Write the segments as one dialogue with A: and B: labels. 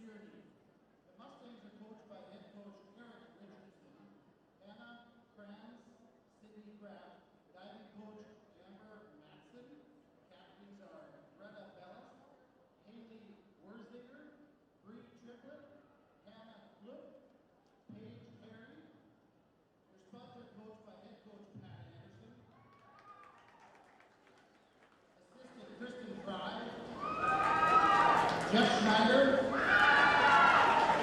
A: Searney. The Mustangs are coached by head coach Eric Richardson, Hannah Kranz, Sydney Graff, diving coach Amber Matson. Captains are Greta Bellis, Haley Werziger, Bree Triplett, Hannah Flip, Paige Carey. Their Spuds are coached by head coach Pat Anderson, assistant Kristen Fry, Jeff Schneider,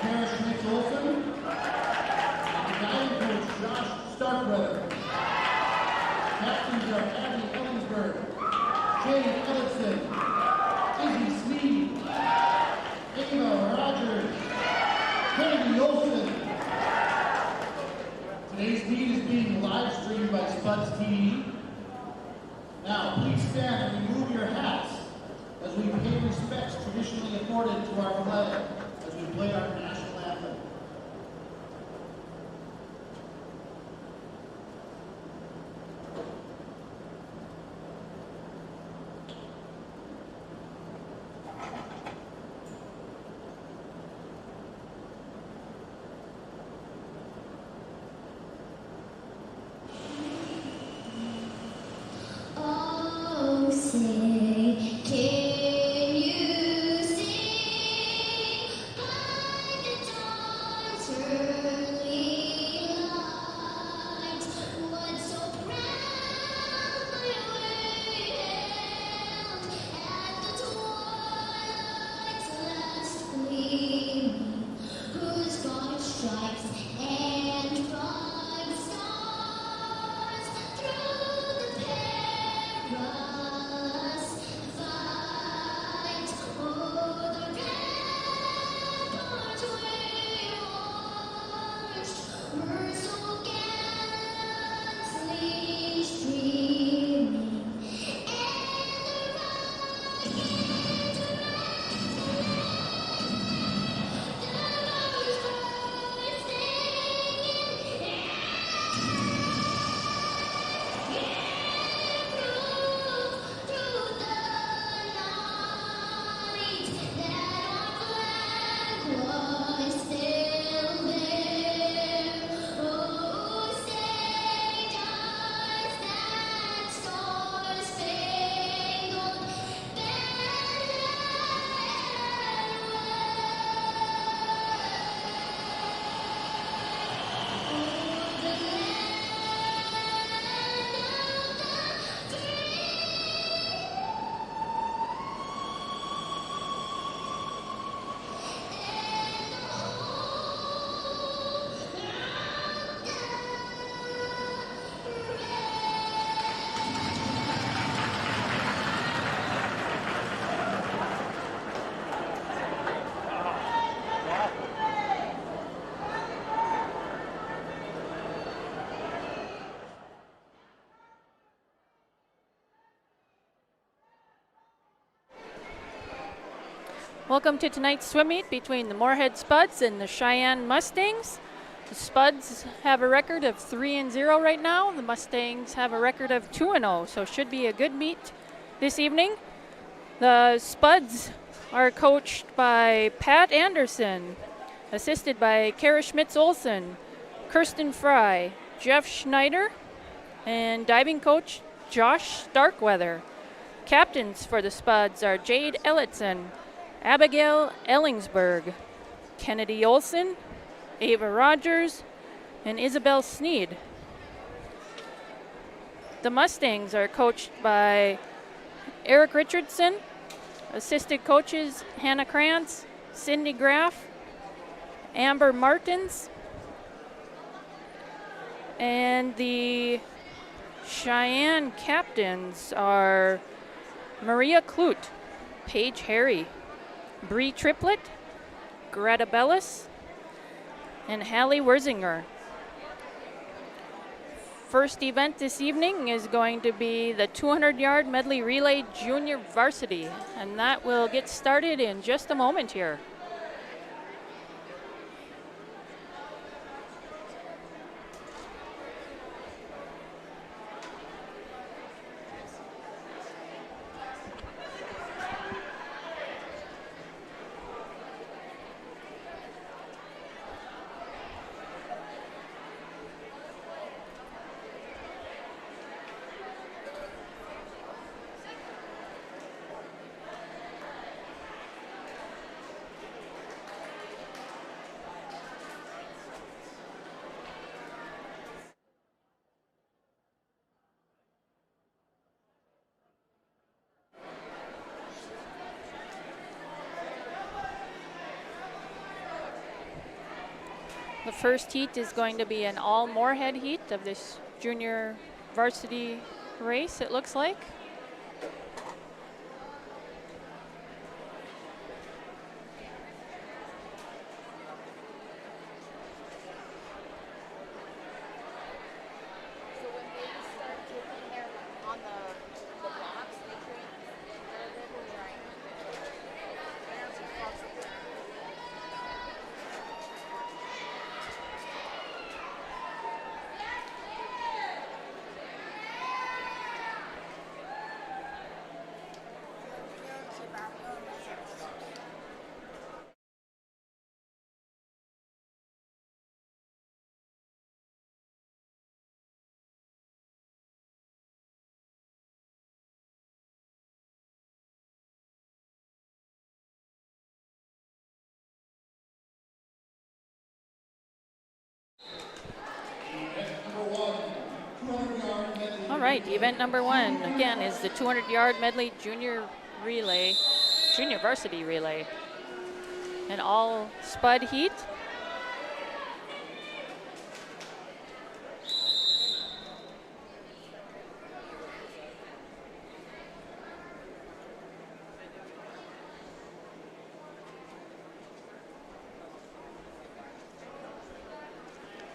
A: Kara Schmitz-Olsen, and diving coach Josh Starkweather. Captains are Abby Ellingsberg, Jane Ellison, Izzy Sneed, Ava Rogers, Kennedy Olsen. Today's meet is being live streamed by Spuds TV. Now, please stand and remove your hats as we pay respects traditionally accorded to our flag as we play our national anthem.
B: Oh, say, can you sing by the dawn's early light? Once so proudly wailed at the twilight's last gleaming, whose God strikes and five stars through the perilous fight. Oh, the ramparts we watched were so gallantly streaming, and the Vikings
C: Welcome to tonight's swim meet between the Moorhead Spuds and the Sheyenne Mustangs. The Spuds have a record of 3-0 right now. The Mustangs have a record of 2-0, so should be a good meet this evening. The Spuds are coached by Pat Anderson, assisted by Kara Schmitz-Olsen, Kirsten Fry, Jeff Schneider, and diving coach Josh Starkweather. Captains for the Spuds are Jade Ellison, Abigail Ellingsberg, Kennedy Olsen, Ava Rogers, and Isabel Sneed. The Mustangs are coached by Eric Richardson, assistant coaches Hannah Krantz, Cindy Graff, Amber Martins, and the Sheyenne captains are Maria Clute, Paige Harry, Bree Triplett, Greta Bellis, and Hallie Werzinger. First event this evening is going to be the 200-yard medley relay junior varsity, and that will get started in just a moment here. The first heat is going to be an all Moorhead heat of this junior varsity race, it looks like. All right, event number 1 again is the 200-yard medley junior varsity relay, an all spud heat.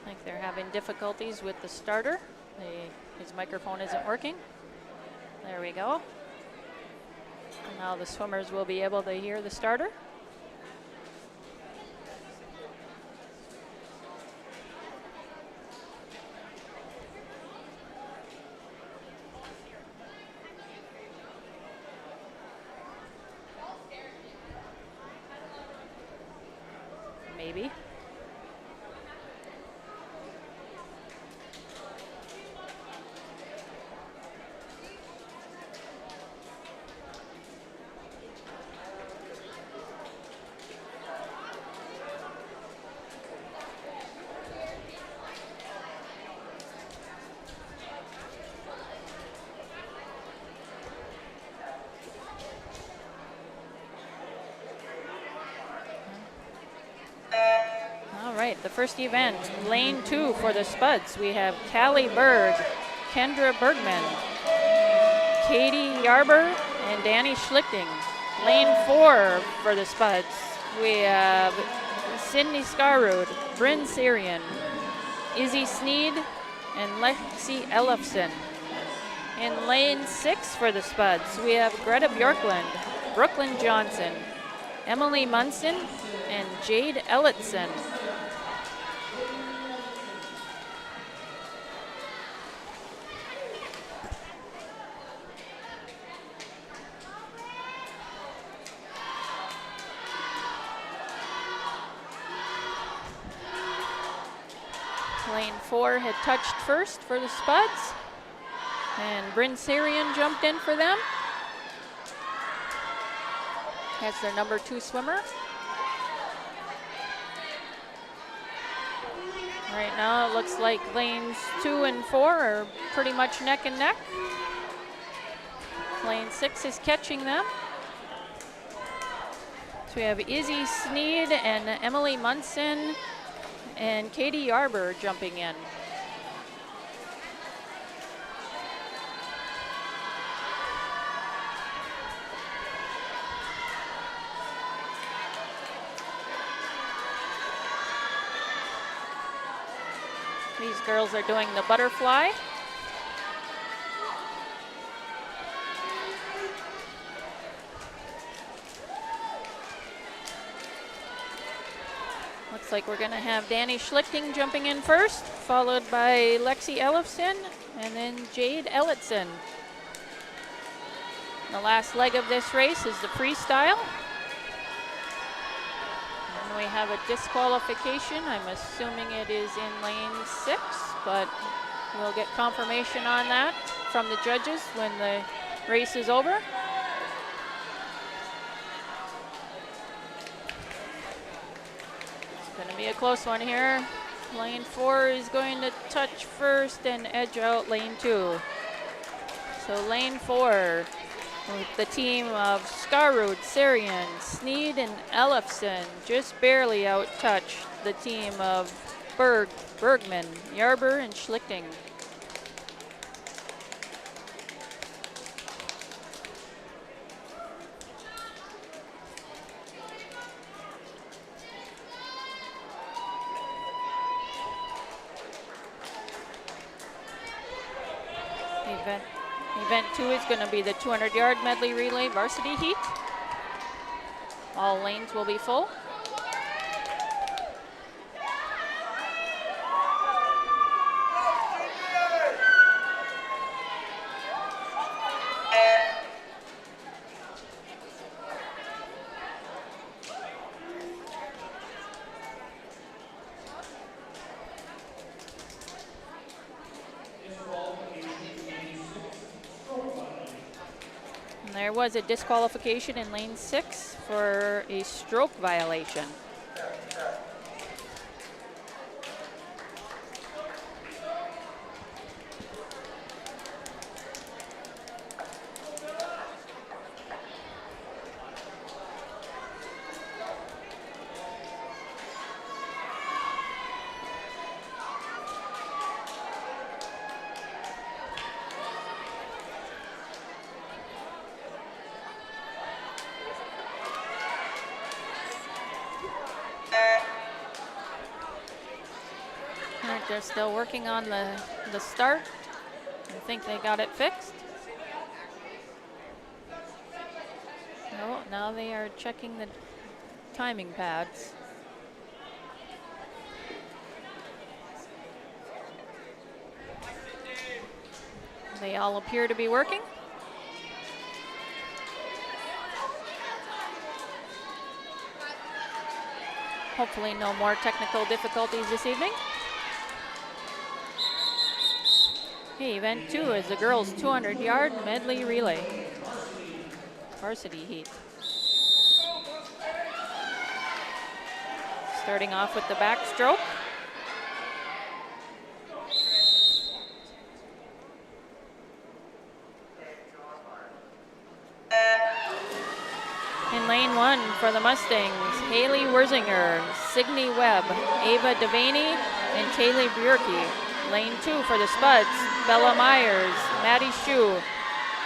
C: I think they're having difficulties with the starter. His microphone isn't working. There we go. And now the swimmers will be able to hear the starter. Maybe. The first event, lane 2 for the Spuds. We have Callie Berg, Kendra Bergman, Katie Yarber, and Danny Schlichting. Lane 4 for the Spuds. We have Sydney Skarrud, Bryn Syrian, Izzy Sneed, and Lexi Ellefson. In lane 6 for the Spuds, we have Greta Bjorklund, Brooklyn Johnson, Emily Munson, and Jade Ellitson. Lane 4 had touched first for the Spuds, and Bryn Syrian jumped in for them. That's their number 2 swimmer. Right now it looks like lanes 2 and 4 are pretty much neck and neck. Lane 6 is catching them. So we have Izzy Sneed and Emily Munson and Katie Yarber jumping in. These girls are doing the butterfly. Looks like we're going to have Danny Schlichting jumping in first, followed by Lexi Ellefson, and then Jade Ellitson. The last leg of this race is the freestyle. And we have a disqualification. I'm assuming it is in lane 6, but we'll get confirmation on that from the judges when the race is over. Going to be a close one here. Lane 4 is going to touch first and edge out lane 2. So lane 4 with the team of Skarrud, Syrian, Sneed, and Ellefson just barely out-touched the team of Bergman, Yarber, and Schlichting. Event 2 is going to be the 200-yard medley relay varsity heat. All lanes will be full. And there was a disqualification in lane 6 for a stroke violation. They're still working on the start. I think they got it fixed. No, now they are checking the timing pads. They all appear to be working. Hopefully no more technical difficulties this evening. Okay, event 2 is the girls' 200-yard medley relay. Varsity heat. Starting off with the backstroke. In lane 1 for the Mustangs, Haley Werzinger, Signe Webb, Ava Devaney, and Taylor Bjerke. Lane 2 for the Spuds, Bella Myers, Maddie Schuh,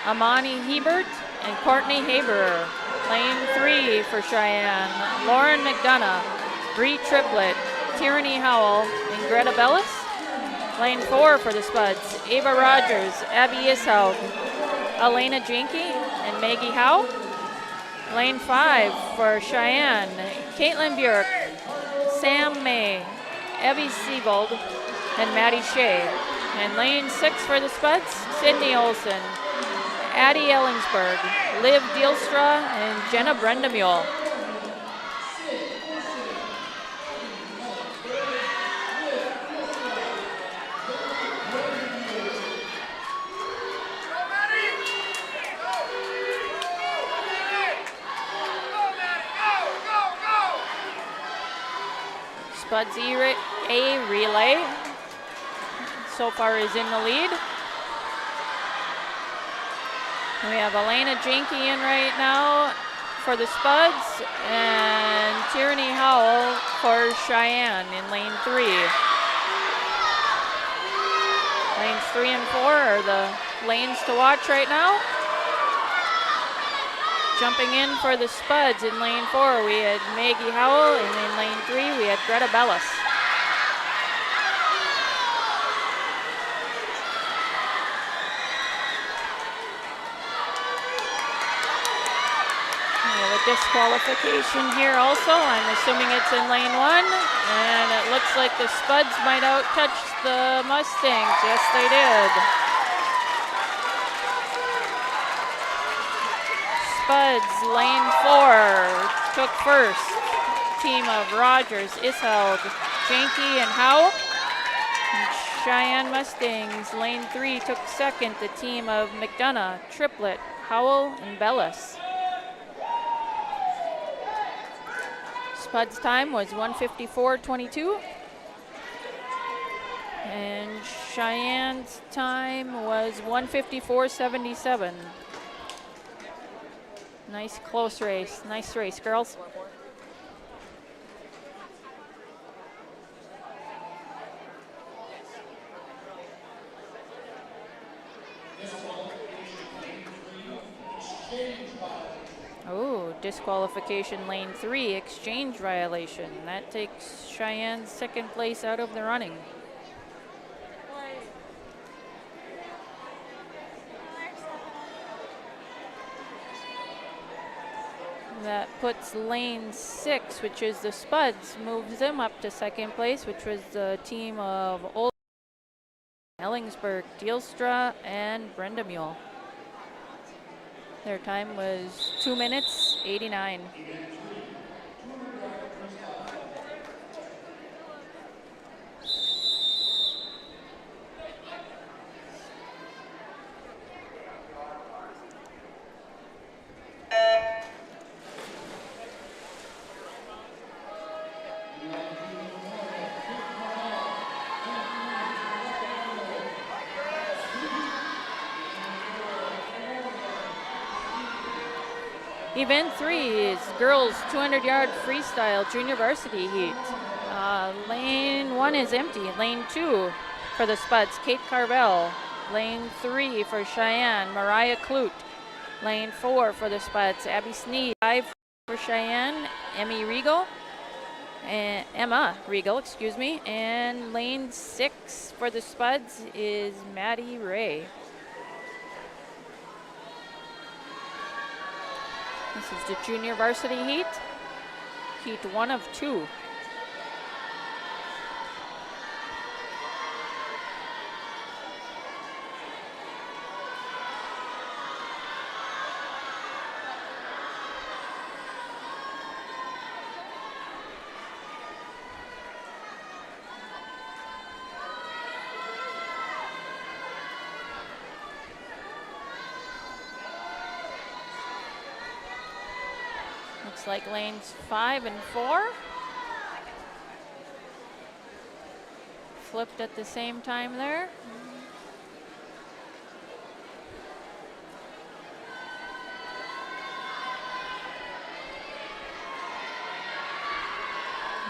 C: Amani Hebert, and Courtney Haberer. Lane 3 for Cheyenne, Lauren McDonough, Bree Triplett, Tierney Howell, and Greta Bellis. Lane 4 for the Spuds, Ava Rogers, Abby Ishaug, Elena Jenke, and Maggie Howe. Lane 5 for Cheyenne, Caitlin Bjork, Sam May, Evie Siebold, and Maddie Shea. And lane 6 for the Spuds, Sydney Olson, Addie Ellingsberg, Liv Dielstra, and Jenna Brendamule. Spuds A relay so far is in the lead. We have Elena Jenke in right now for the Spuds and Tierney Howell for Cheyenne in lane 3. Lanes 3 and 4 are the lanes to watch right now. Jumping in for the Spuds in lane 4, we had Maggie Howell, and in lane 3, we had Greta Bellis. We have a disqualification here also. I'm assuming it's in lane 1, and it looks like the Spuds might out-touch the Mustangs. Yes, they did. Spuds, lane 4, took first. Team of Rogers, Ishaug, Jenke, and Howe. And Cheyenne Mustangs, lane 3, took second. The team of McDonough, Triplett, Howell, and Bellis. Spuds' time was 1:54.22. And Cheyenne's time was 1:54.77. Nice close race. Nice race, girls. disqualification lane 3, exchange violation. That takes Cheyenne's second place out of the running. That puts lane 6, which is the Spuds, moves them up to second place, which was the team of Old Ellingsburg, Deelstra, and Brenda Mule. Their time was 2 minutes, 89. Event 3 is girls 200-yard freestyle junior varsity heat. Lane 1 is empty. Lane 2 for the Spuds, Kate Carvel. Lane 3 for Sheyenne, Mariah Clute. Lane 4 for the Spuds, Abby Sneed. 5 for Sheyenne, Emma Regal, excuse me. And lane 6 for the Spuds is Maddie Ray. This is the junior varsity heat. Heat 1 of 2. Looks like lanes 5 and 4 flipped at the same time there.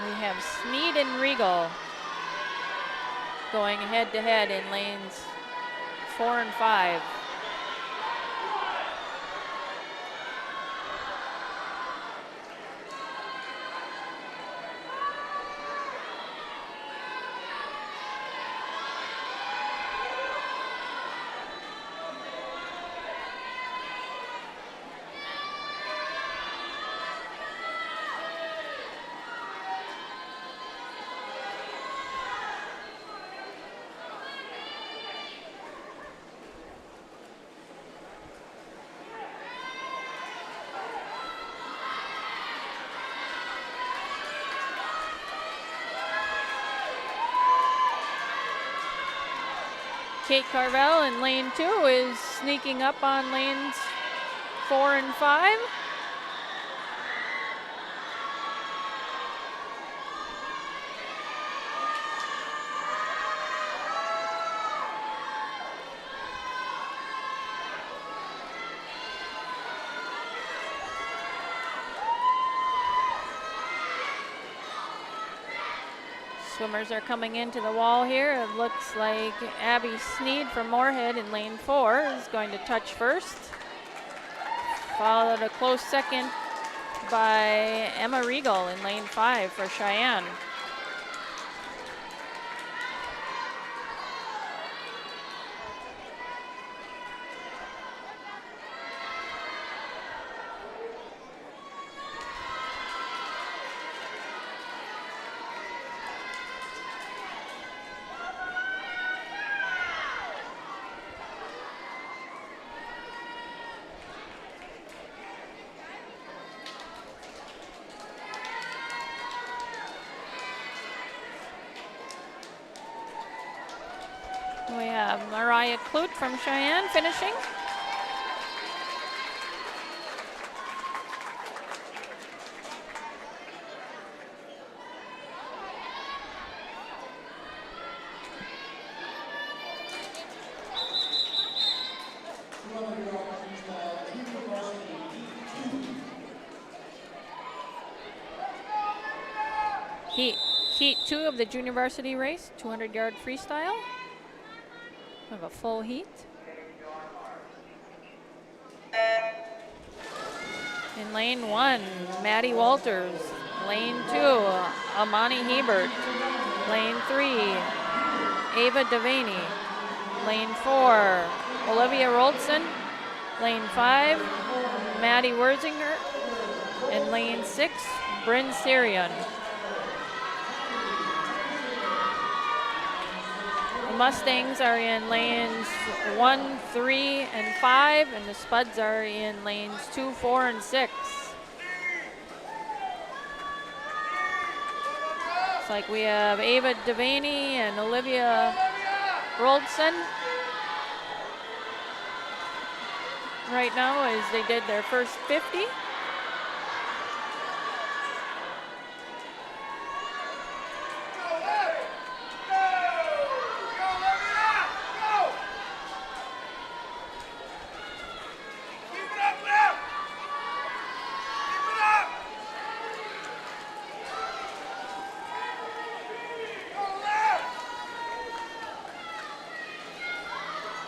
C: We have Sneed and Regal going head to head in lanes 4 and 5. Kate Carvel in lane 2 is sneaking up on lanes 4 and 5. Swimmers are coming into the wall here. It looks like Abby Sneed from Moorhead in lane 4 is going to touch first. Followed a close second by Emma Regal in lane 5 for Sheyenne. We have Mariah Clute from Sheyenne finishing. Heat 2 of the junior varsity race, 200-yard freestyle. We have a full heat. In lane 1, Maddie Walters. Lane 2, Amani Hebert. Lane 3, Ava Devaney. Lane 4, Olivia Roldson. Lane 5, Maddie Werzinger. And lane 6, Bryn Syrian. The Mustangs are in lanes 1, 3, and 5, and the Spuds are in lanes 2, 4, and 6. Looks like we have Ava Devaney and Olivia Roldson right now as they did their first 50.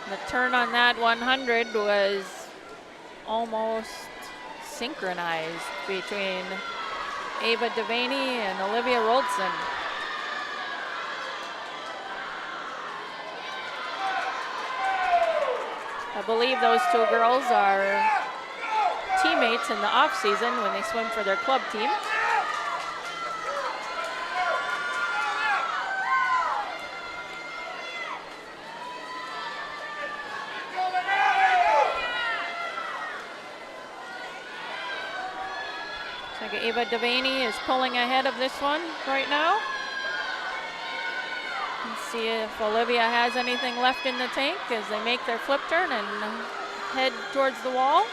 C: The turn on that 100 was almost synchronized between Ava Devaney and Olivia Roldson. I believe those two girls are teammates in the off season when they swim for their club team. Ava Devaney is pulling ahead of this one right now. Let's see if Olivia has anything left in the tank as they make their flip turn and head towards the wall.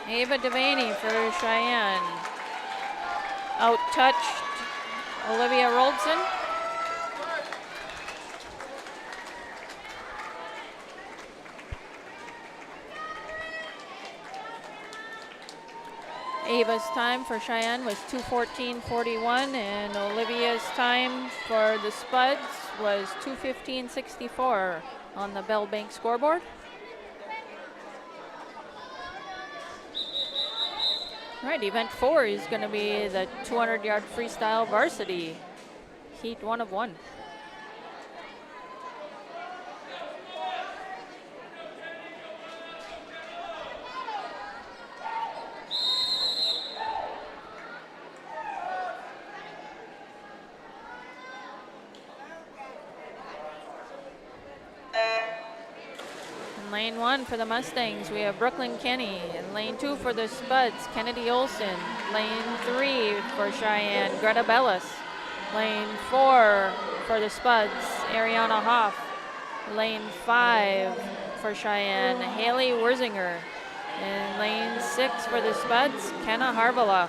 C: Ava Devaney for Sheyenne. Out-touched Olivia Roldson. Ava's time for Sheyenne was 2:14.41, and Olivia's time for the Spuds was 2:15.64 on the Bell Bank scoreboard. All right, event 4 is going to be the 200-yard freestyle varsity, heat 1 of 1. Lane 1 for the Mustangs, we have Brooklyn Kenny. In lane 2 for the Spuds, Kennedy Olson. Lane 3 for Sheyenne, Greta Bellis. Lane 4 for the Spuds, Ariana Hoff. Lane 5 for Sheyenne, Haley Werzinger. In lane 6 for the Spuds, Kenna Harvala.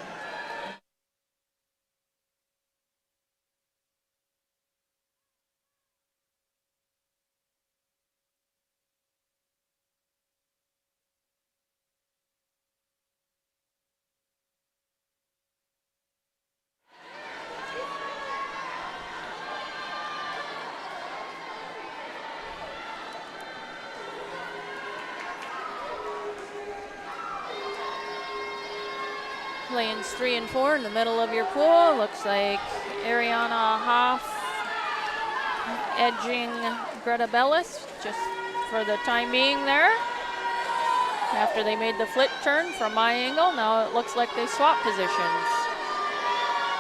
C: Lanes 3 and 4 in the middle of your pool. Looks like Ariana Hoff edging Greta Bellis just for the time being there. After they made the flip turn from my angle, now it looks like they swap positions.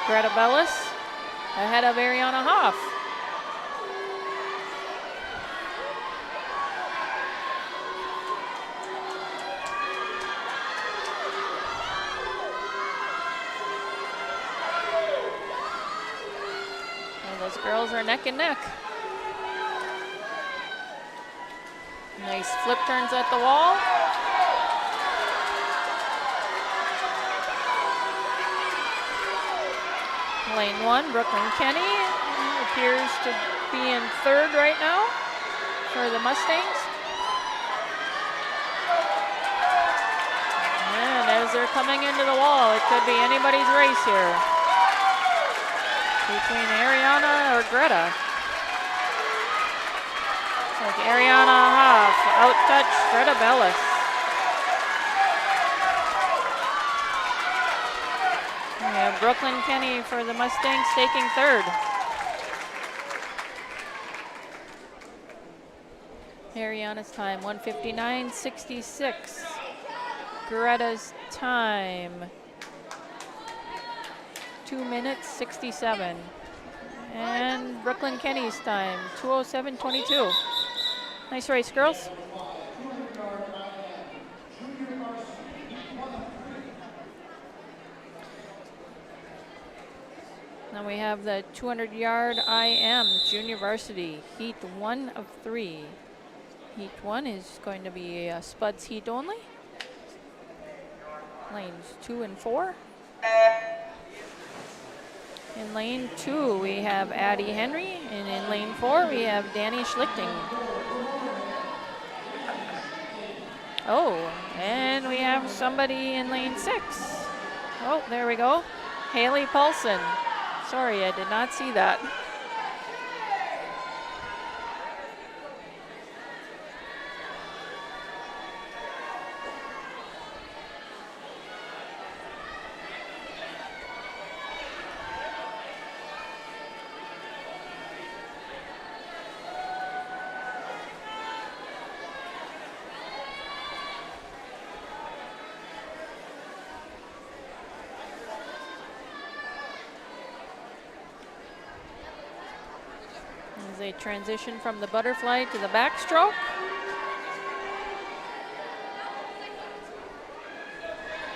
C: Greta Bellis ahead of Ariana Hoff. Those girls are neck and neck. Nice flip turns at the wall. Lane 1, Brooklyn Kenny appears to be in third right now for the Mustangs. And as they're coming into the wall. It could be anybody's race here between Ariana or Greta. It's like Ariana Hoff out-touched Greta Bellis. We have Brooklyn Kenny for the Mustangs taking third. Ariana's time, 1:59.66. Greta's time, 2 minutes 67. And Brooklyn Kenny's time, 2:07.22. Nice race, girls. Now we have the 200-yard IM junior varsity, heat 1 of 3. Heat 1 is going to be a Spuds heat only. Lanes 2 and 4. In lane 2 we have Addie Henry, and in lane 4 we have Danny Schlichting. Oh, and we have somebody in lane 6. Oh, there we go. Haley Paulson. Sorry, I did not see that. As they transition from the butterfly to the backstroke.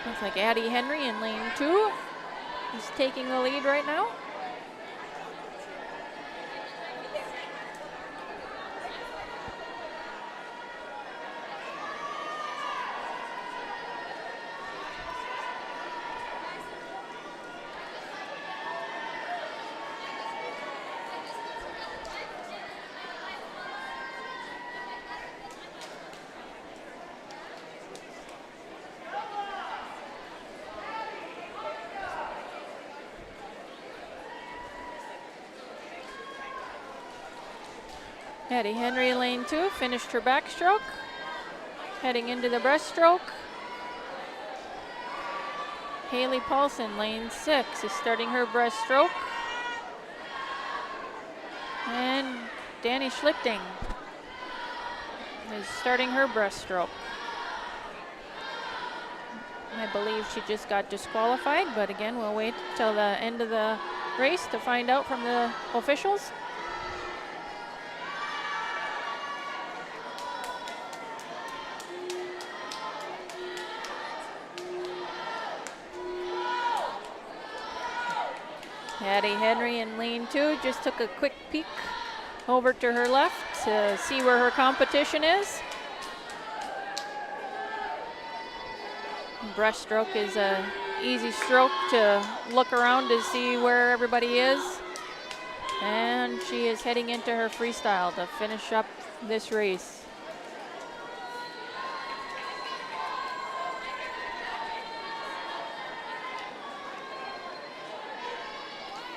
C: Looks like Addie Henry in lane 2 is taking the lead right now. Addie Henry, lane 2, finished her backstroke. Heading into the breaststroke. Haley Paulson, lane 6, is starting her breaststroke. And Danny Schlichting is starting her breaststroke. I believe she just got disqualified, but again, we'll wait till the end of the race to find out from the officials. Addie Henry in lane 2 just took a quick peek over to her left to see where her competition is. Breaststroke is a easy stroke to look around to see where everybody is. And she is heading into her freestyle to finish up this race.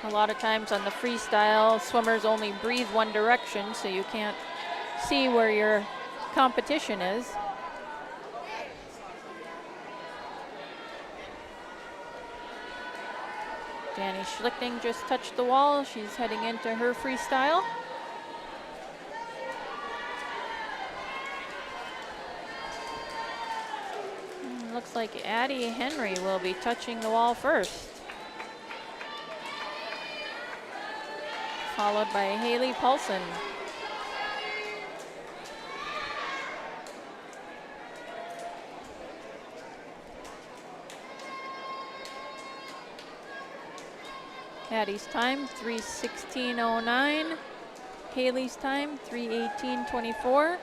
C: A lot of times on the freestyle, swimmers only breathe one direction, so you can't see where your competition is. Danny Schlichting just touched the wall. She's heading into her freestyle. Looks like Addie Henry will be touching the wall first, followed by Haley Paulson. Addie's time, 3:16.09. Haley's time, 3:18.24.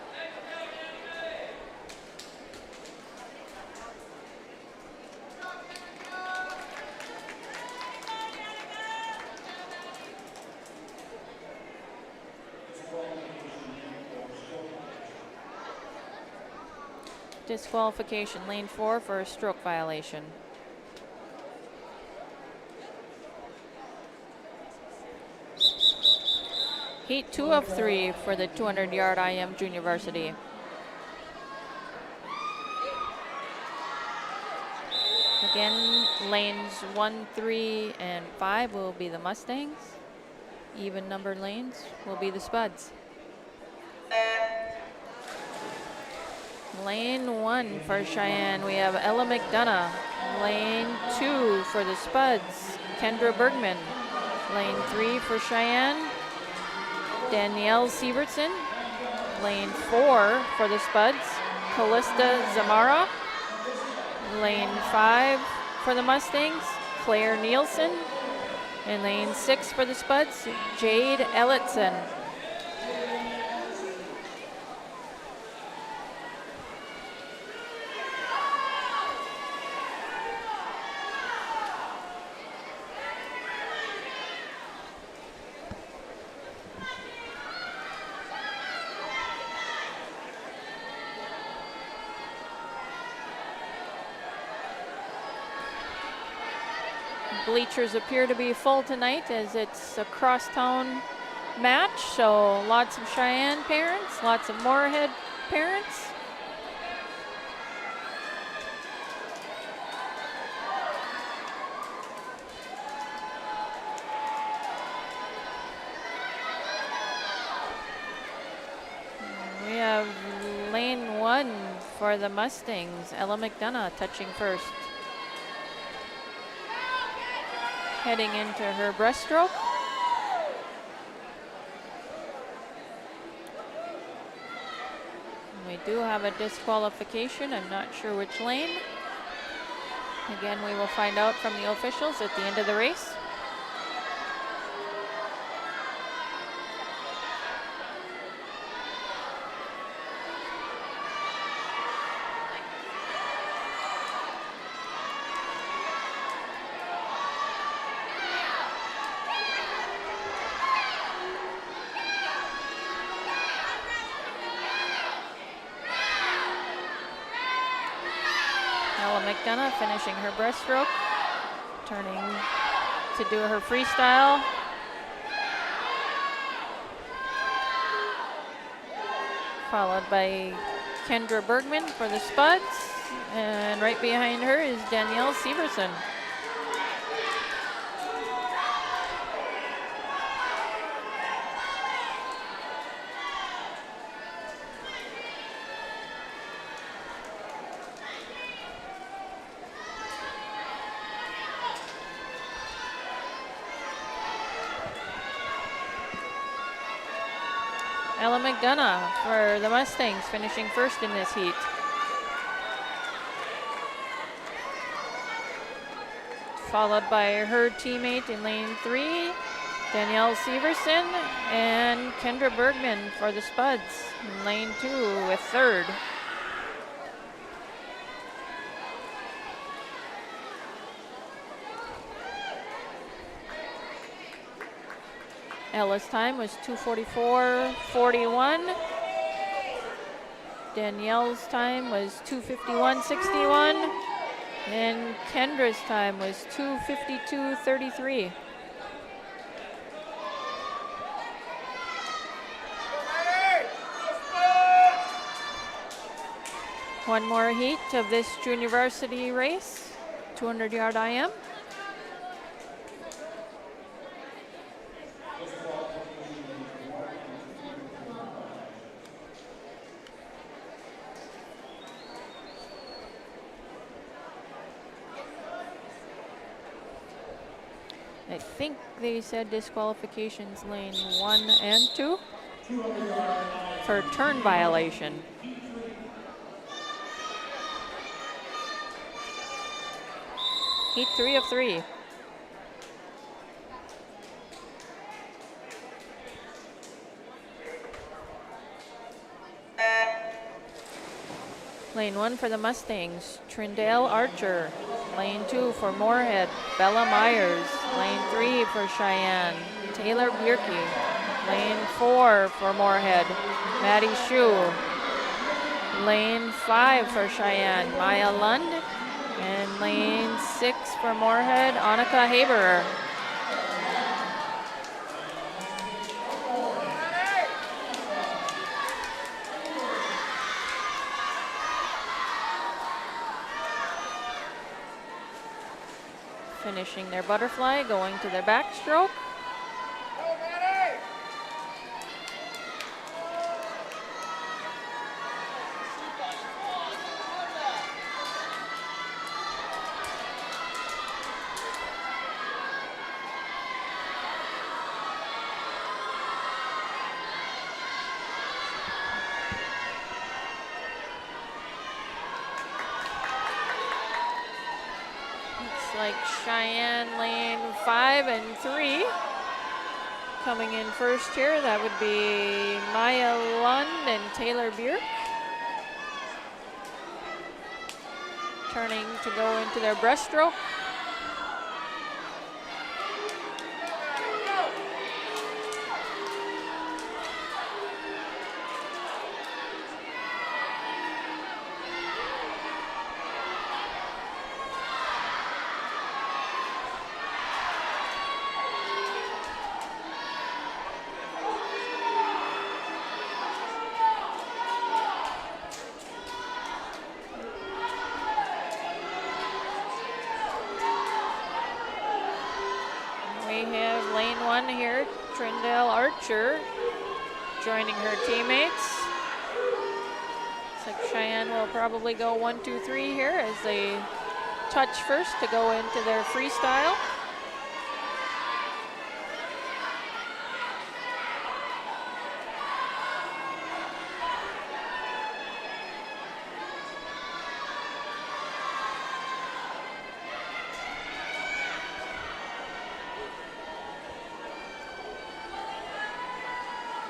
C: Disqualification, lane 4 for a stroke violation. Heat 2 of 3 for the 200-yard IM junior varsity. Again, lanes 1, 3, and 5 will be the Mustangs. Even numbered lanes will be the Spuds. Lane 1 for Sheyenne, we have Ella McDonough. Lane 2 for the Spuds, Kendra Bergman. Lane 3 for Sheyenne, Danielle Sievertson. Lane 4 for the Spuds, Callista Zamara. Lane 5 for the Mustangs, Claire Nielsen. And lane 6 for the Spuds, Jade Ellitson. Bleachers appear to be full tonight as it's a crosstown match, so lots of Sheyenne parents, lots of Moorhead parents. We have lane 1 for the Mustangs, Ella McDonough touching first. Heading into her breaststroke. We do have a disqualification. I'm not sure which lane. Again, we will find out from the officials at the end of the race. McDonough finishing her breaststroke, turning to do her freestyle. Followed by Kendra Bergman for the Spuds, and right behind her is Danielle Severson. Ella McDonough for the Mustangs finishing first in this heat. Followed by her teammate in lane 3, Danielle Severson, and Kendra Bergman for the Spuds in lane 2 with third. Ella's time was 2:44.41. Danielle's time was 2:51.61. And Kendra's time was 2:52.33. One more heat of this junior varsity race, 200-yard IM. I think they said disqualifications lane 1 and 2 for turn violation. Heat 3 of 3. Lane 1 for the Mustangs, Trindale Archer. Lane 2 for Moorhead, Bella Myers. Lane 3 for Sheyenne, Taylor Bierke. Lane 4 for Moorhead, Maddie Shue. Lane 5 for Sheyenne, Maya Lund. And lane 6 for Moorhead, Annika Haberer. Finishing their butterfly, going to their backstroke. Like Sheyenne lane 5 and 3 coming in first here. That would be Maya Lund and Taylor Bierk. Turning to go into their breaststroke. Lane 1 here, Trindale Archer joining her teammates. Looks like Sheyenne will probably go 1, 2, 3 here as they touch first to go into their freestyle.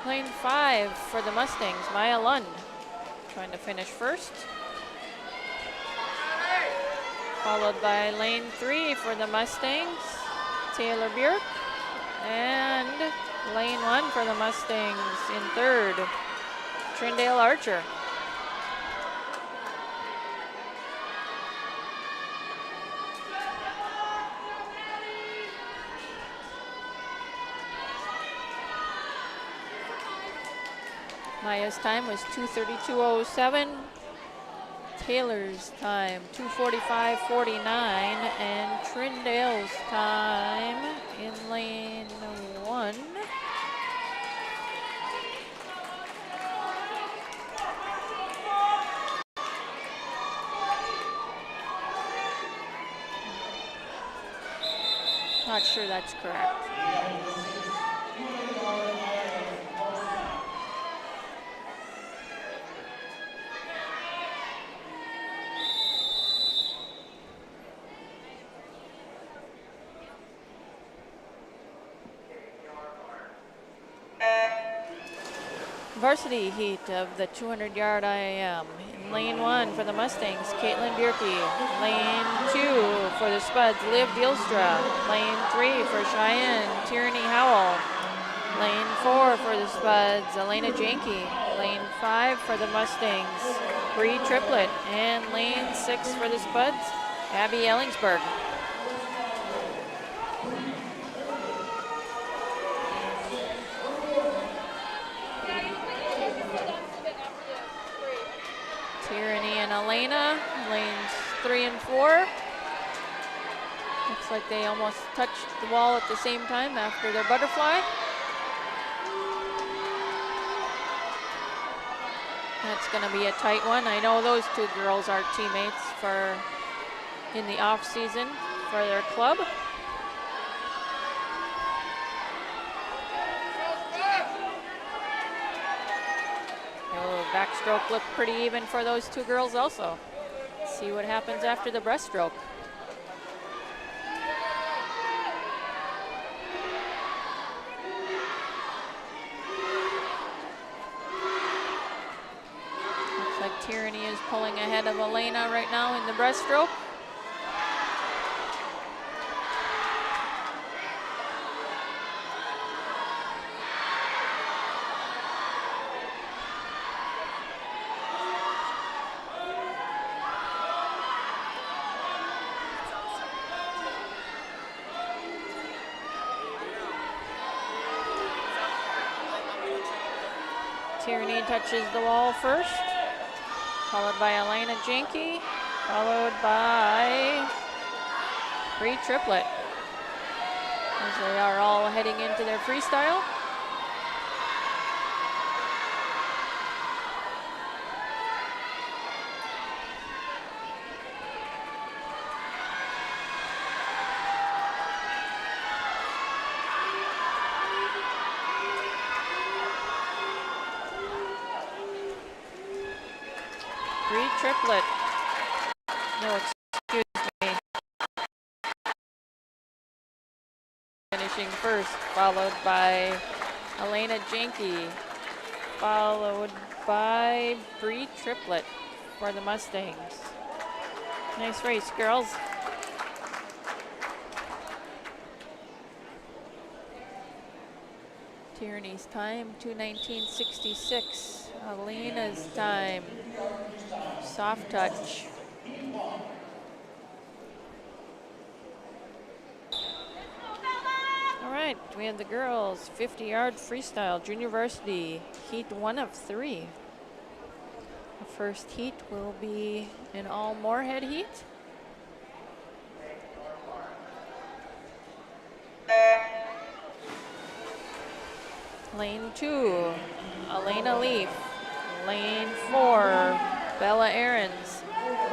C: Lane 5 for the Mustangs, Maya Lund, trying to finish first. Followed by lane 3 for the Mustangs, Taylor Bierk. And lane 1 for the Mustangs in third, Trindale Archer. Maya's time was 2:32.07. Taylor's time 2:45.49, and Trindale's time in lane 1. Not sure that's correct. Varsity heat of the 200-yard IAM. In lane 1 for the Mustangs, Caitlin Bierke. Lane 2 for the Spuds, Liv Dielstra. Lane 3 for Sheyenne, Tierney Howell. Lane 4 for the Spuds, Elena Janke. Lane 5 for the Mustangs, Bree Triplett. And lane 6 for the Spuds, Abby Ellingsberg. Tierney and Elena, lanes 3 and 4. Looks like they almost touched the wall at the same time after their butterfly. That's going to be a tight one. I know those two girls are teammates in the off season for their club. Backstroke looked pretty even for those two girls also. Let's see what happens after the breaststroke. Looks like Tierney is pulling ahead of Elena right now in the breaststroke. Tierney touches the wall first, followed by Elena Jenke, followed by Bree Triplett, as they are all heading into their freestyle. Bree Triplett, no, excuse me, finishing first, followed by Elena Jenke, followed by Bree Triplett for the Mustangs. Nice race, girls. Tierney's time, 2:19.66. Elena's time, soft touch. All right, we have the girls 50-yard freestyle, junior varsity, heat 1 of 3. The first heat will be an all Moorhead heat. Lane 2, Elena Leaf. Lane 4, Bella Ahrens.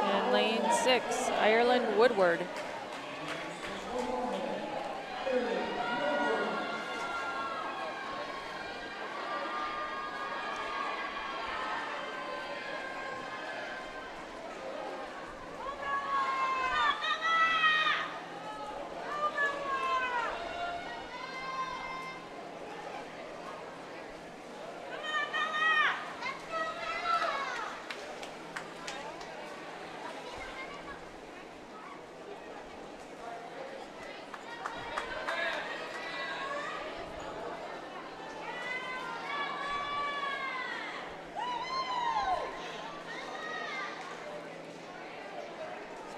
C: And lane 6, Ireland Woodward.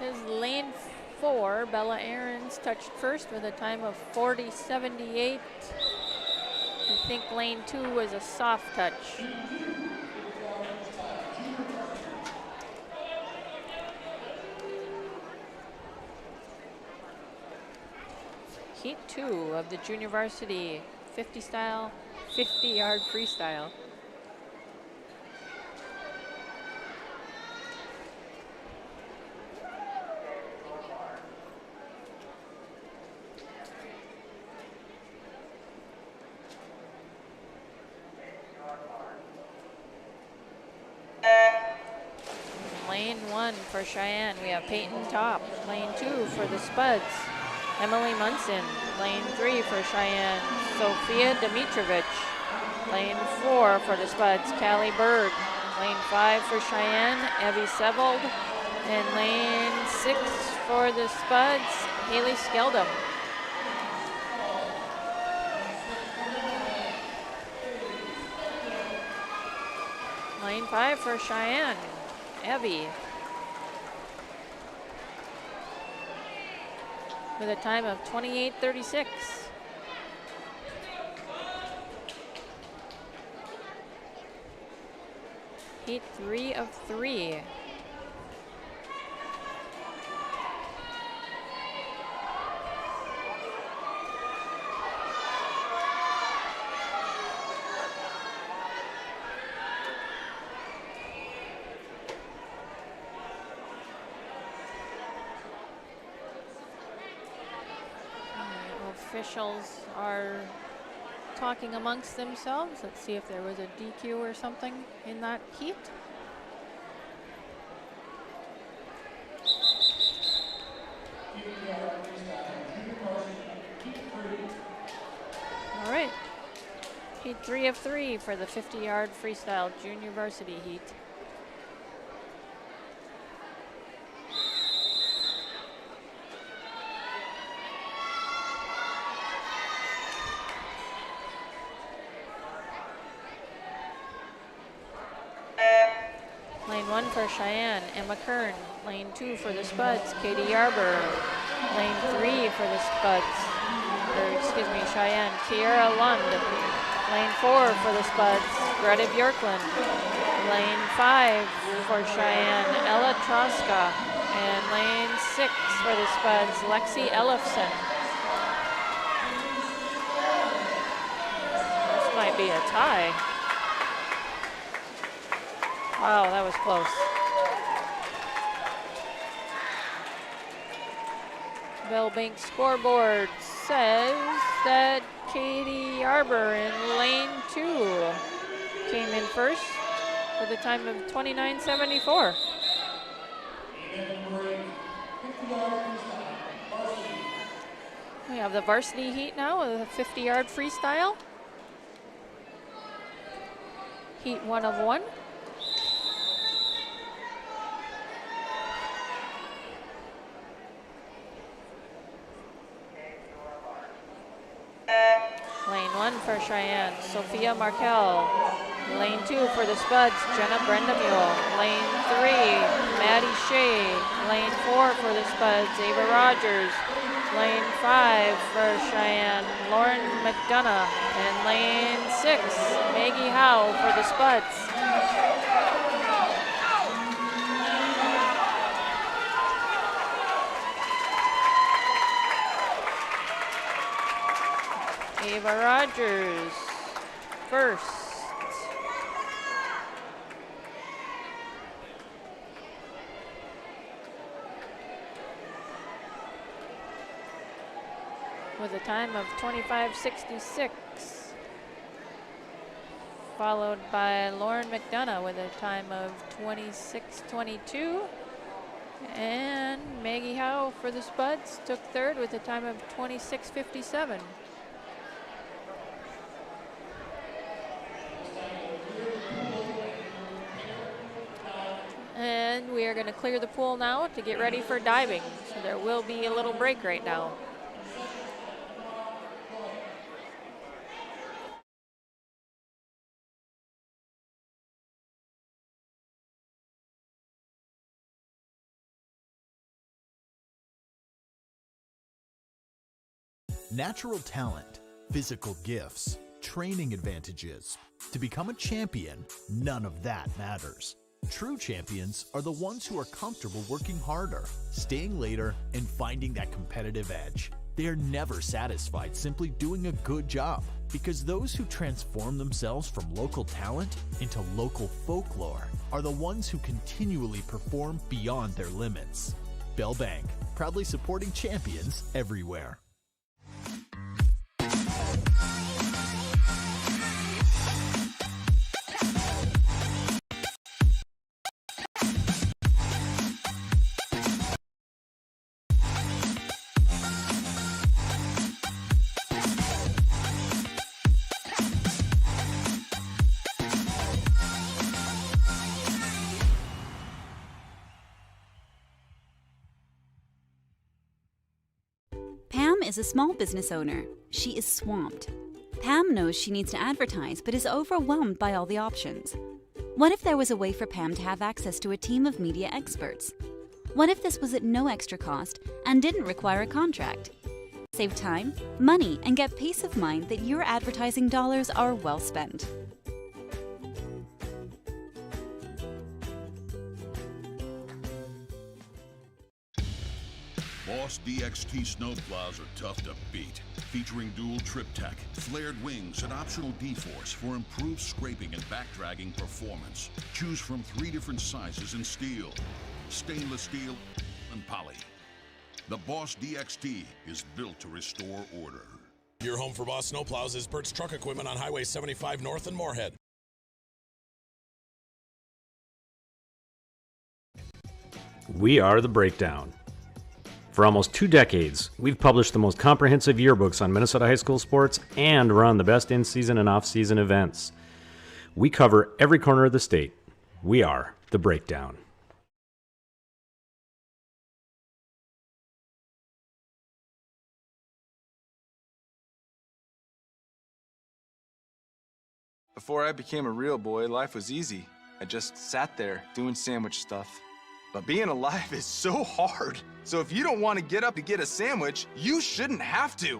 C: Is lane 4, Bella Ahrens touched first with a time of 40.78. I think lane 2 was a soft touch. Heat 2 of the junior varsity 50-yard freestyle. Lane 1 for Cheyenne, we have Peyton Top. Lane 2 for the Spuds, Emily Munson. Lane 3 for Cheyenne, Sophia Dimitrovich. Lane 4 for the Spuds, Callie Berg. Lane 5 for Cheyenne, Evie Sebold. And lane 6 for the Spuds, Haley Skeldum. Lane 5 for Cheyenne, Evie. With a time of 28.36. Heat 3 of 3. Officials are talking amongst themselves. Let's see if there was a DQ or something in that heat. All right, heat 3 of 3 for the 50-yard freestyle junior varsity heat. Lane 1 for Cheyenne, Emma Kern. Lane 2 for the Spuds, Katie Yarber. Lane 3 for the Spuds, or excuse me, Cheyenne, Kiera Lund. Lane 4 for the Spuds, Greta Bjorklund. Lane 5 for Sheyenne, Ella Troska. And lane 6 for the Spuds, Lexi Ellefson. This might be a tie. Wow, that was close. Bellbank scoreboard says that Katie Arbor in lane 2 came in first with a time of 29:74. We have the varsity heat now with a 50-yard freestyle. Heat 1 of 1. Lane 1 for Sheyenne, Sophia Markel. Lane 2 for the Spuds, Jenna Brendamule. Lane 3, Maddie Shea. Lane 4 for the Spuds, Ava Rogers. Lane 5 for Sheyenne, Lauren McDonough. And lane 6, Maggie Howe for the Spuds. Ava Rogers first. With a time of 25:66. Followed by Lauren McDonough with a time of 26:22. And Maggie Howe for the Spuds took third with a time of 26:57. And we are going to clear the pool now to get ready for diving. So there will be a little break right now.
D: Natural talent, physical gifts, training advantages. To become a champion, none of that matters. True champions are the ones who are comfortable working harder, staying later, and finding that competitive edge. They are never satisfied simply doing a good job, because those who transform themselves from local talent into local folklore are the ones who continually perform beyond their limits. Bell Bank, proudly supporting champions everywhere.
E: Pam is a small business owner. She is swamped. Pam knows she needs to advertise but is overwhelmed by all the options. What if there was a way for Pam to have access to a team of media experts? What if this was at no extra cost and didn't require a contract? Save time, money, and get peace of mind that your advertising dollars are well spent.
F: Boss DXT snowplows are tough to beat. Featuring dual trip tech, flared wings, and optional D-force for improved scraping and backdragging performance. Choose from 3 different sizes in steel, stainless steel, and poly. The Boss DXT is built to restore order.
G: Your home for Boss snowplows is Bert's Truck Equipment on Highway 75 North in Moorhead.
H: We are The Breakdown. For almost 2 decades, we've published the most comprehensive yearbooks on Minnesota high school sports and run the best in-season and off-season events. We cover every corner of the state. We are The Breakdown.
I: Before I became a real boy, life was easy. I just sat there doing sandwich stuff. But being alive is so hard. So if you don't want to get up to get a sandwich, you shouldn't have to.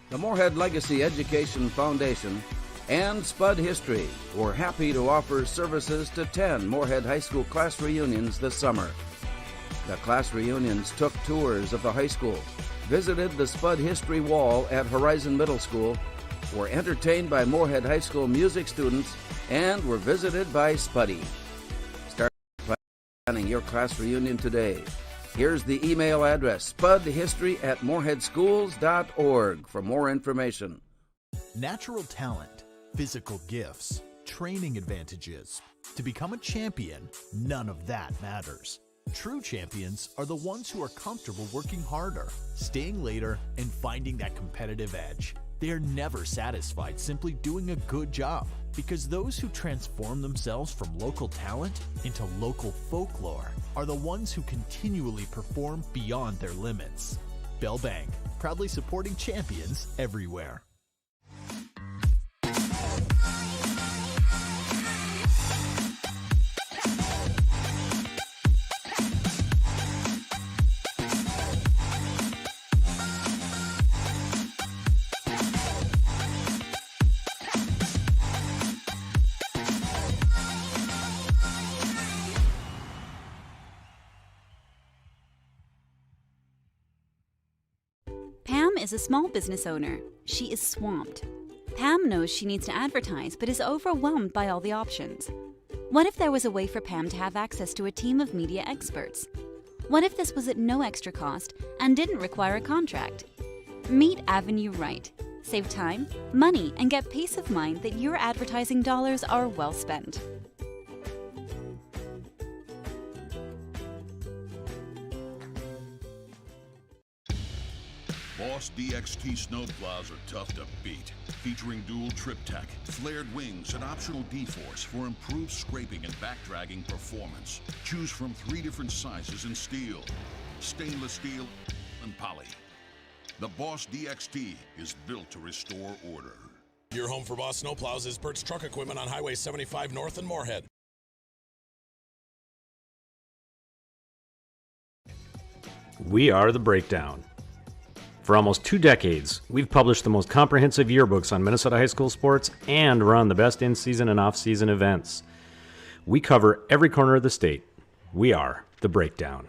J: The Moorhead Legacy Education Foundation and Spud History were happy to offer services to 10 Moorhead High School class reunions this summer. The class reunions took tours of the high school, visited the Spud History Wall at Horizon Middle School, were entertained by Moorhead High School music students, and were visited by Spuddy. Start planning your class reunion today. Here's the email address, spudhistory@moorheadschools.org for more information.
D: Natural talent, physical gifts, training advantages. To become a champion, none of that matters. True champions are the ones who are comfortable working harder, staying later, and finding that competitive edge. They are never satisfied simply doing a good job, because those who transform themselves from local talent into local folklore are the ones who continually perform beyond their limits. Bell Bank, proudly supporting champions everywhere.
E: Pam is a small business owner. She is swamped. Pam knows she needs to advertise but is overwhelmed by all the options. What if there was a way for Pam to have access to a team of media experts? What if this was at no extra cost and didn't require a contract? Meet Avenue Right. Save time, money, and get peace of mind that your advertising dollars are well spent.
F: Boss DXT snowplows are tough to beat. Featuring dual trip tech, flared wings, and optional D-force for improved scraping and backdragging performance. Choose from 3 different sizes in steel, stainless steel, and poly. The Boss DXT is built to restore order.
G: Your home for Boss snowplows is Bert's Truck Equipment on Highway 75 North in Moorhead.
H: We are The Breakdown. For almost 2 decades, we've published the most comprehensive yearbooks on Minnesota high school sports and run the best in-season and off-season events. We cover every corner of the state. We are The Breakdown.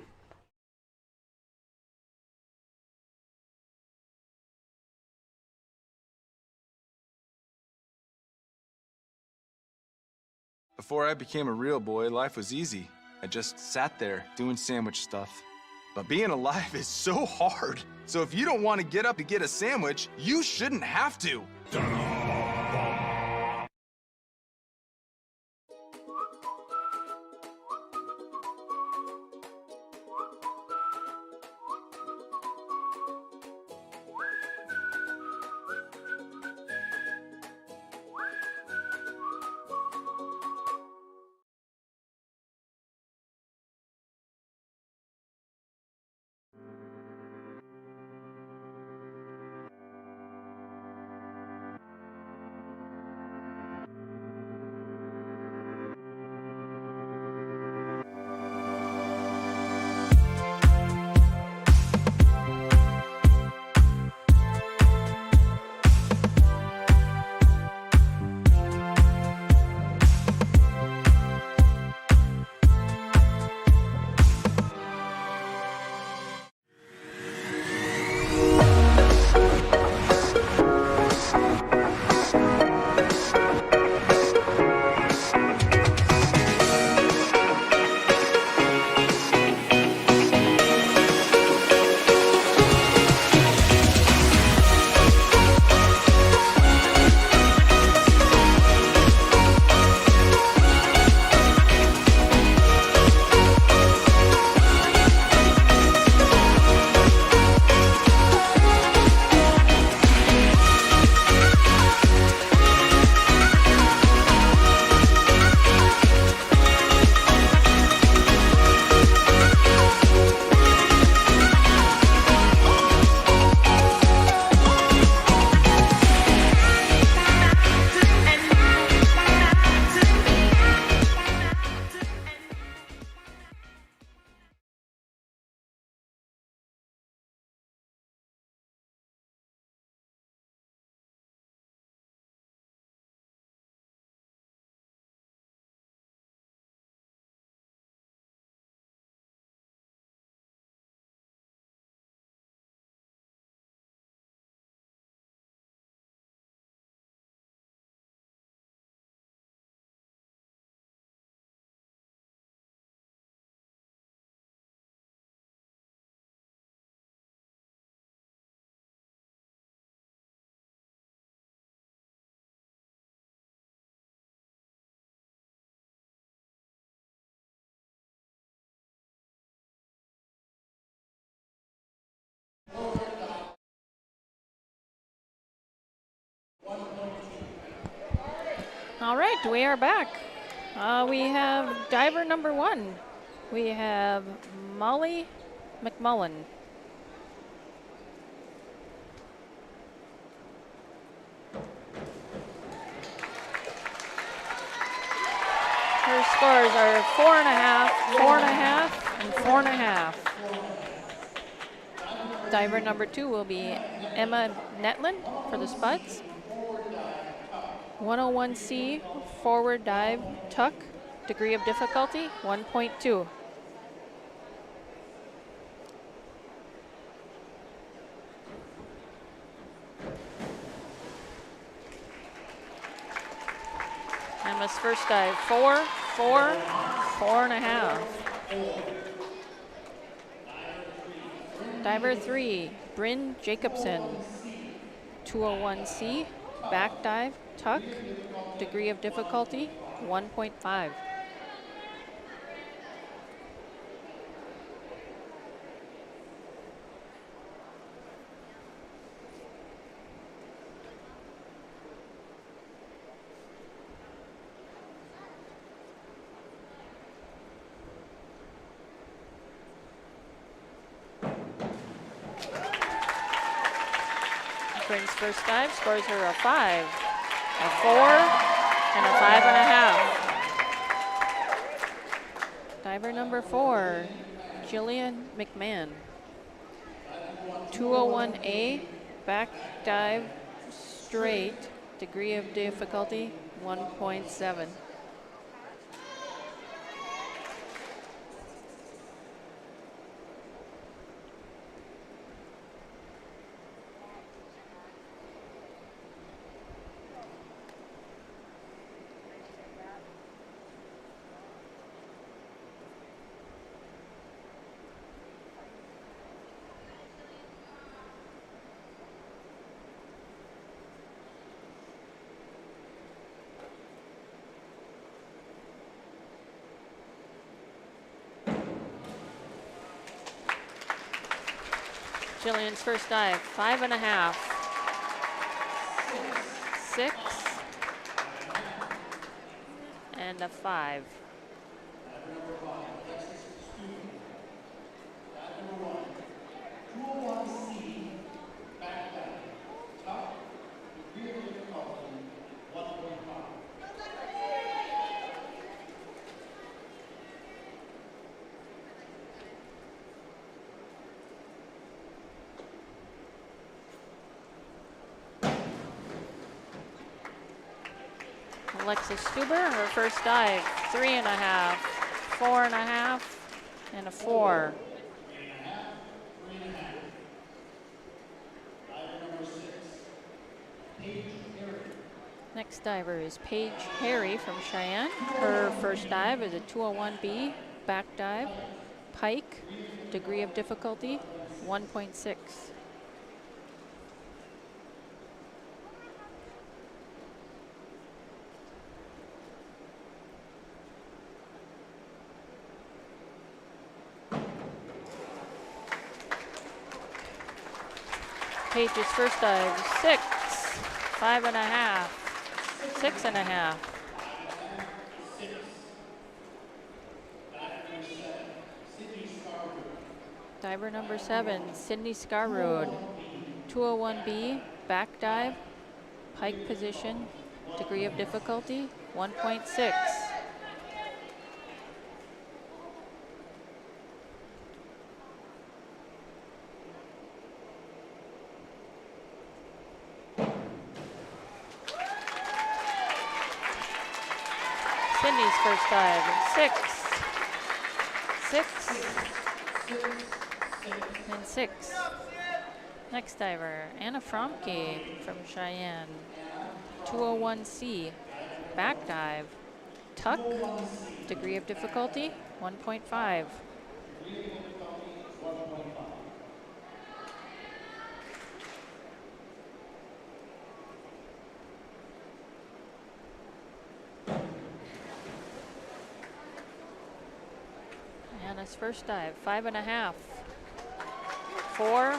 I: Before I became a real boy, life was easy. I just sat there doing sandwich stuff. But being alive is so hard. So if you don't want to get up to get a sandwich, you shouldn't have to.
C: All right, we are back. We have diver number 1. We have Molly McMullen. Her scores are 4.5, 4.5, and 4.5. Diver number 2 will be Emma Netland for the Spuds. 101C forward dive tuck, degree of difficulty 1.2. Emma's first dive 4, 4, 4.5. Diver 3, Bryn Jacobson. 201C back dive tuck, degree of difficulty 1.5. Bryn's first dive scores her a 5, a 4, and a 5.5. Diver number 4, Jillian McMahon. 201A back dive straight, degree of difficulty 1.7. Jillian's first dive, 5.5, 6, and a 5. Alexis Stuber, her first dive, 3.5, 4.5, and a 4. Next diver is Paige Harry from Cheyenne. Her first dive is a 201B back dive, pike, degree of difficulty 1.6. Paige's first dive, 6, 5.5, 6.5. Diver number 7, Sydney Scarroad. 201B, back dive, pike position, degree of difficulty 1.6. Sydney's first dive, 6, 6, and 6. Next diver, Anna Fromke from Cheyenne. 201C, back dive, tuck, degree of difficulty 1.5. Anna's first dive, 5.5, 4,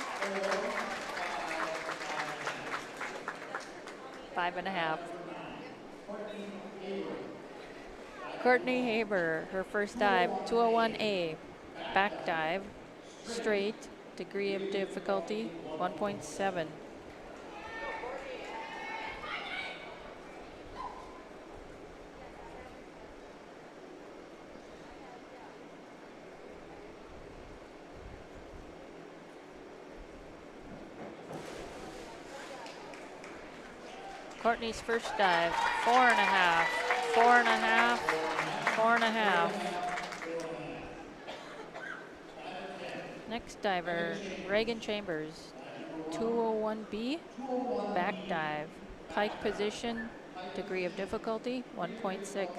C: 5.5. Courtney Haber, her first dive, 201A, back dive, straight, degree of difficulty, 1.7. Courtney's first dive, 4.5, 4.5, 4.5. Next diver, Reagan Chambers, 201B, back dive, pike position, degree of difficulty, 1.6.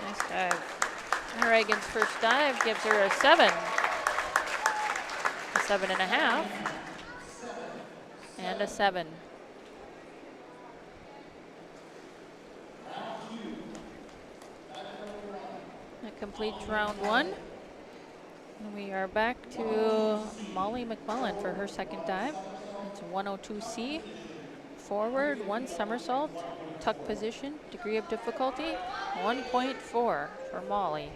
C: Nice dive. Reagan's first dive gives her a 7. A 7.5. And a 7. That completes round 1. And we are back to Molly McMullen for her second dive. It's 102C. Forward, 1 somersault, tuck position, degree of difficulty, 1.4 for Molly.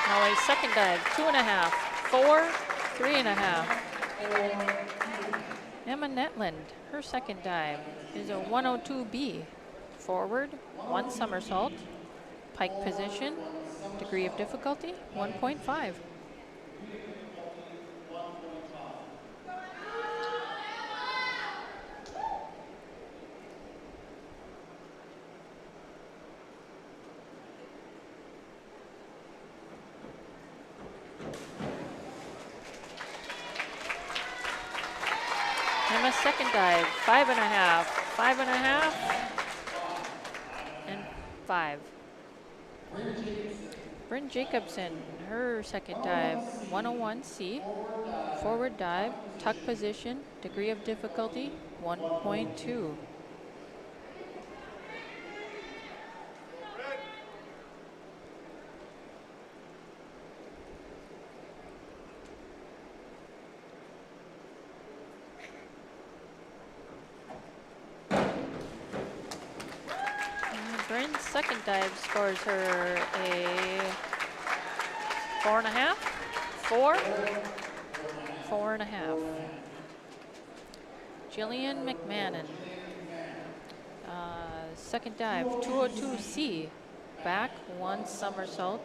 C: Molly's second dive, 2.5, 4, 3.5. Emma Netland, her second dive is a 102B. Forward, 1 somersault, pike position, degree of difficulty, 1.5. Emma's second dive, 5.5, 5.5, and 5. Bryn Jacobson, her second dive, 101C, forward dive, tuck position, degree of difficulty, 1.2. Bryn's second dive scores her a 4.5, 4, 4.5. Jillian McMahon, second dive, 202C, back, 1 somersault,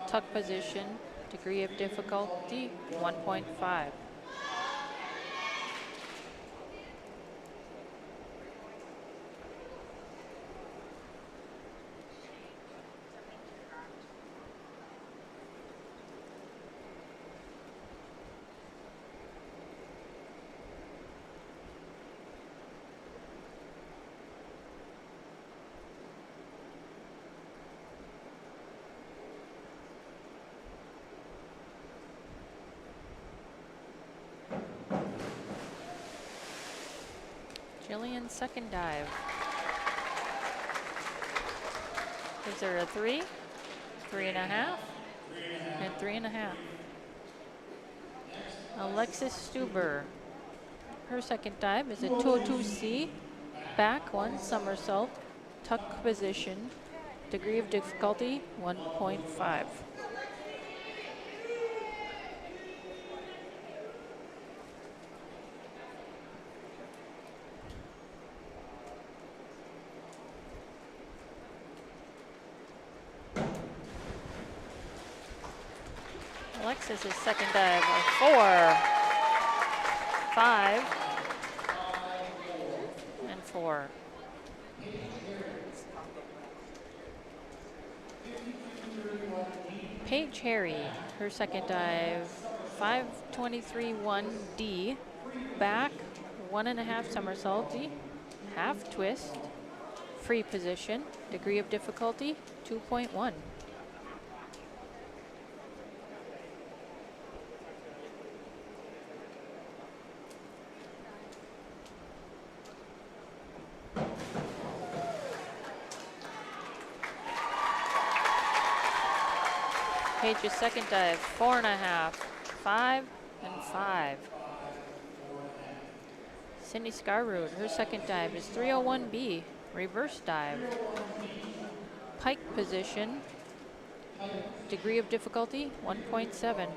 C: tuck position, degree of difficulty, 1.5. Jillian's second dive. Gives her a 3, 3.5, and 3.5. Alexis Stuber. Her second dive is a 202C, back, 1 somersault, tuck position, degree of difficulty, 1.5. Alexis's second dive, a 4, 5, and 4. Paige Harry, her second dive, 523-1D, back, 1.5 somersaulty, half twist, free position, degree of difficulty 2.1. Page's second dive, 4.5, 5 and 5. Cindy Scarrood, her second dive is 301B, reverse dive. Pike position, degree of difficulty 1.7.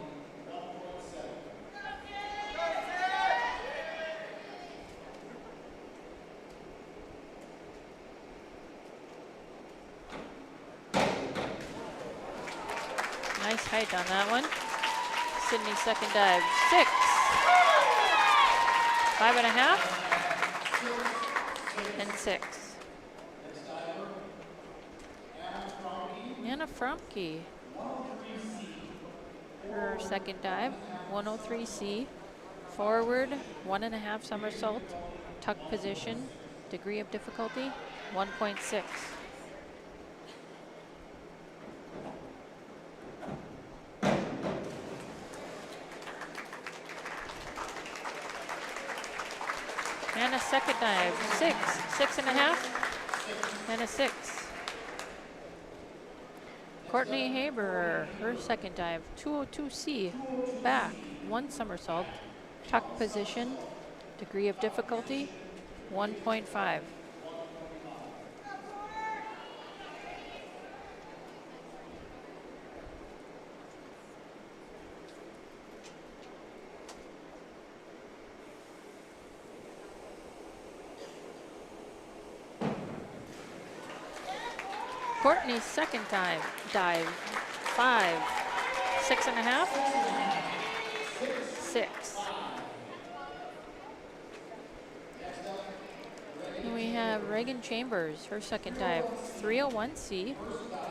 C: Nice height on that one. Sydney's second dive, 6. 5.5 and 6. Anna Fromke, her second dive, 103C, forward 1.5 somersault, tuck position, degree of difficulty 1.6. And a second dive, 6, 6.5, and a 6. Courtney Haber, her second dive, 202C, back, 1 somersault, tuck position, degree of difficulty 1.5. Courtney's second dive, 5, 6.5, 6. And we have Reagan Chambers, her second dive, 301C,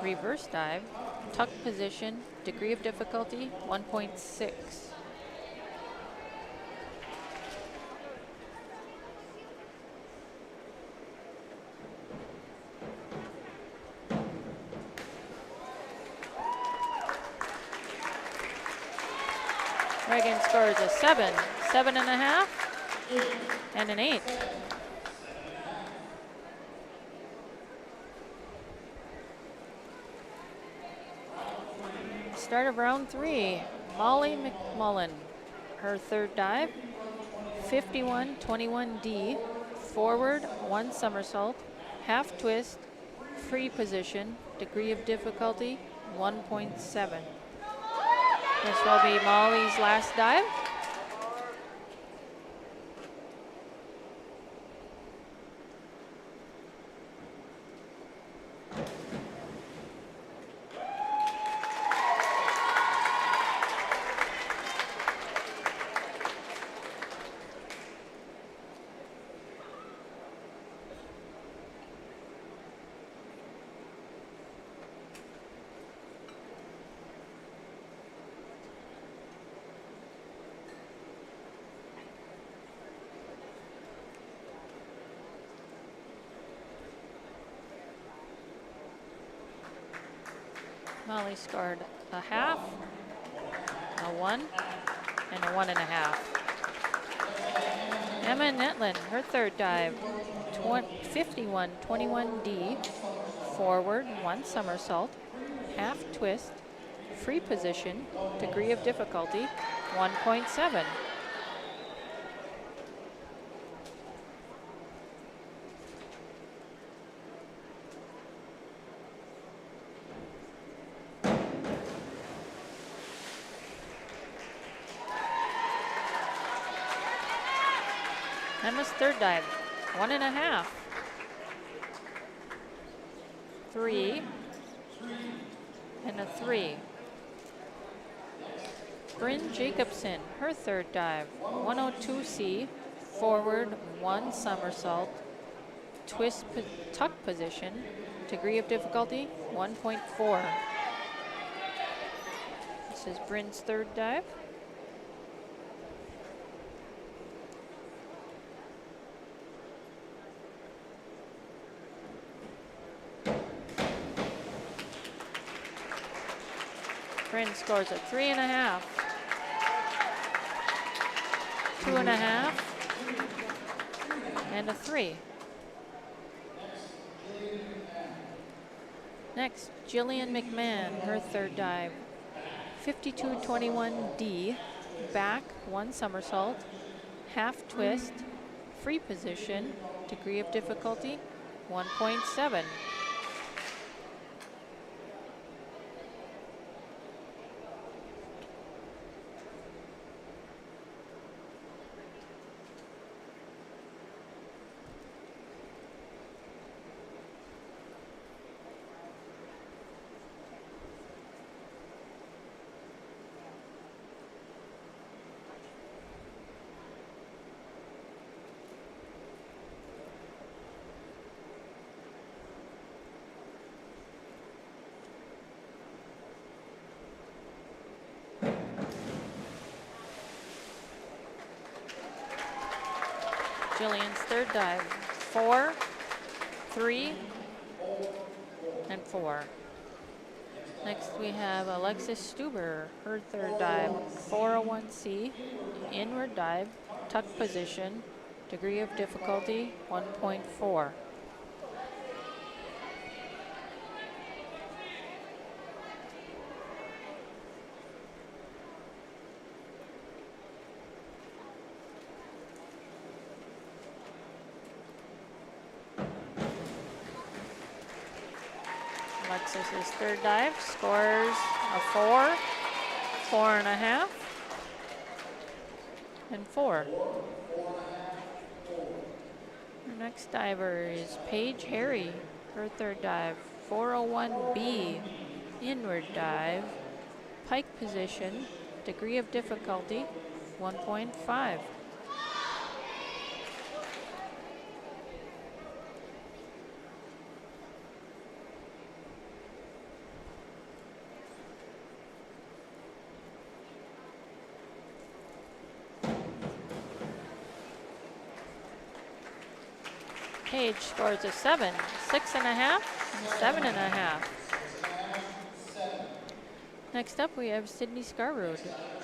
C: reverse dive, tuck position, degree of difficulty 1.6. Reagan scores a 7, 7.5, and an 8. Start of round 3, Molly McMullen, her third dive, 51-21D, forward 1 somersault, half twist, free position, degree of difficulty 1.7. This will be Molly's last dive. Molly scored a half, a 1, and a 1.5. Emma Netlin, her third dive, 51-21D, forward 1 somersault, half twist, free position, degree of difficulty 1.7. Emma's third dive, 1.5, 3, and a 3. Bryn Jacobson, her third dive, 102C, forward 1 somersault, twist tuck position, degree of difficulty 1.4. This is Bryn's third dive. Bryn scores a 3.5. 2.5. And a 3. Next, Jillian McMahon, her third dive. 52-21D, back, 1 somersault, half twist, free position, degree of difficulty, 1.7. Jillian's third dive, 4, 3, and 4. Next we have Alexis Stuber, her third dive, 401C, inward dive, tuck position, degree of difficulty, 1.4. Alexis's third dive scores a 4, 4.5, and 4. Our next diver is Paige Harry. Her third dive, 401B, inward dive, pike position, degree of difficulty, 1.5. Paige scores a 7, 6.5, and 7.5. Next up, we have Sydney Scarrood.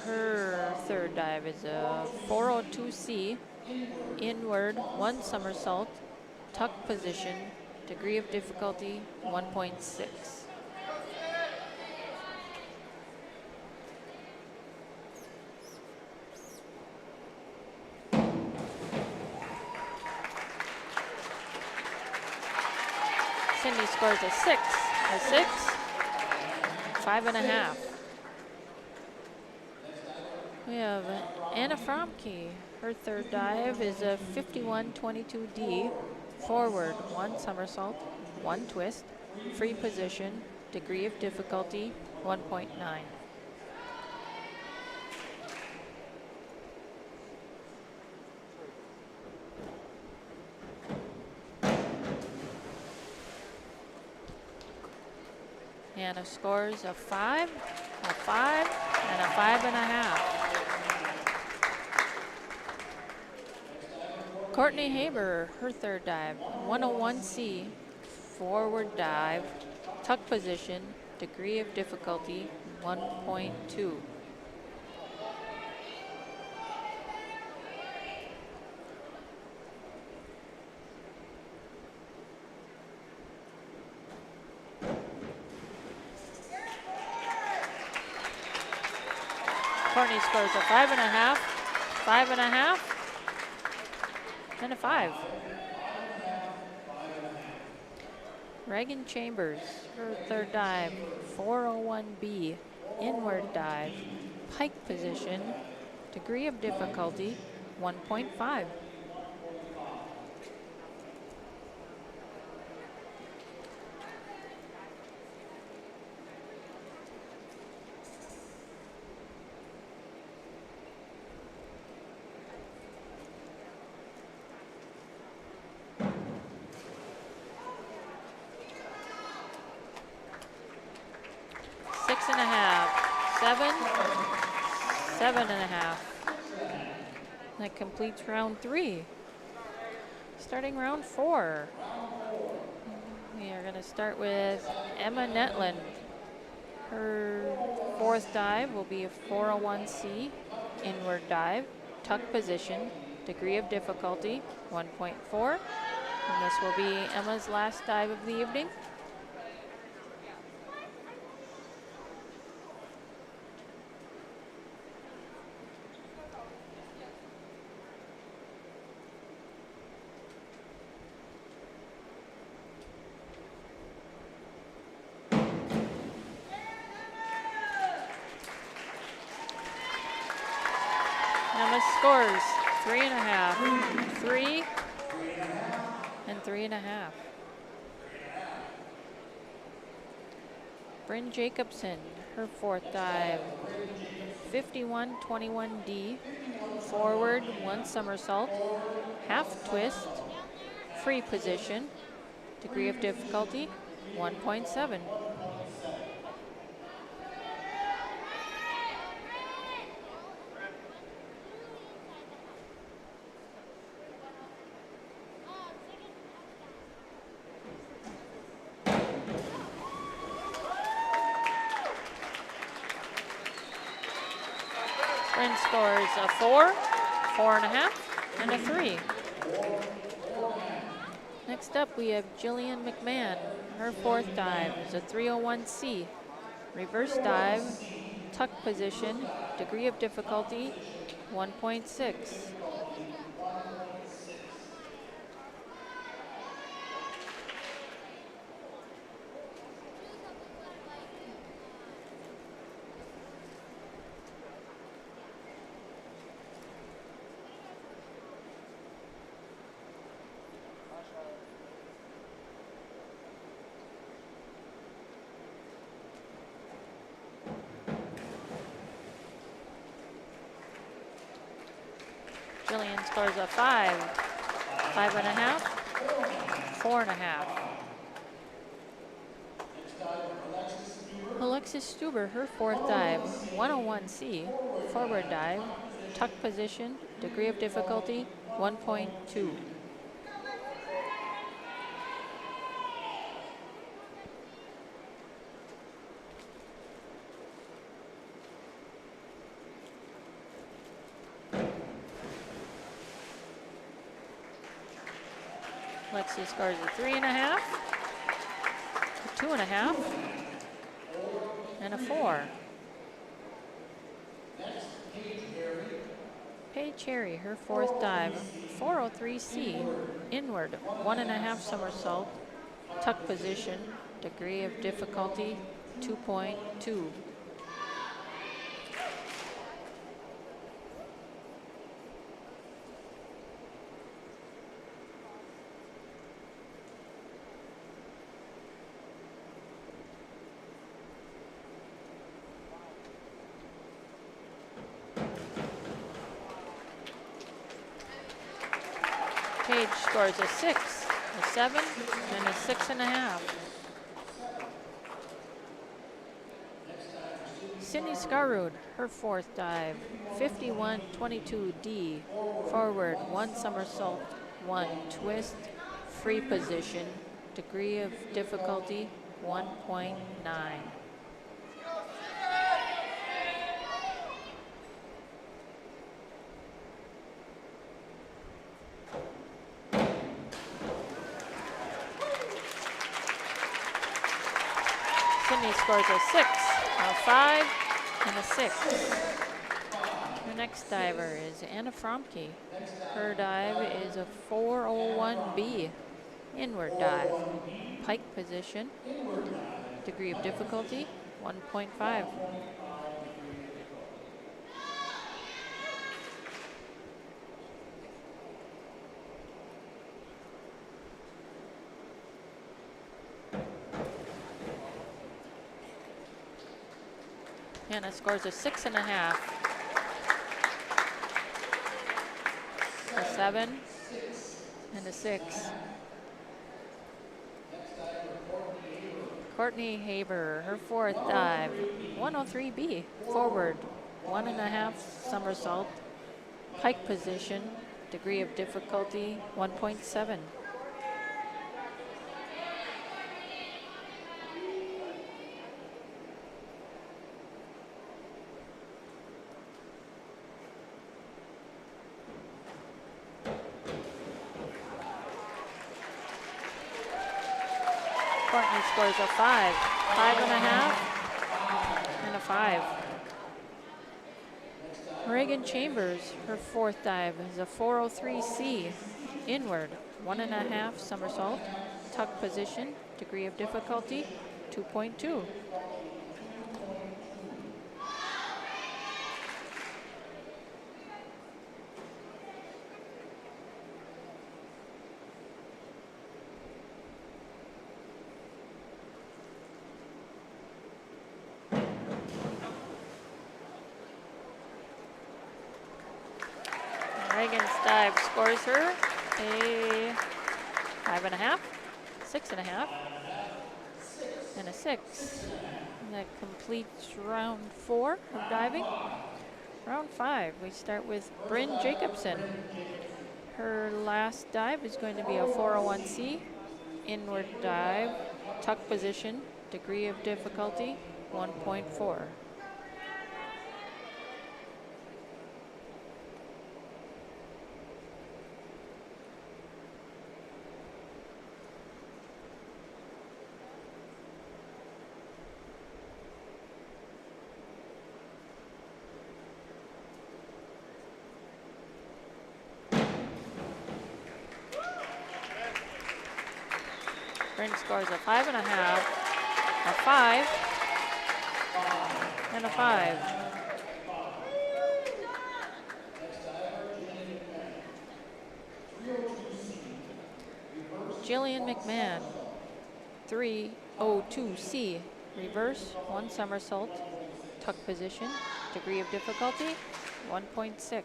C: Her third dive is a 402C, inward, 1 somersault, tuck position, degree of difficulty, 1.6. Cindy scores a 6, 5.5. We have Anna Fromke. Her third dive is a 51-22D, forward, 1 somersault, 1 twist, free position, degree of difficulty, 1.9. Anna scores a 5, and a 5.5. Courtney Haber, her third dive, 101C, forward dive, tuck position, degree of difficulty, 1.2. Courtney scores a 5.5, 5.5, and a 5. Reagan Chambers, her third dive, 401B, inward dive, pike position, degree of difficulty, 1.5. Seven and a half. That completes round 3. Starting round 4. We are going to start with Emma Netland. Her fourth dive will be a 401C inward dive, tuck position, degree of difficulty 1.4. And this will be Emma's last dive of the evening. Emma scores 3.5, 3, and 3.5. Bryn Jacobson, her fourth dive, 51-21D, forward 1 somersault, half twist, free position, degree of difficulty 1.7. Bryn scores a 4, 4.5, and a 3. Next up, we have Jillian McMahon. Her fourth dive is a 301C. Reverse dive, tuck position, degree of difficulty 1.6. Jillian scores a 5, 5.5, 4.5. Alexis Stuber, her fourth dive, 101C, forward dive, tuck position, degree of difficulty 1.2. Alexis scores a 3.5, a 2.5, and a 4. Paige Cherry, her fourth dive, 403C, inward, 1.5 somersault, tuck position, degree of difficulty 2.2. Paige scores a 6, a 7, and a 6.5. Sydney Scarrood, her fourth dive, 51-22D, forward 1 somersault, 1 twist, free position, degree of difficulty 1.9. Sydney scores a 6, a 5, and a 6. The next diver is Anna Fromke. Her dive is a 401B, inward dive, pike position, degree of difficulty 1.5. Anna scores a 6.5, a 7, and a 6. Courtney Haber, her fourth dive, 103B, forward, 1.5 somersault, pike position, degree of difficulty 1.7. Courtney scores a 5, 5.5, and a 5. Reagan Chambers, her fourth dive is a 403C, inward, 1.5 somersault, tuck position, degree of difficulty, 2.2. Reagan's dive scores her a 5.5, 6.5, and a 6. And that completes round 4 of diving. Round 5, we start with Bryn Jacobson. Her last dive is going to be a 401C, inward dive, tuck position, degree of difficulty, 1.4. Bryn scores a 5.5, a 5, and a 5. Jillian McMahon, 302C, reverse, 1 somersault, tuck position, degree of difficulty, 1.6.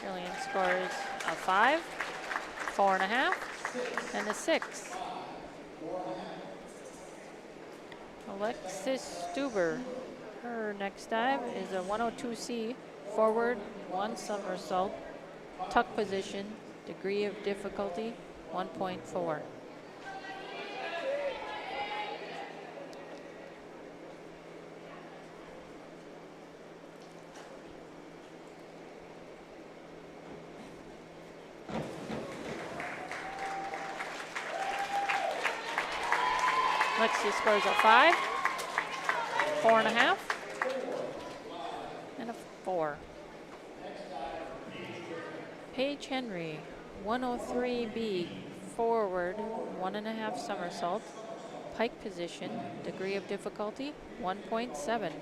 C: Jillian scores a 5, 4.5, and a 6. Alexis Stuber, her next dive is a 102C, forward, 1 somersault, tuck position, degree of difficulty, 1.4. Lexi scores a 5, 4.5, and a 4. Paige Henry, 103B, forward, 1.5 somersault, pike position, degree of difficulty, 1.7.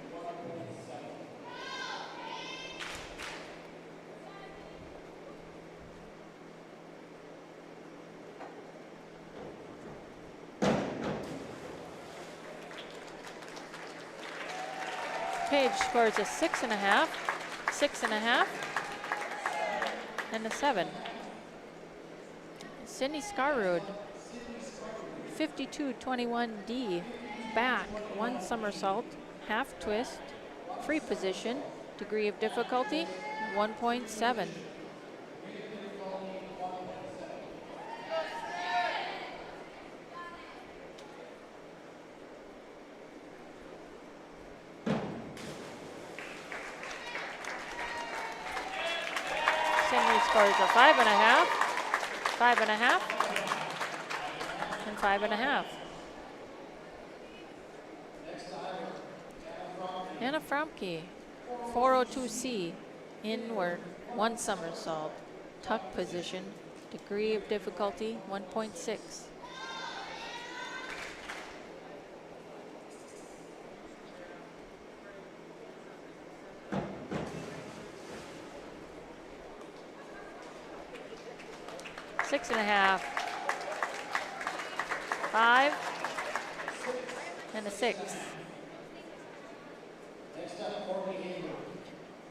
C: Paige scores a 6.5, 6.5, and a 7. Sydney Scarrood, 5221D, back, 1 somersault, half twist, free position, degree of difficulty, 1.7. Sydney scores a 5.5, 5.5, and 5.5. Anna Fromke, 402C, inward, 1 somersault, tuck position, degree of difficulty, 1.6. Six and a half, 5, and a 6.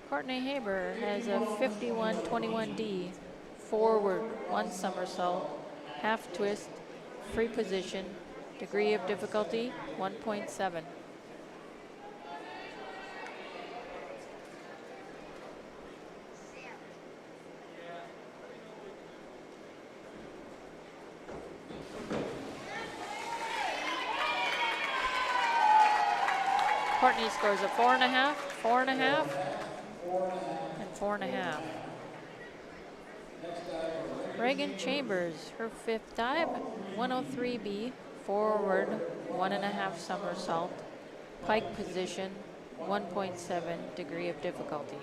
C: Courtney Haber has a 5121D, forward, 1 somersault, half twist, free position, degree of difficulty, 1.7. Courtney scores a 4.5, 4.5, and 4.5. Reagan Chambers, her fifth dive, 103B, forward, 1.5 somersault, pike position, 1.7 degree of difficulty.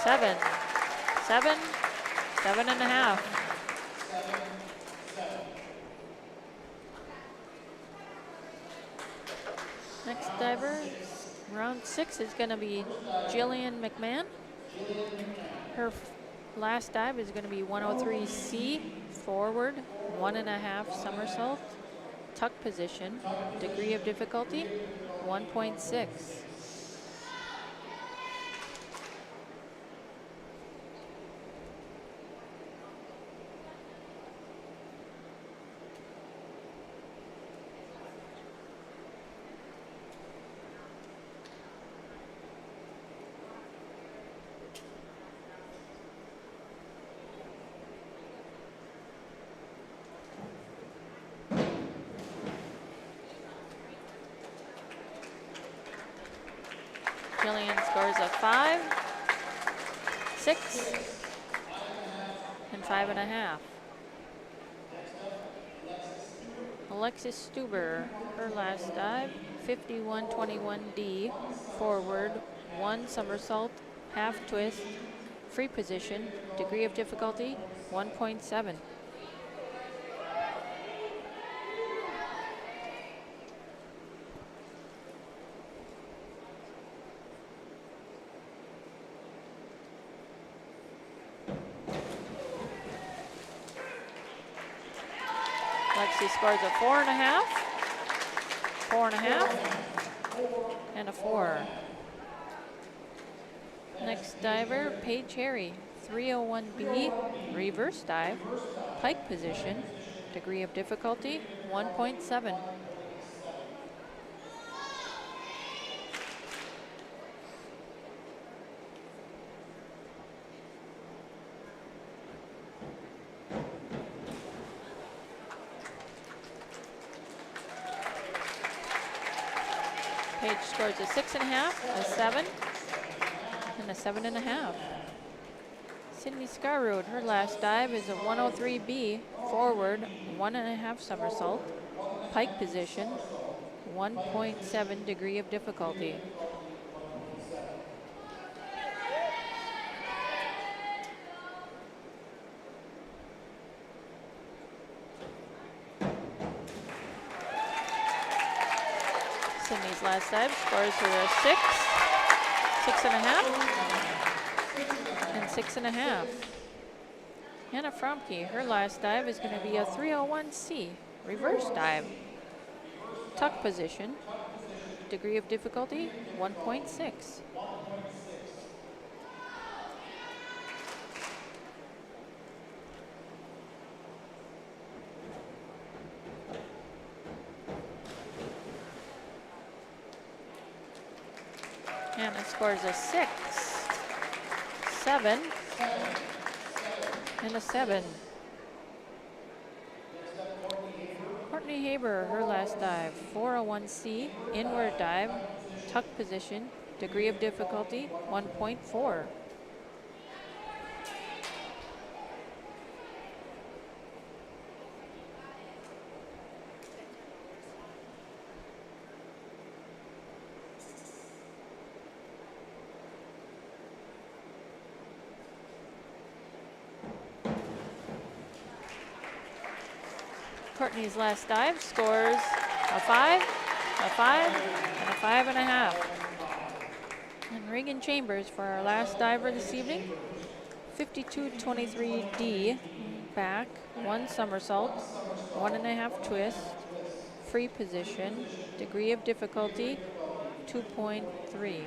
C: Seven, 7.5. Next diver, round 6 is going to be Jillian McMahon. Her last dive is going to be 103C, forward, 1.5 somersault, tuck position, degree of difficulty, 1.6. Jillian scores a 5, 6, and 5.5. Alexis Stuber, her last dive, 5121D, forward, 1 somersault, half twist, free position, degree of difficulty, 1.7. Lexi scores a 4.5, 4.5, and a 4. Next diver, Paige Harry, 301B, reverse dive, pike position, degree of difficulty, 1.7. Paige scores a 6.5, a 7, and a 7.5. Sydney Scarrood, her last dive is a 103B, forward, 1.5 somersault, pike position, 1.7 degree of difficulty. Sydney's last dive scores her a 6, 6.5, and 6.5. Hannah Fromke, her last dive is going to be a 301C, reverse dive, tuck position, degree of difficulty, 1.6. Hannah scores a 6, 7, and a 7. Courtney Haber, her last dive, 401C, inward dive, tuck position, degree of difficulty, 1.4. Courtney's last dive scores a 5, a 5, and a 5.5. And Reagan Chambers for our last diver this evening, 5223D, back, 1 somersault, 1.5 twist, free position, degree of difficulty, 2.3.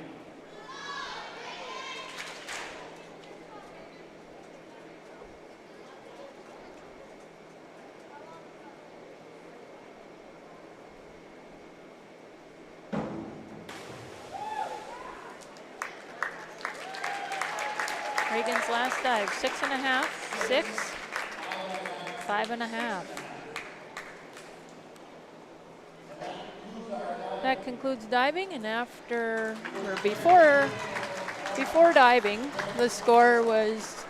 C: Reagan's last dive, 6.5, 6, 5.5. That concludes diving, and before diving, the score was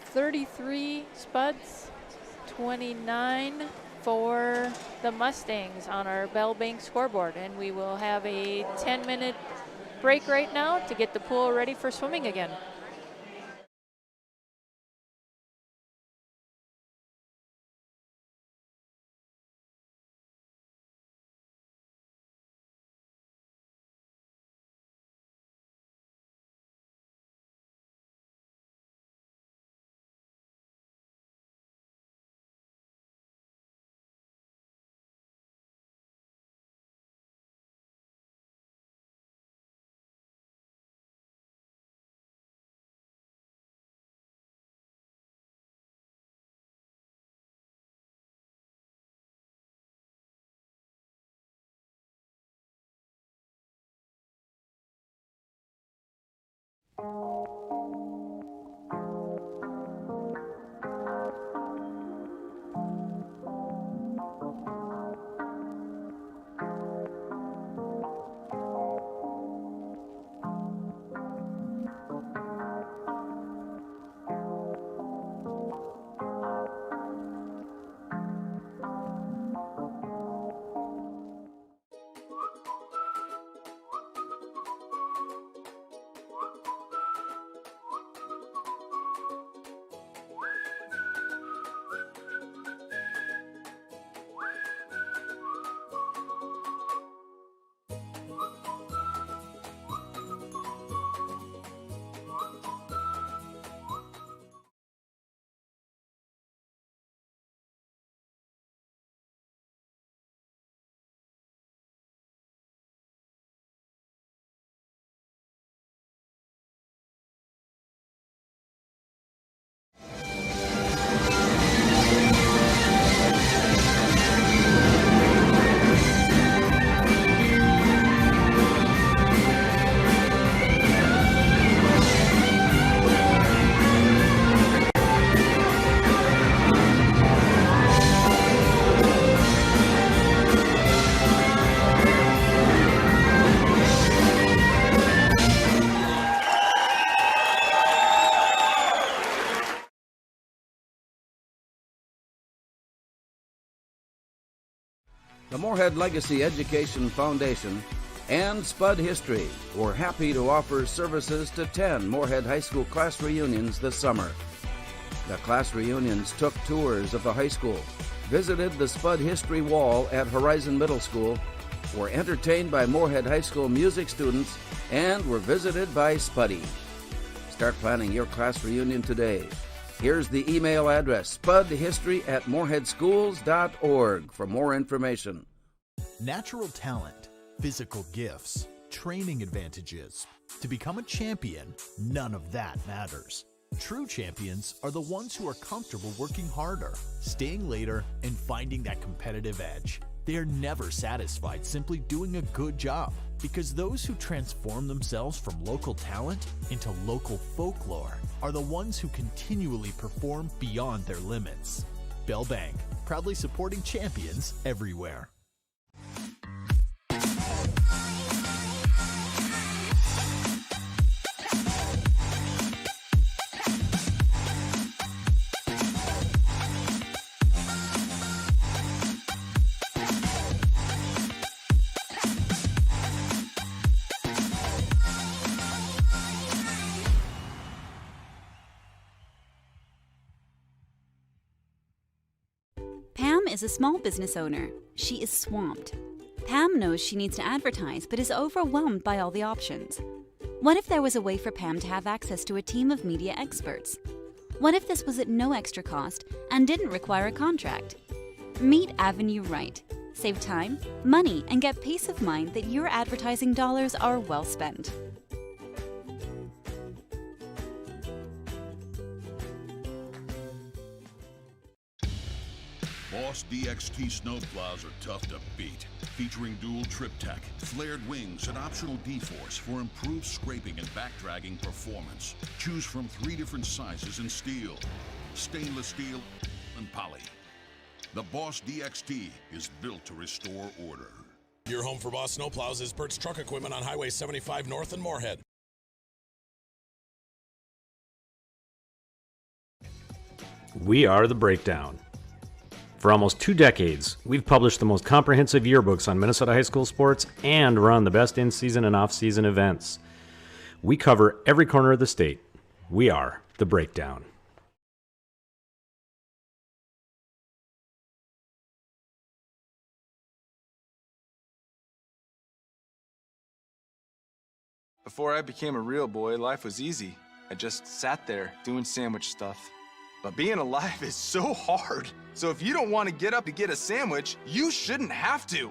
C: 33 Spuds, 29 for the Mustangs on our Bell Bank scoreboard. And we will have a 10-minute break right now to get the pool ready for swimming again.
J: The Moorhead Legacy Education Foundation and Spud History were happy to offer services to 10 Moorhead High School class reunions this summer. The class reunions took tours of the high school, visited the Spud History Wall at Horizon Middle School, were entertained by Moorhead High School music students, and were visited by Spuddy. Start planning your class reunion today. Here's the email address, spudhistory@moorheadschools.org for more information.
D: Natural talent, physical gifts, training advantages. To become a champion, none of that matters. True champions are the ones who are comfortable working harder, staying later, and finding that competitive edge. They are never satisfied simply doing a good job, because those who transform themselves from local talent into local folklore are the ones who continually perform beyond their limits. Bell Bank, proudly supporting champions everywhere.
E: Pam is a small business owner. She is swamped. Pam knows she needs to advertise but is overwhelmed by all the options. What if there was a way for Pam to have access to a team of media experts? What if this was at no extra cost and didn't require a contract? Meet Avenue Right. Save time, money, and get peace of mind that your advertising dollars are well spent.
F: Boss DXT snowplows are tough to beat. Featuring dual trip tech, flared wings, and optional D-force for improved scraping and backdragging performance. Choose from 3 different sizes in steel, stainless steel, and poly. The Boss DXT is built to restore order.
G: Your home for Boss snowplows is Bert's Truck Equipment on Highway 75 North in Moorhead.
H: We are The Breakdown. For almost 2 decades, we've published the most comprehensive yearbooks on Minnesota high school sports and run the best in-season and off-season events. We cover every corner of the state. We are The Breakdown.
I: Before I became a real boy, life was easy. I just sat there doing sandwich stuff. But being alive is so hard. So if you don't want to get up to get a sandwich, you shouldn't have to.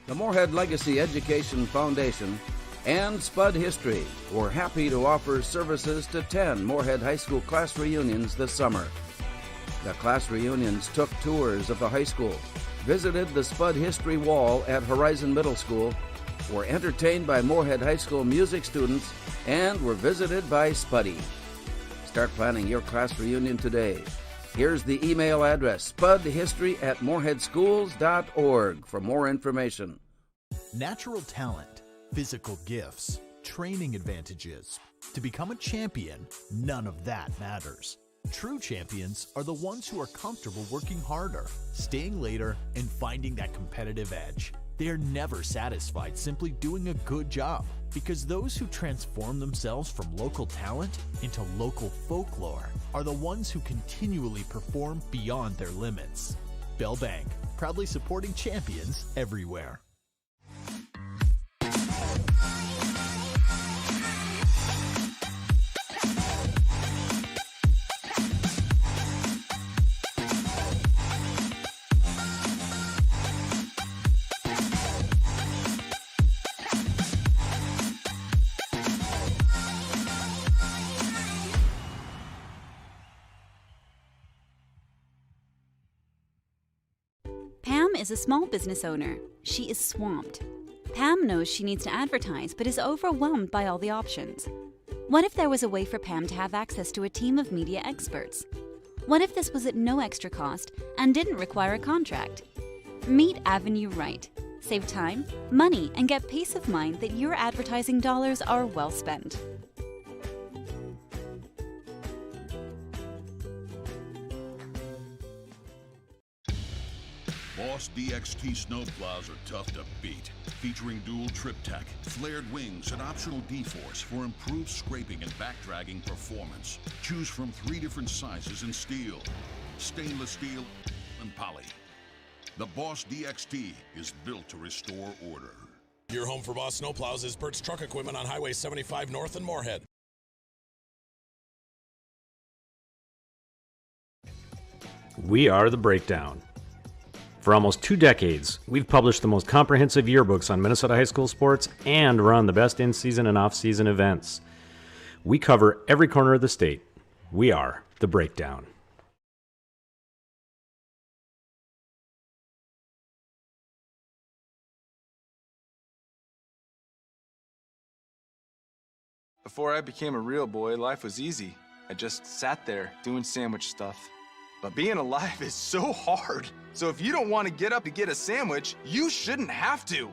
J: The Moorhead Legacy Education Foundation and Spud History were happy to offer services to 10 Moorhead High School class reunions this summer. The class reunions took tours of the high school, visited the Spud History Wall at Horizon Middle School, were entertained by Moorhead High School music students, and were visited by Spuddy. Start planning your class reunion today. Here's the email address, spudhistory@moorheadschools.org for more information.
D: Natural talent, physical gifts, training advantages. To become a champion, none of that matters. True champions are the ones who are comfortable working harder, staying later, and finding that competitive edge. They are never satisfied simply doing a good job, because those who transform themselves from local talent into local folklore are the ones who continually perform beyond their limits. Bell Bank, proudly supporting champions everywhere.
E: Pam is a small business owner. She is swamped. Pam knows she needs to advertise, but is overwhelmed by all the options. What if there was a way for Pam to have access to a team of media experts? What if this was at no extra cost and didn't require a contract? Meet Avenue Right. Save time, money, and get peace of mind that your advertising dollars are well spent.
F: Boss DXT snowplows are tough to beat. Featuring dual trip tech, flared wings, and optional D-force for improved scraping and backdragging performance. Choose from 3 different sizes in steel, stainless steel, and poly. The Boss DXT is built to restore order.
G: Your home for Boss snowplows is Bert's Truck Equipment on Highway 75 North in Moorhead.
H: We are The Breakdown. For almost 2 decades, we've published the most comprehensive yearbooks on Minnesota high school sports and run the best in-season and off-season events. We cover every corner of the state. We are The Breakdown.
I: Before I became a real boy, life was easy. I just sat there doing sandwich stuff. But being alive is so hard. So if you don't want to get up to get a sandwich, you shouldn't have to.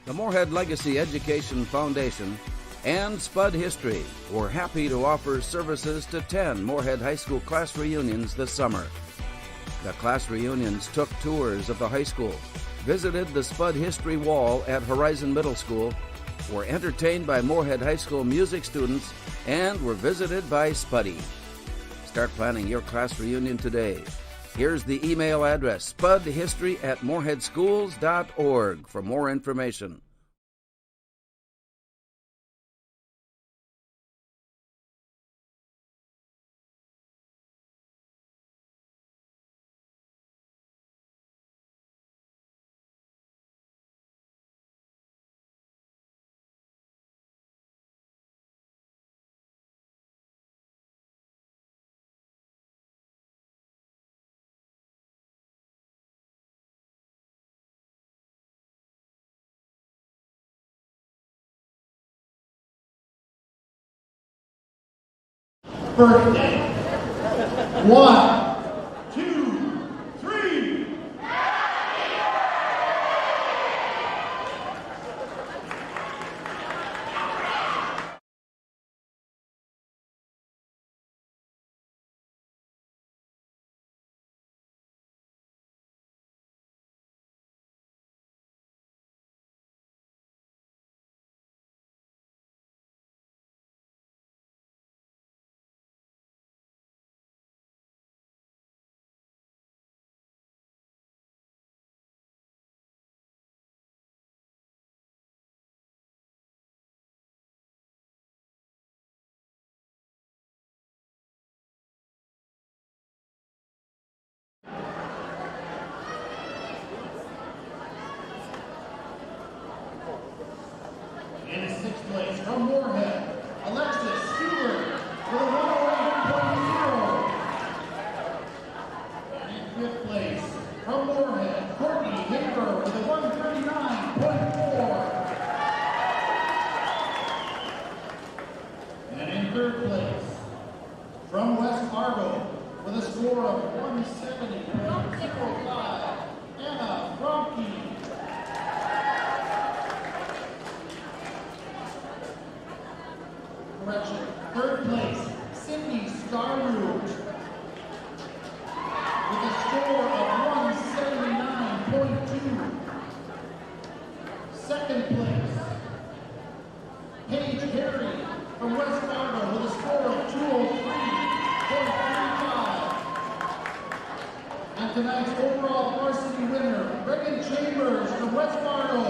J: The Moorhead Legacy Education Foundation and Spud History were happy to offer services to 10 Moorhead High School class reunions this summer. The class reunions took tours of the high school, visited the Spud History Wall at Horizon Middle School, were entertained by Moorhead High School music students, and were visited by Spuddy. Start planning your class reunion today. Here's the email address, spudhistory@moorheadschools.org for more information.
A: Birthday. 1, 2, 3. In 6th place from Moorhead, Alexis Stewart with a 108.0. And in 5th place from Moorhead, Courtney Haber with a 139.4. And in 3rd place from West Fargo with a score of 170.05, Anna Fromke. Correction. 3rd place, Cindy Starroot with a score of 179.2. 2nd place, Paige Harry from West Fargo with a score of 203.35. And tonight's overall varsity winner, Reagan Chambers from West Fargo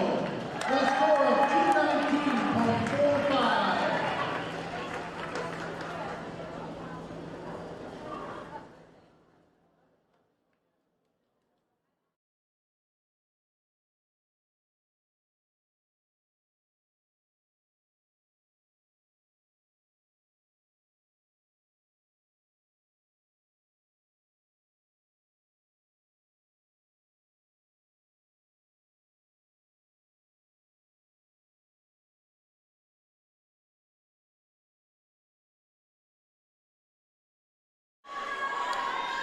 A: with a score of 219.45.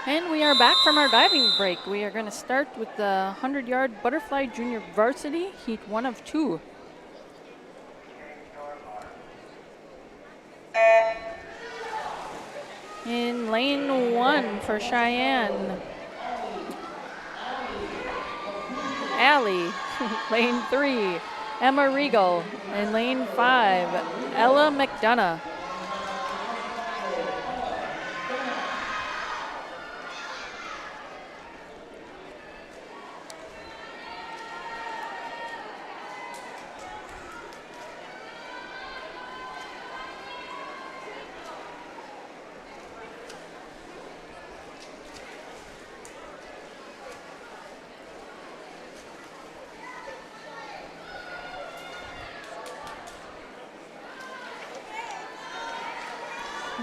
C: And we are back from our diving break. We are going to start with the 100-yard butterfly junior varsity, heat 1 of 2. In lane 1 for Sheyenne, Allie. Lane 3, Emma Regal. In lane 5, Ella McDonough.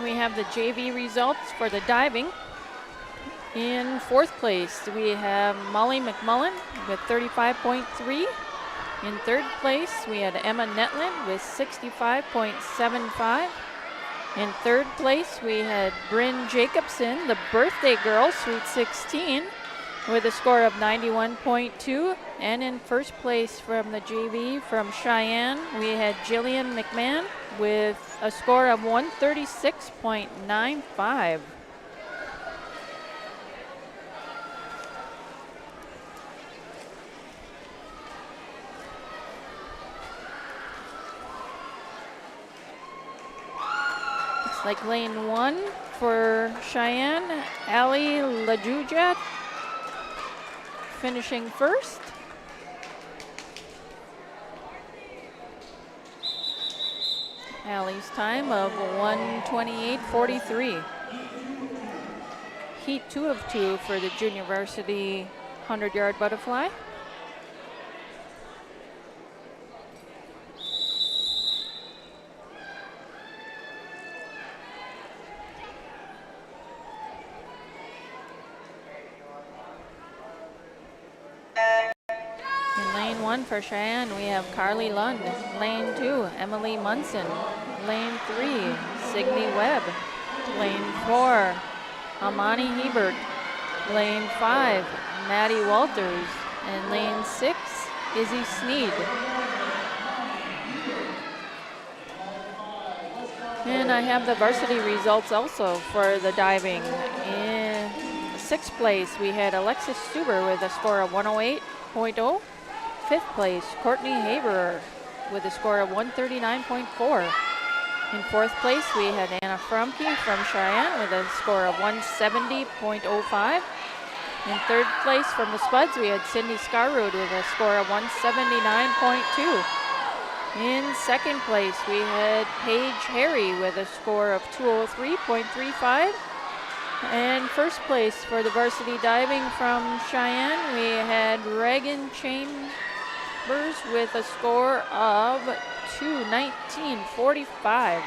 C: We have the JV results for the diving. In 4th place, we have Molly McMullen with 35.3. In 3rd place, we had Emma Netland with 65.75. In 3rd place, we had Bryn Jacobson, the birthday girl, Sweet 16, with a score of 91.2. And in first place from the JV from Cheyenne, we had Jillian McMahon with a score of 136.95. It's like lane 1 for Cheyenne, Ali Lajujat finishing first. Allie's time of 1:28.43. Heat 2 of 2 for the junior varsity 100-yard butterfly. In lane 1 for Cheyenne, we have Carly Lund. Lane 2, Emily Munson. Lane 3, Signe Webb. Lane 4, Amani Hebert. Lane 5, Maddie Walters. And lane 6, Izzy Sneed. And I have the varsity results also for the diving. In 6th place, we had Alexis Stuber with a score of 108.0. 5th place, Courtney Haberer with a score of 139.4. In 4th place, we had Anna Frumke from Cheyenne with a score of 170.05. In 3rd place from the Spuds, we had Cindy Scarrood with a score of 179.2. In 2nd place, we had Paige Harry with a score of 203.35. And 1st place for the varsity diving from Cheyenne, we had Reagan Chambers with a score of 219.45.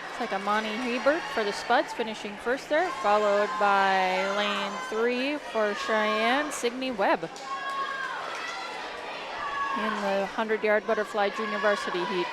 C: It's like Amani Hebert for the Spuds finishing first there, followed by lane 3 for Cheyenne, Signe Webb in the 100-yard butterfly junior varsity heat.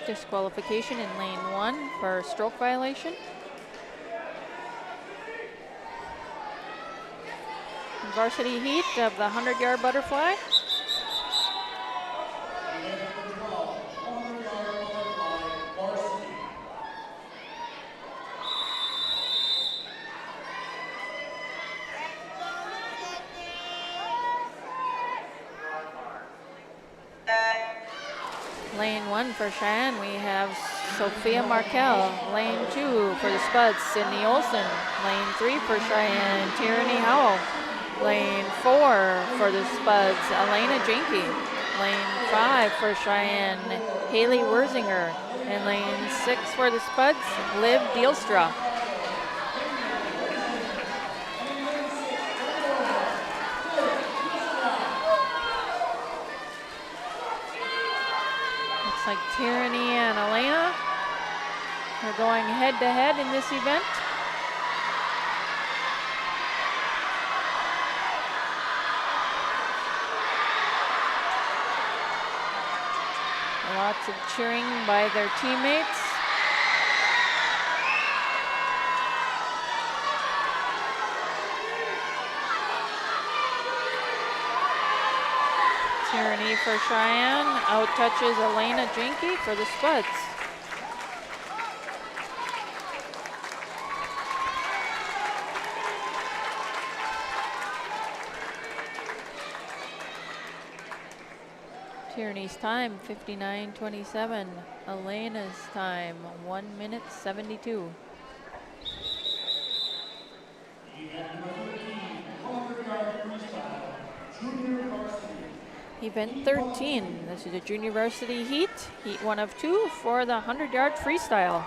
C: Disqualification in lane 1 for stroke violation. Varsity heat of the 100-yard butterfly. Lane 1 for Cheyenne, we have Sophia Markel. Lane 2 for the Spuds, Sydney Olson. Lane 3 for Cheyenne, Tierney Howell. Lane 4 for the Spuds, Elena Jenke. Lane 5 for Cheyenne, Haley Werzinger. And lane 6 for the Spuds, Liv Dielstra. Like Tyranny and Elena are going head-to-head in this event. Lots of cheering by their teammates. Tyranny for Cheyenne, out touches Elena Jenke for the Spuds. Tierney's time, 59:27. Elena's time, 1:72. Event 13. This is a junior varsity heat. Heat 1 of 2 for the 100-yard freestyle.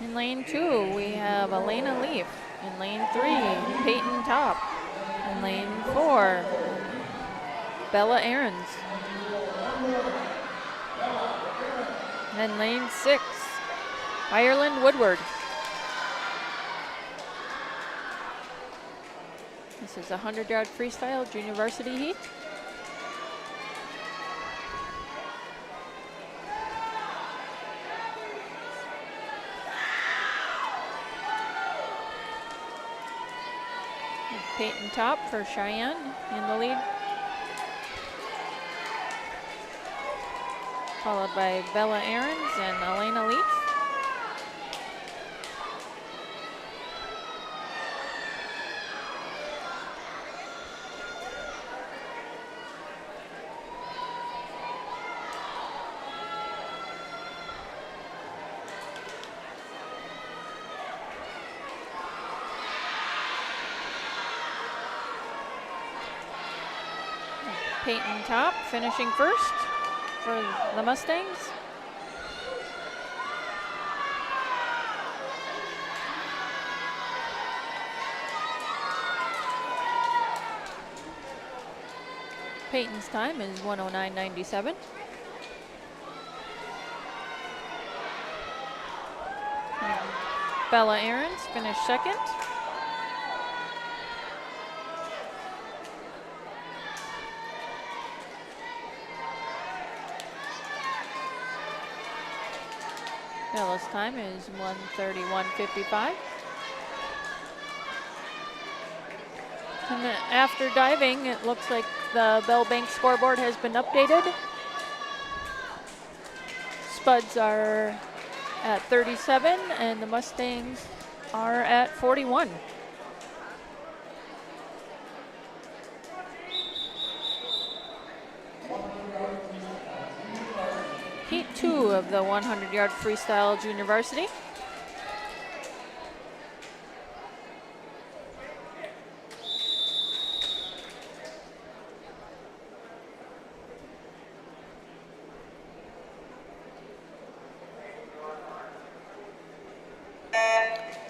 C: In lane 2, we have Elena Leaf. In lane 3, Peyton Top. In lane 4, Bella Ahrens. And lane 6, Ireland Woodward. This is a 100-yard freestyle junior varsity heat. Peyton Top for Cheyenne in the lead. Followed by Bella Ahrens and Elena Leaf. Peyton Top finishing first for the Mustangs. Peyton's time is 1:09.97. Bella Ahrens finished second. Bella's time is 1:31.55. And after diving, it looks like the Bell Bank scoreboard has been updated. Spuds are at 37 and the Mustangs are at 41. Heat 2 of the 100-yard freestyle junior varsity.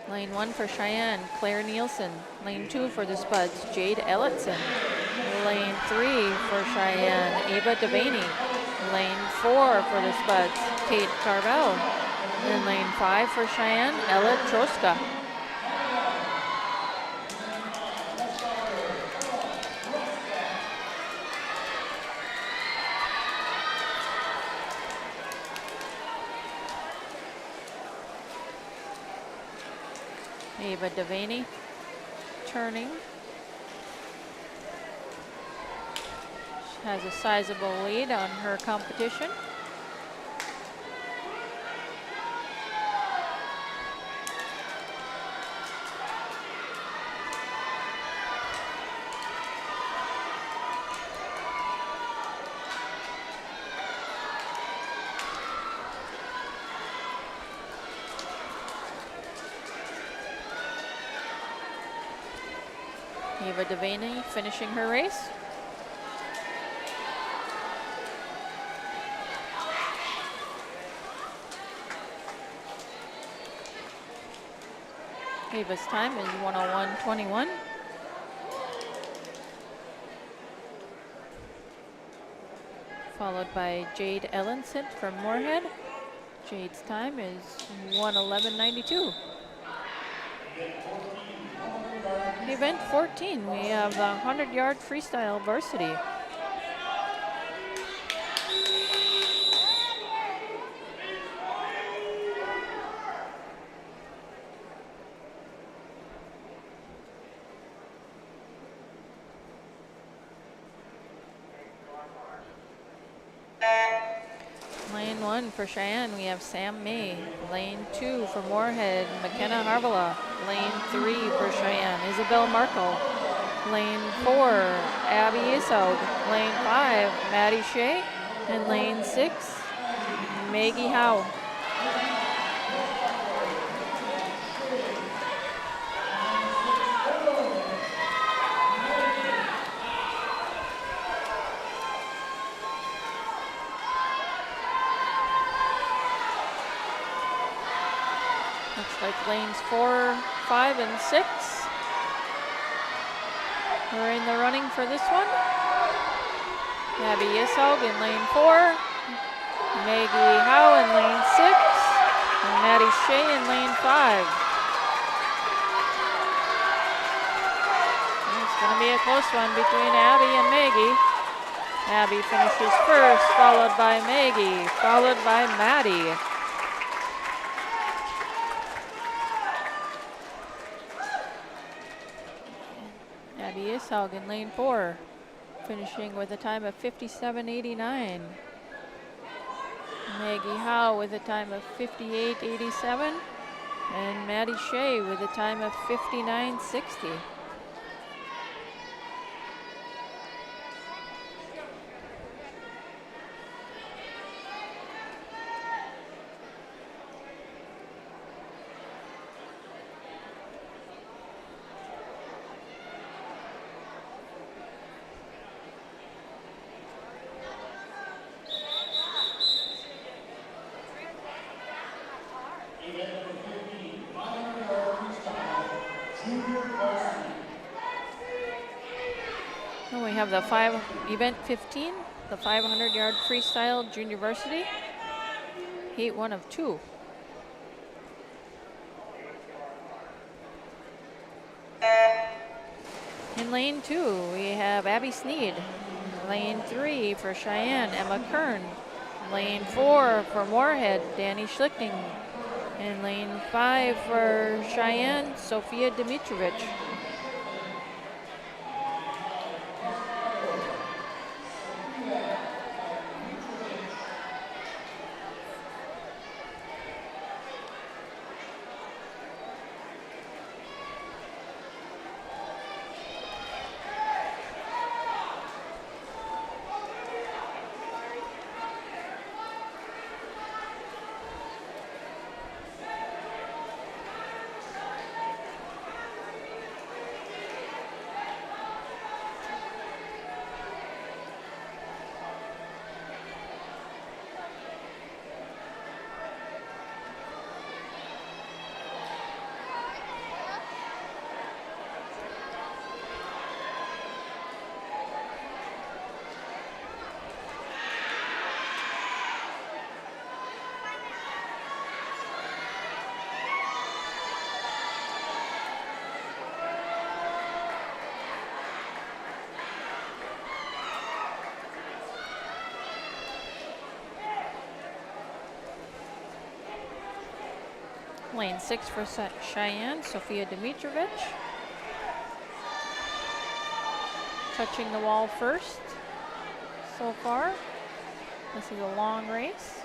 C: Lane 1 for Cheyenne, Claire Nielsen. Lane 2 for the Spuds, Jade Ellison. Lane 3 for Cheyenne, Ava Devaney. Lane 4 for the Spuds, Kate Carvel. In lane 5 for Cheyenne, Ella Troska. Ava Devaney turning. She has a sizable lead on her competition. Eva Devaney finishing her race. Eva's time is 1:01.21. Followed by Jade Ellison from Moorhead. Jade's time is 1:11.92. Event 14, we have the 100-yard freestyle varsity. 1 for Cheyenne, we have Sam May. Lane 2 for Moorhead, McKenna Harvela. Lane 3 for Cheyenne, Isabel Markle. Lane 4, Abby Isaug. Lane 5, Maddie Shea. And lane 6, Maggie Howe. Looks like lanes 4, 5, and 6 are in the running for this one. Abby Isaug in lane 4, Maggie Howe in lane 6, and Maddie Shea in lane 5. And it's going to be a close one between Abby and Maggie. Abby finishes first, followed by Maggie, followed by Maddie. Abby Isaug in lane 4, finishing with a time of 57.89. Maggie Howe with a time of 58.87. And Maddie Shea with a time of 59.60. And we have the event 15, the 500-yard freestyle junior varsity, heat 1 of 2. In lane 2, we have Abby Sneed. Lane 3 for Cheyenne, Emma Kern. Lane 4 for Moorhead, Danny Schlichting. And lane 5 for Cheyenne, Sophia Dimitrovich. Lane 6 for Cheyenne, Sophia Dimitrovich. Touching the wall first so far. This is a long race.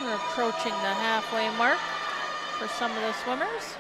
C: We're approaching the halfway mark for some of the swimmers.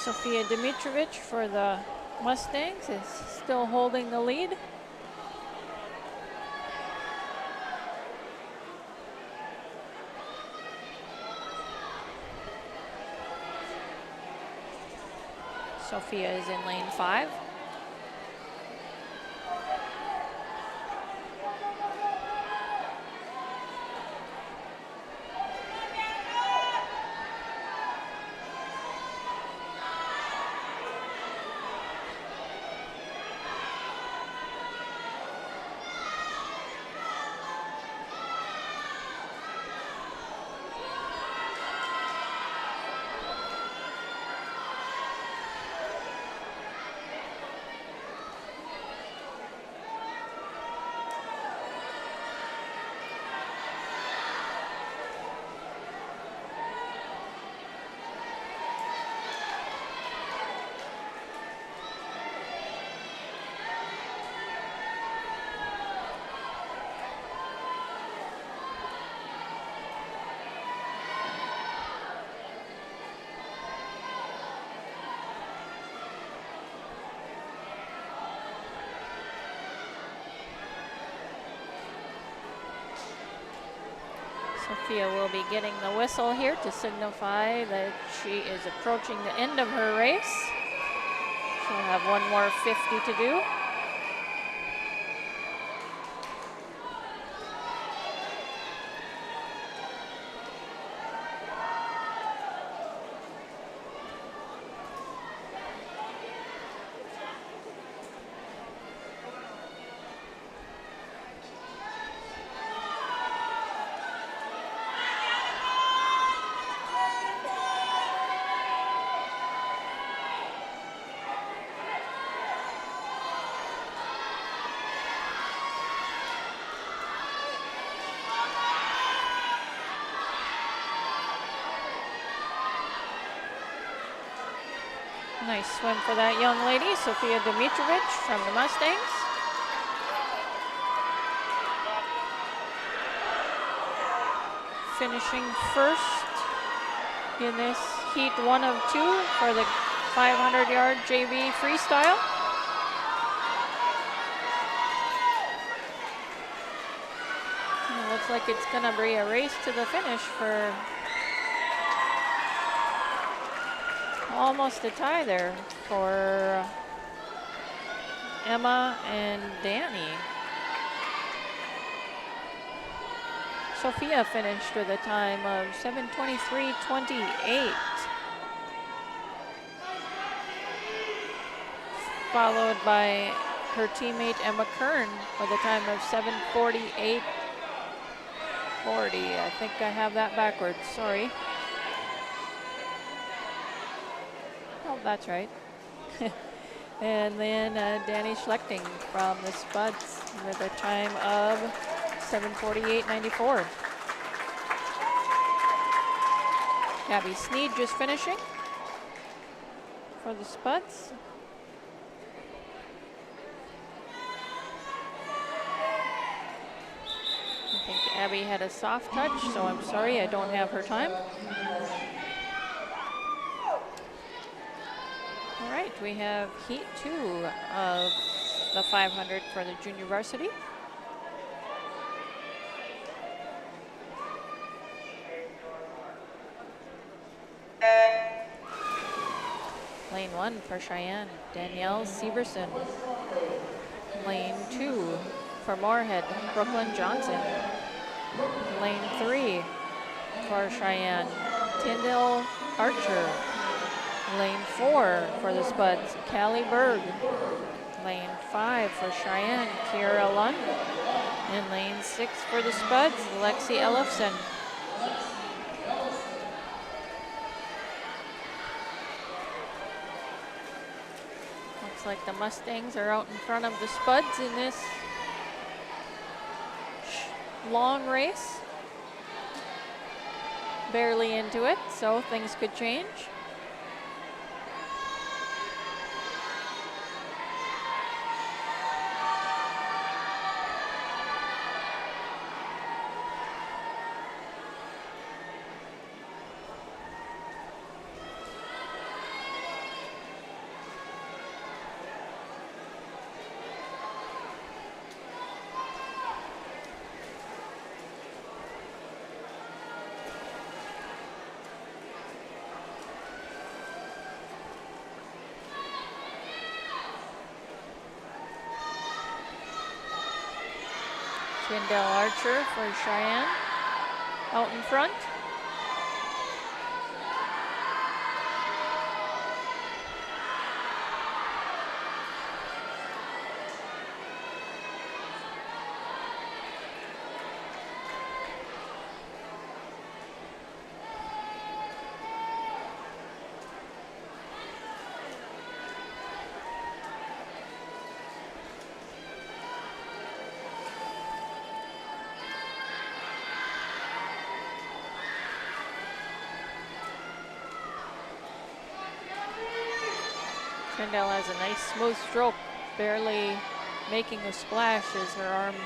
C: Sophia Dimitrovic for the Mustangs is still holding the lead. Sophia is in lane 5. Sophia will be getting the whistle here to signify that she is approaching the end of her race. She'll have one more 50 to do. Nice swim for that young lady, Sophia Dimitrovic from the Mustangs. Finishing first in this heat 1 of 2 for the 500-yard JV freestyle. And it looks like it's gonna be a race to the finish for almost a tie there for Emma and Danny. Sophia finished with a time of 7:23.28, followed by her teammate Emma Kern with a time of 7:48.40. I think I have that backwards, sorry. Oh, that's right. And then Danny Schlechting from the Spuds with a time of 7:48.94. Abby Sneed just finishing for the Spuds. I think Abby had a soft touch, so I'm sorry I don't have her time. All right, we have heat 2 of the 500 for the junior varsity. Lane 1 for Sheyenne, Danielle Severson. Lane 2 for Moorhead, Brooklyn Johnson. Lane 3 for Sheyenne, Tyndall Archer. Lane 4 for the Spuds, Callie Berg. Lane 5 for Sheyenne, Kiera Lund. And lane 6 for the Spuds, Lexi Ellefson. Looks like the Mustangs are out in front of the Spuds in this long race. Barely into it, so things could change. Tyndall Archer for Sheyenne out in front. Tyndall has a nice smooth stroke, barely making a splash as her arms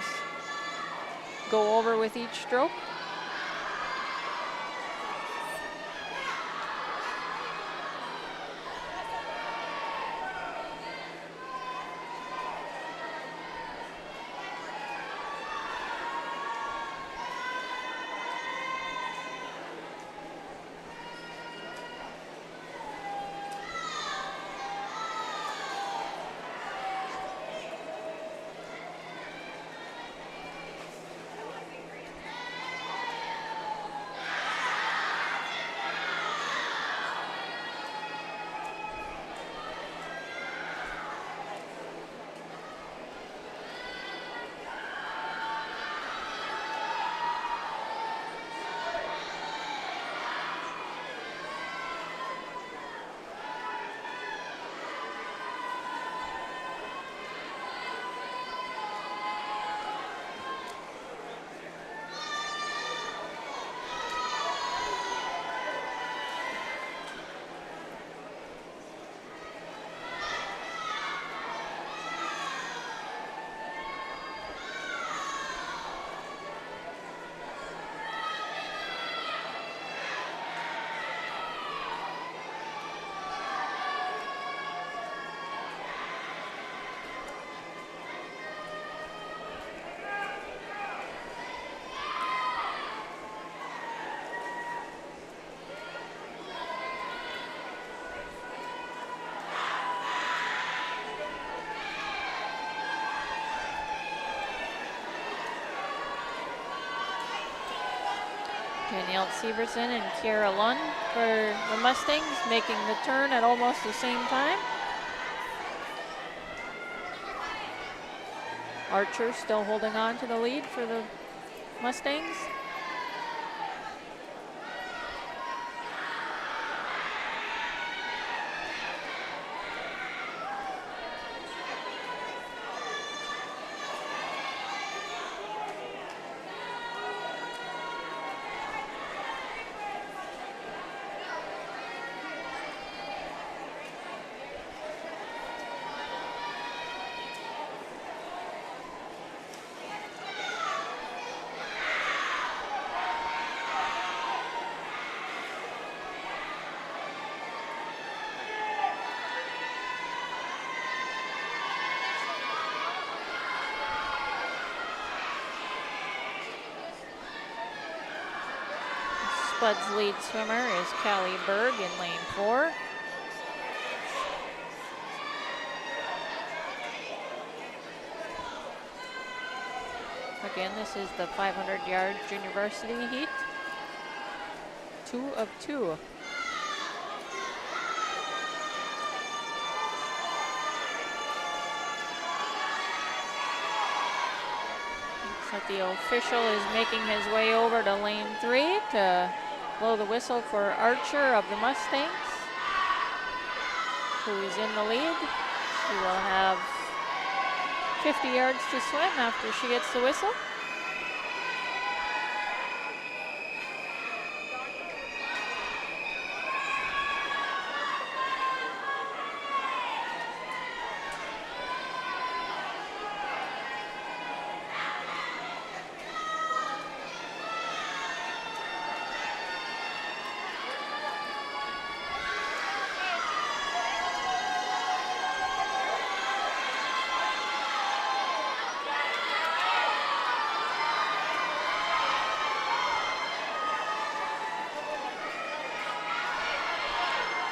C: go over with each stroke. Danielle Severson and Kiera Lund for the Mustangs, making the turn at almost the same time. Archer still holding on to the lead for the Mustangs. Spud's lead swimmer is Callie Berg in lane 4. Again, this is the 500-yard junior varsity heat. 2 of 2. Looks like the official is making his way over to lane 3 to blow the whistle for Archer of the Mustangs, who is in the lead. She will have 50 yards to swim after she gets the whistle.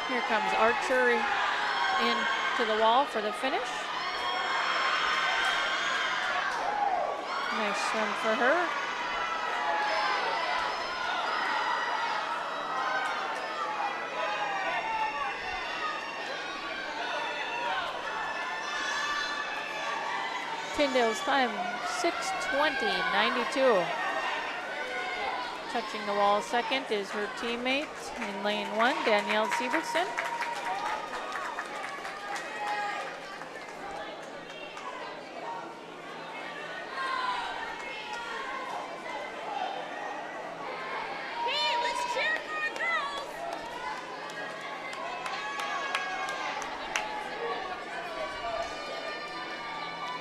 C: Here comes Archer into the wall for the finish. Nice swim for her. Tyndale's time, 6:20.92. Touching the wall second is her teammate in lane 1, Danielle Sievertson.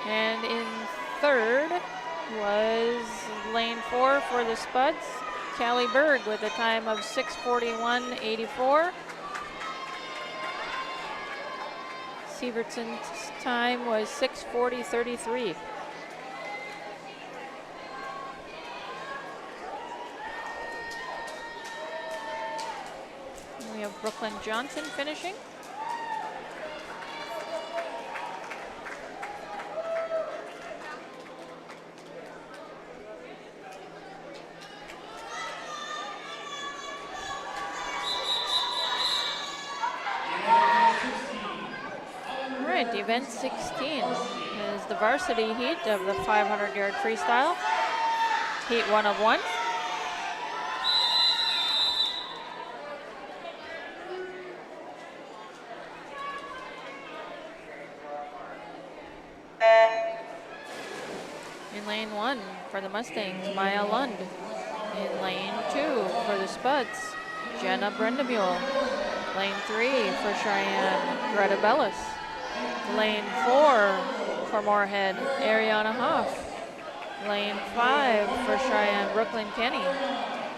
C: And in third was lane 4 for the Spuds, Callie Berg with a time of 6:41.84. Sievertson's time was 6:40.33. We have Brooklyn Johnson finishing. Event 16 is the varsity heat of the 500-yard freestyle. Heat 1 of 1. In lane 1 for the Mustangs, Maya Lund. In lane 2 for the Spuds, Jenna Brendamule. Lane 3 for Cheyenne, Greta Bellis. Lane 4 for Moorhead, Ariana Hoff. Lane 5 for Cheyenne, Brooklyn Kenny.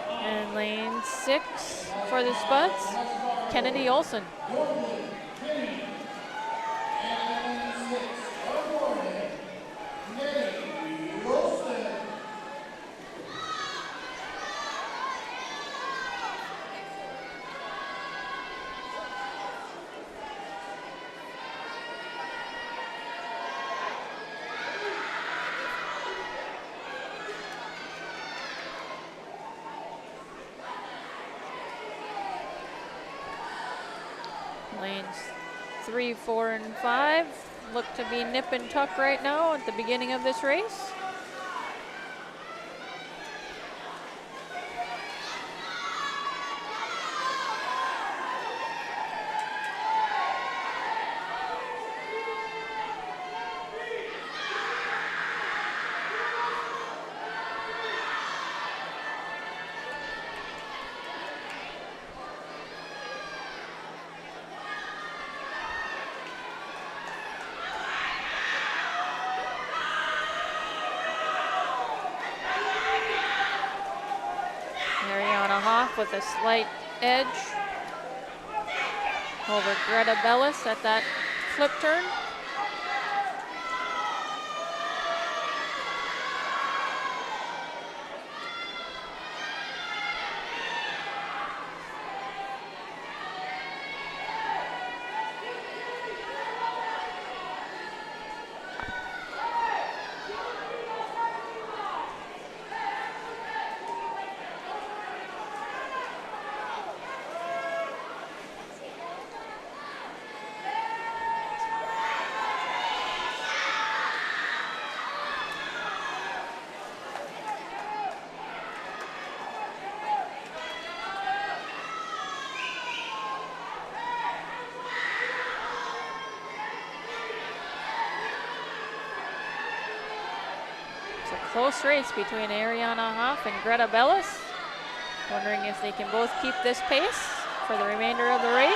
C: And lane 6 for the Spuds, Kennedy Olson. Lanes 3, 4, and 5 look to be nip and tuck right now at the beginning of this race. With a slight edge over Greta Bellis at that flip turn. It's a close race between Ariana Hoff and Greta Bellis. Wondering if they can both keep this pace for the remainder of the race.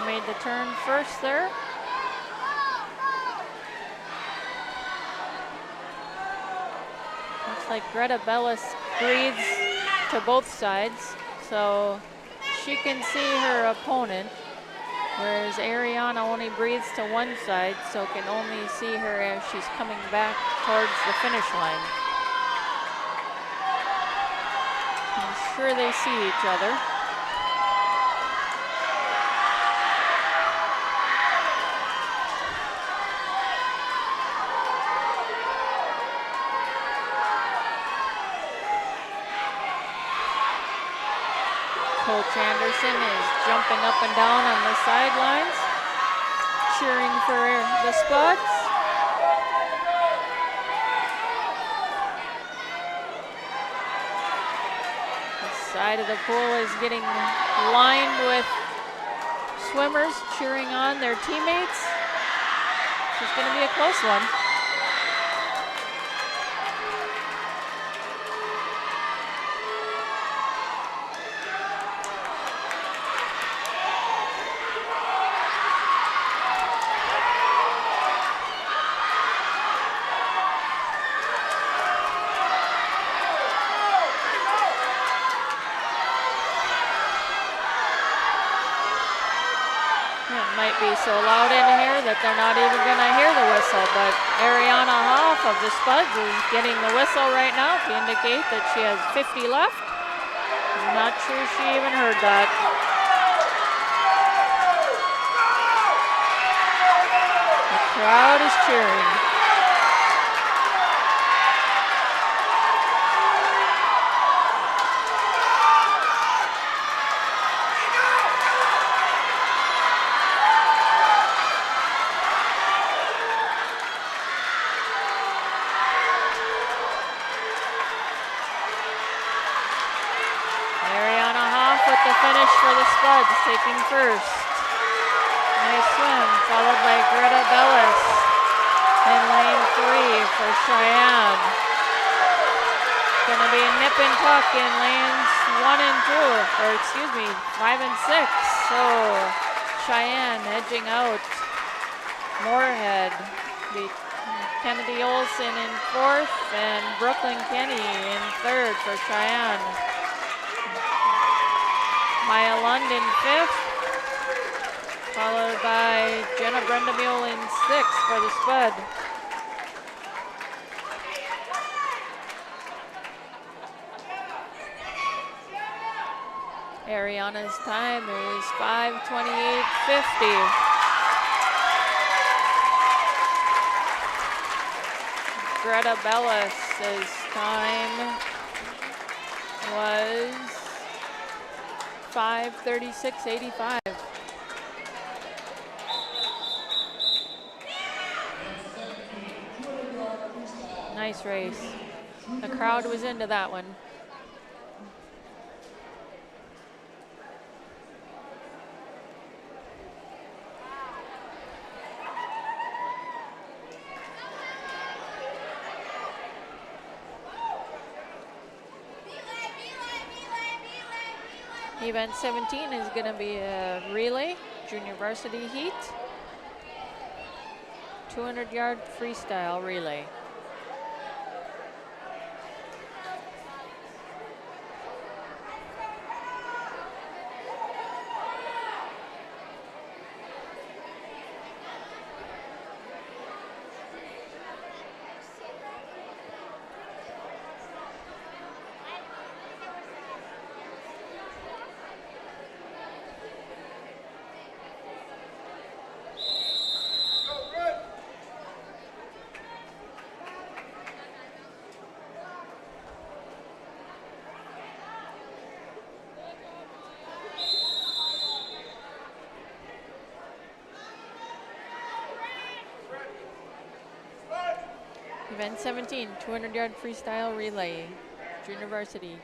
C: Made the turn first there. Looks like Greta Bellis breathes to both sides, so she can see her opponent, whereas Ariana only breathes to one side, so can only see her as she's coming back towards the finish line. I'm sure they see each other. Coach Anderson is jumping up and down on the sidelines, cheering for the Spuds. The side of the pool is getting lined with swimmers cheering on their teammates. This is going to be a close one. Be so loud in here that they're not even going to hear the whistle, but Ariana Hoff of the Spuds is getting the whistle right now to indicate that she has 50 left. I'm not sure she even heard that. The crowd is cheering. Finish for the Spuds, taking first. Nice swim, followed by Greta Bellis in lane 3 for Sheyenne. Gonna be a nip and tuck in lanes 1 and 2, or excuse me, 5 and 6. So Sheyenne edging out Moorhead. Kennedy Olson in 4th and Brooklyn Kenny in 3rd for Sheyenne. Maya London 5th, followed by Jenna Brendamule in 6th for the Spud. Ariana's time is 5:28.50. Greta Bellis' time was 5:36.85. Nice race. The crowd was into that one. Event 17 is going to be a relay, junior varsity heat, 200-yard freestyle relay. Event 17, 200-yard freestyle relay, junior varsity.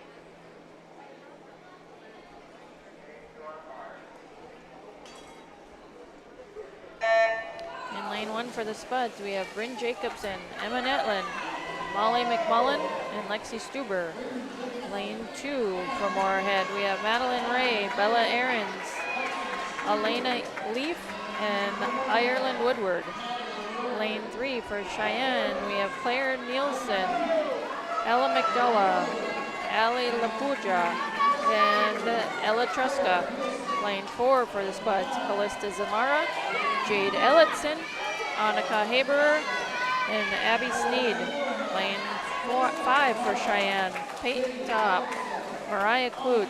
C: In lane 1 for the Spuds, we have Bryn Jacobson, Emma Netlin, Molly McMullen, and Lexi Stuber. Lane 2 for Moorhead, we have Madeline Ray, Bella Ahrens, Elena Leaf, and Ireland Woodward. Lane 3 for Cheyenne, we have Claire Nielsen, Ella McDowell, Ali Lapuja, and Ella Truska. Lane 4 for the Spuds, Callista Zamara, Jade Ellison, Annika Haberer, and Abby Sneed. Lane 5 for Cheyenne, Peyton Top, Mariah Clute,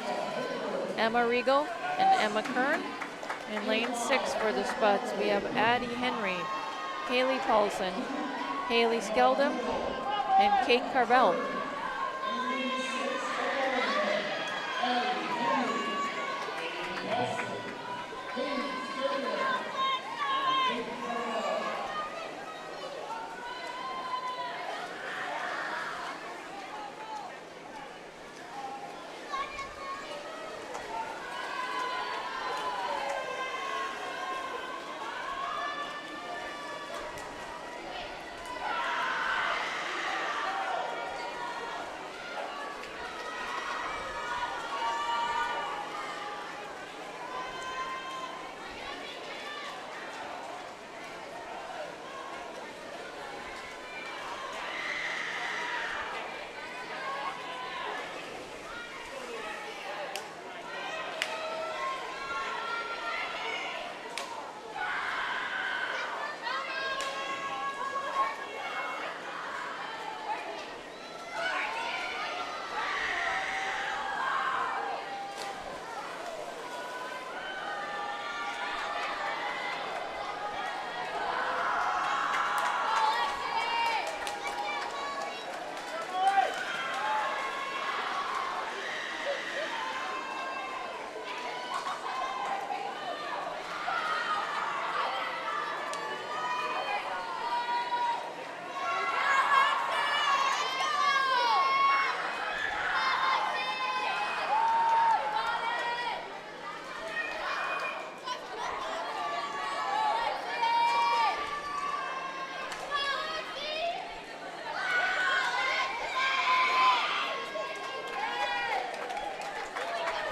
C: Emma Regal, and Emma Kern. In lane 6 for the Spuds, we have Addie Henry, Haley Paulson, Haley Skeldum, and Kate Carvel.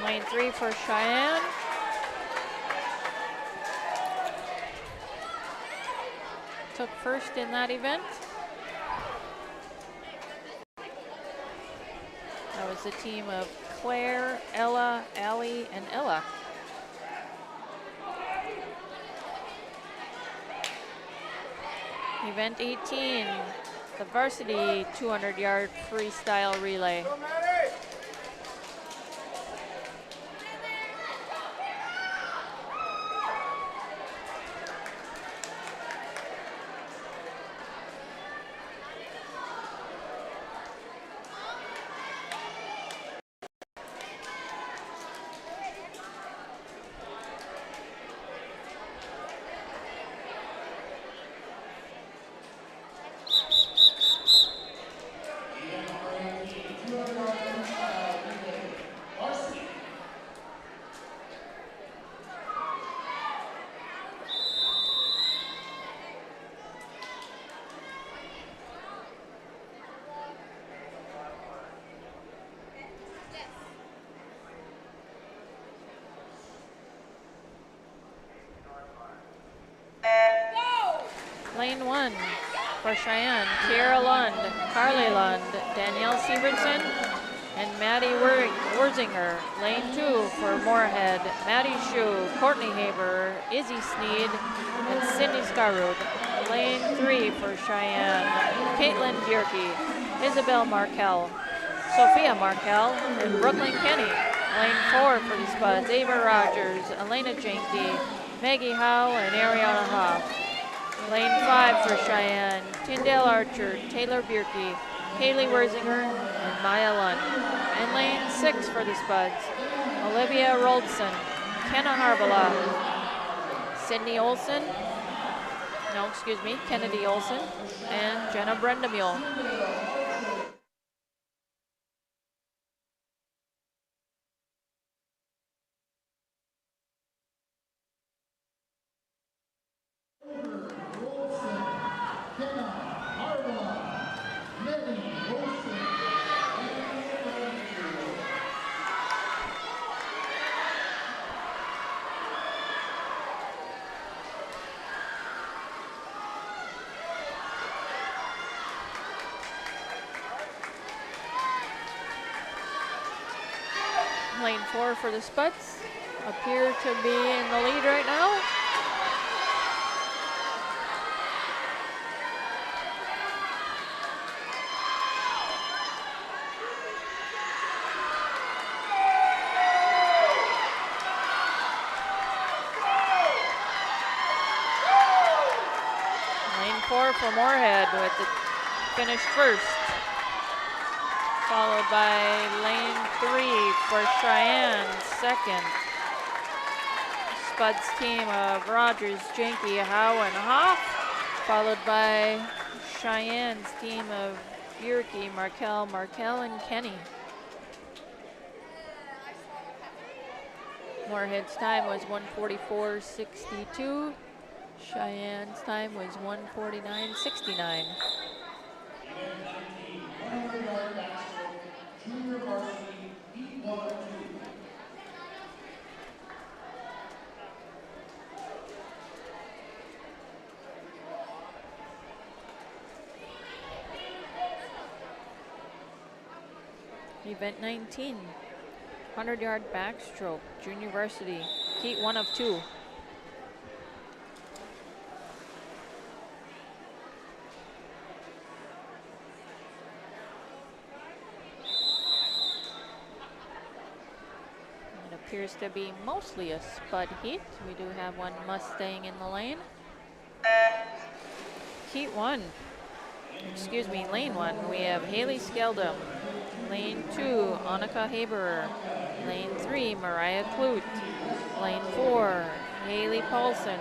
C: Lane 3 for Cheyenne. Took first in that event. That was the team of Claire, Ella, Allie, and Ella. Event 18, the varsity 200-yard freestyle relay. Lane 1 for Cheyenne, Kiera Lund, Carly Lund, Danielle Sievertson, and Maddie Werzinger. Lane 2 for Moorhead, Maddie Schuh, Courtney Haber, Izzy Sneed, and Sydney Scarrood. Lane 3 for Cheyenne, Caitlin Bierke, Isabel Markel, Sophia Markel, and Brooklyn Kenny. Lane 4 for the Spuds, Ava Rogers, Elena Jenke, Maggie Howe, and Ariana Hoff. Lane 5 for Cheyenne, Tyndale Archer, Taylor Bierke, Kaylee Werzinger, and Maya Lund. And lane 6 for the Spuds, Olivia Roldson, Kenna Harbala, Sydney Olson, No, excuse me, Kennedy Olson and Jenna Brendamule. Lane 4 for the Spuds appear to be in the lead right now. Lane 4 for Moorhead with the finish first, followed by lane 3 for Cheyenne, second. Spuds team of Rogers, Jenke, Howe, and Hoff, followed by Cheyenne's team of Bierke, Markel, and Kenny. Moorhead's time was 1:44.62. Cheyenne's time was 1:49.69. Event 19, 100-yard backstroke, junior varsity, heat 1 of 2. It appears to be mostly a Spud heat. We do have one Mustang in the lane. Heat 1, excuse me, lane 1, we have Haley Skeldum. Lane 2, Annika Haberer. Lane 3, Mariah Clute. Lane 4, Haley Paulson.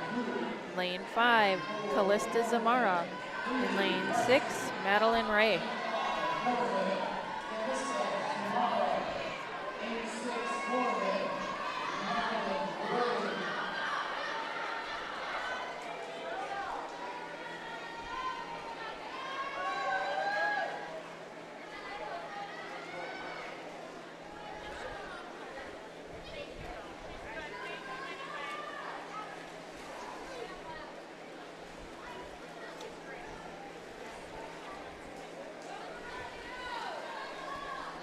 C: Lane 5, Callista Zamara. In lane 6, Madeline Ray.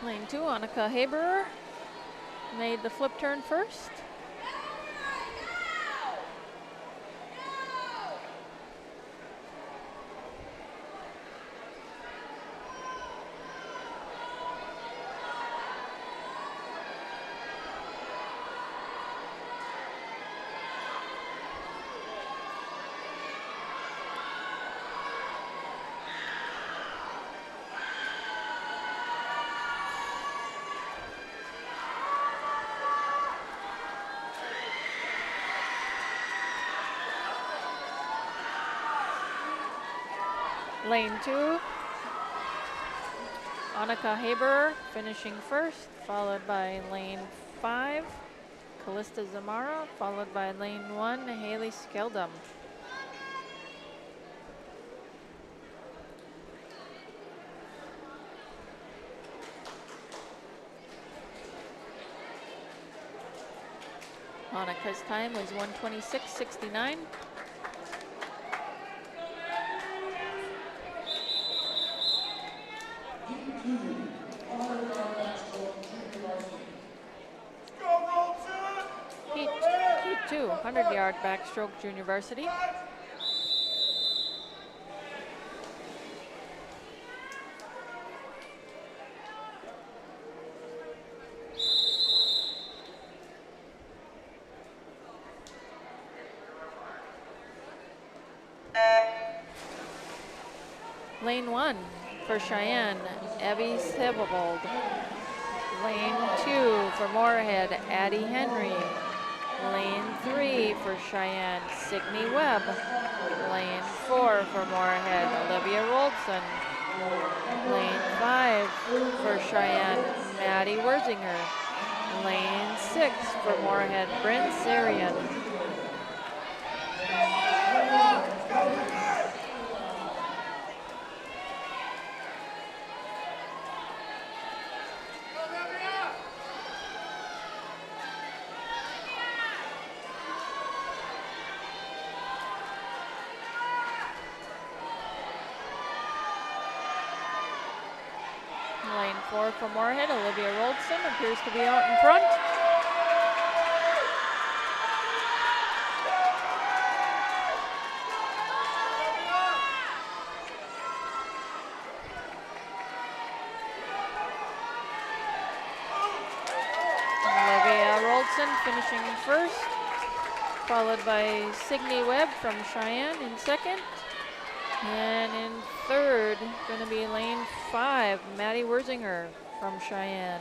C: Lane 2, Annika Haberer made the flip turn first. Lane 2, Annika Haberer finishing first, followed by lane 5, Callista Zamara, followed by lane 1, Haley Skeldum. Annika's time was 1:26.69. Heat 2, 100-yard backstroke, junior varsity. Lane 1 for Cheyenne, Evie Sebald. Lane 2 for Moorhead, Addie Henry. Lane 3 for Cheyenne, Signe Webb. Lane 4 for Moorhead, Olivia Roldson. Lane 5 for Cheyenne, Maddie Werzinger. Lane 6 for Moorhead, Bryn Sarian. Lane 4 for Moorhead, Olivia Roldson appears to be out in front. Olivia Roldson finishing in first, followed by Signe Webb from Cheyenne in second. And in third, going to be lane 5, Maddie Werzinger from Cheyenne.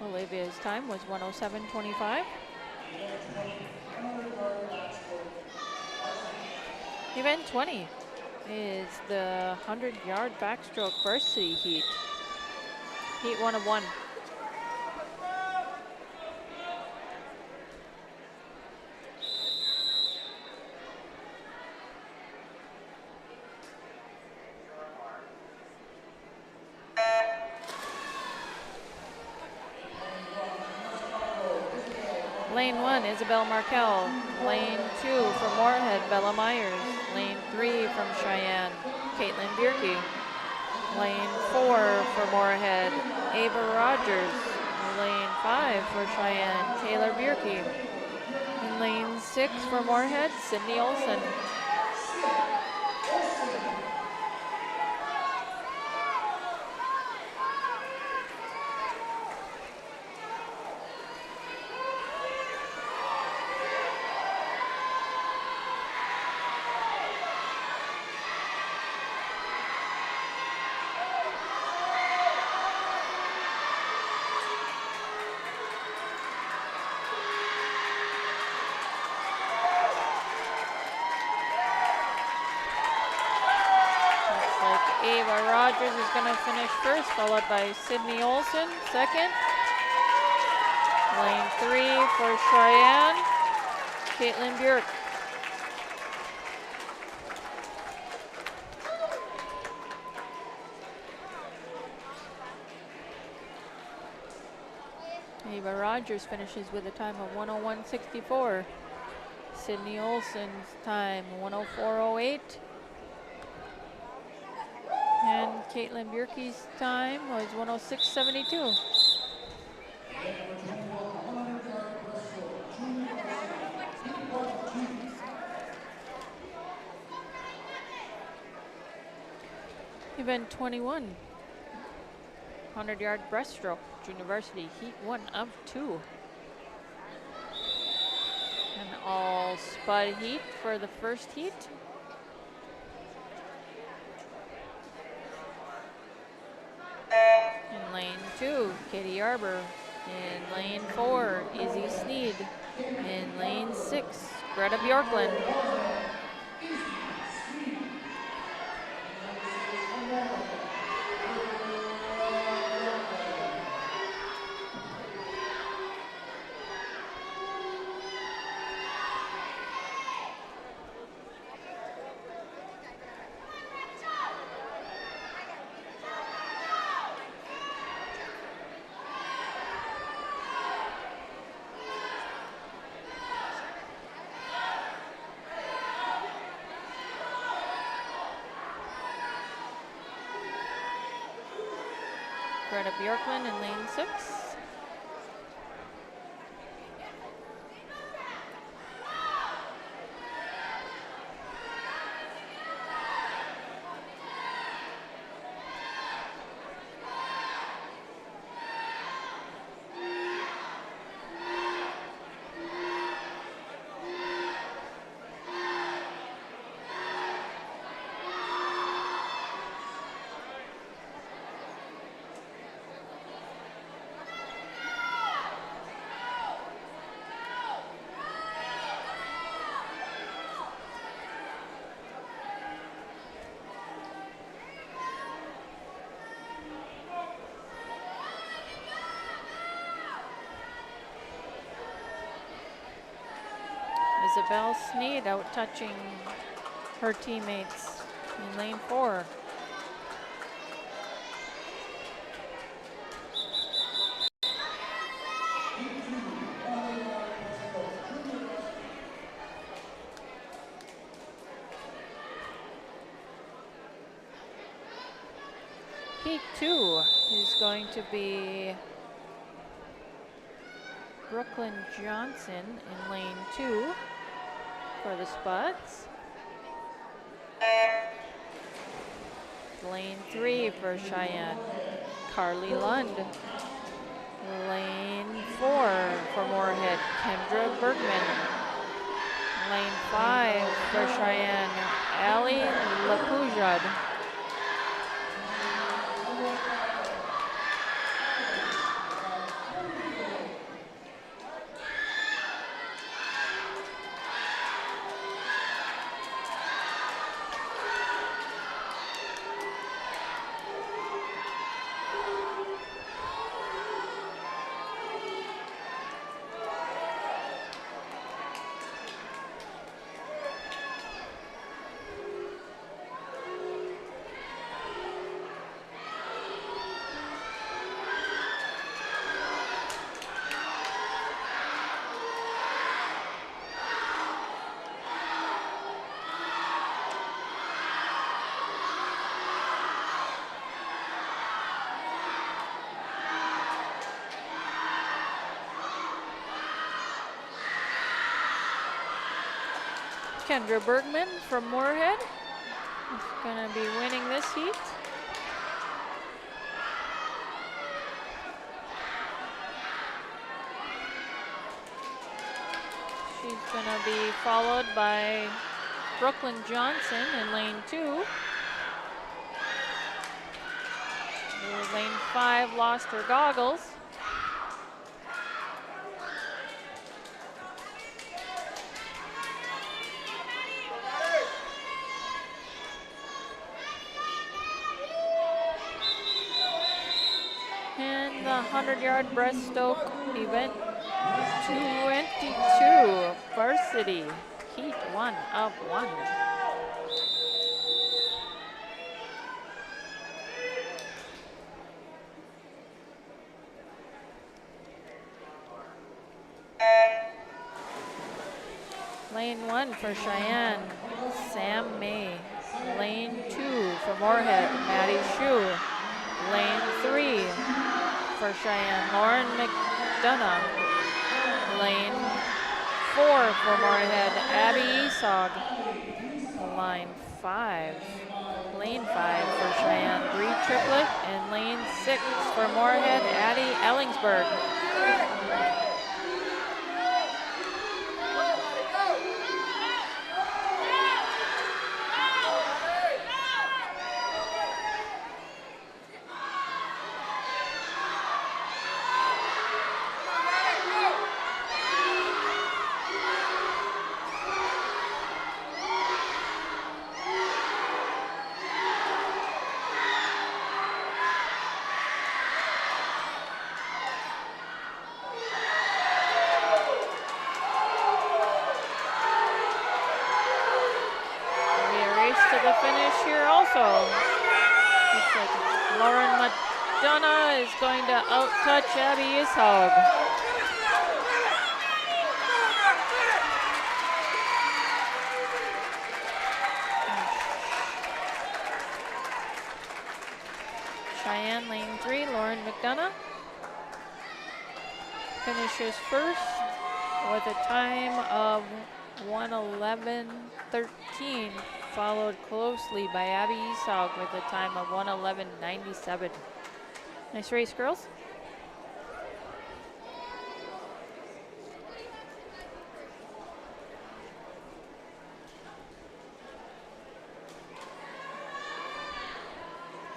C: Olivia's time was 1:07.25. Event 20 is the 100-yard backstroke varsity heat. Heat 1 of 1. Lane 1, Isabel Markel. Lane 2 for Moorhead, Bella Myers. Lane 3 from Cheyenne, Caitlin Bierke. Lane 4 for Moorhead, Ava Rogers. Lane 5 for Cheyenne, Taylor Bierke. In lane 6 for Moorhead, Sydney Olson. Ava Rogers is going to finish first, followed by Sydney Olson, second. Lane 3 for Cheyenne, Caitlin Bierke. Ava Rogers finishes with a time of 1:01.64. Sydney Olson's time 1:04.08. And Caitlin Bierke's time was 1:06.72. Event 21, 100-yard breaststroke, junior varsity, heat 1 of 2. An all spud heat for the first heat. In lane 2, Katie Arbor. In lane 4, Izzy Sneed. In lane 6, Greta Bjorklund. Greta Bjorklund in lane 6. Isabel Sneed out touching her teammates in lane 4. Heat 2 is going to be Brooklyn Johnson in lane 2 for the Spuds. Lane 3 for Sheyenne, Carly Lund. Lane 4 for Moorhead, Kendra Bergman. Lane 5 for Sheyenne, Ali Lapujad. Kendra Bergman from Moorhead is going to be winning this heat. She's going to be followed by Brooklyn Johnson in lane 2. Lane 5 lost her goggles. And the 100-yard breaststroke event 22 varsity heat 1 of 1. Lane 1 for Sheyenne, Sam May. Lane 2 for Moorhead, Maddie Shue. Lane 3 for Sheyenne, Lauren McDonough. Lane 4 for Moorhead, Abby Esog. Lane 5 for Sheyenne, Bree Triplett. And lane 6 for Moorhead, Addie Ellingsberg. The finish here also. Looks like Lauren McDonough is going to out-touch Abby Ishog. Sheyenne, lane 3, Lauren McDonough finishes first with a time of 1:11.13. Followed closely by Abby Esog with a time of 1:11.97. Nice race, girls.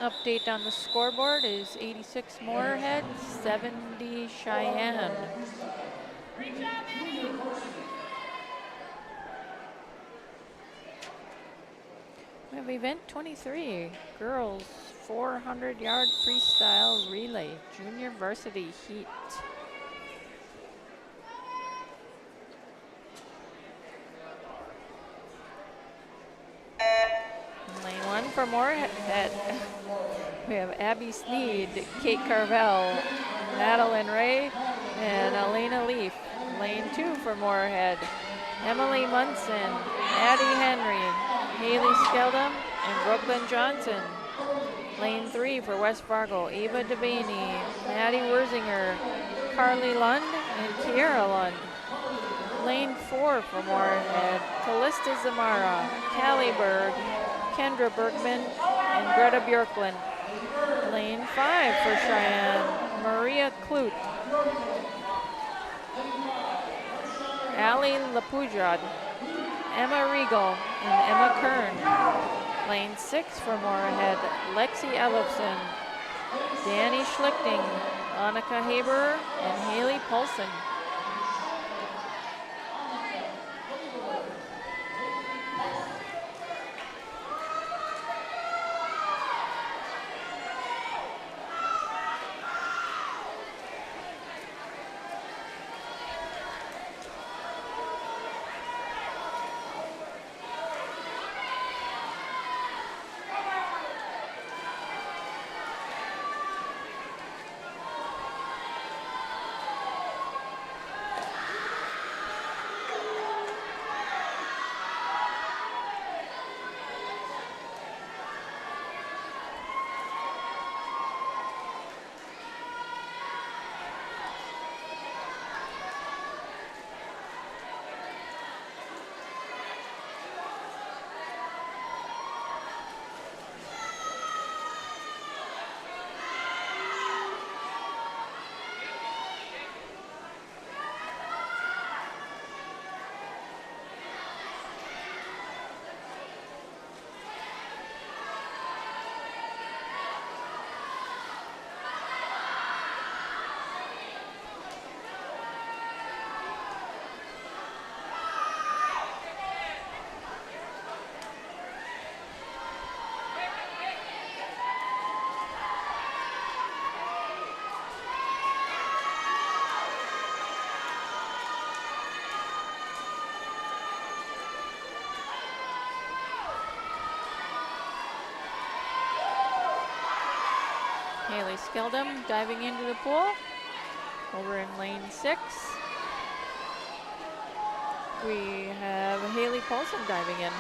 C: Update on the scoreboard is 86 Moorhead, 70 Sheyenne. We have event 23, girls 400-yard freestyle relay, junior varsity heat. for Moorhead, we have Abby Sneed, Kate Carvel, Madeline Ray, and Elena Leaf. Lane 2 for Moorhead, Emily Munson, Addie Henry, Haley Skeldum, and Brooklyn Johnson. Lane 3 for West Fargo, Eva Devaney, Maddie Werzinger, Carly Lund, and Kiera Lund. Lane 4 for Moorhead, Callista Zamara, Callie Berg, Kendra Bergman, and Greta Bjorklund. Lane 5 for Cheyenne, Maria Clute, Ali Lapujad, Emma Regal, and Emma Kern. Lane 6 for Moorhead, Lexi Ellefson, Danny Schlichting, Annika Haber, and Haley Paulson. Haley Skeldum diving into the pool. Over in lane 6, we have Haley Paulson diving in.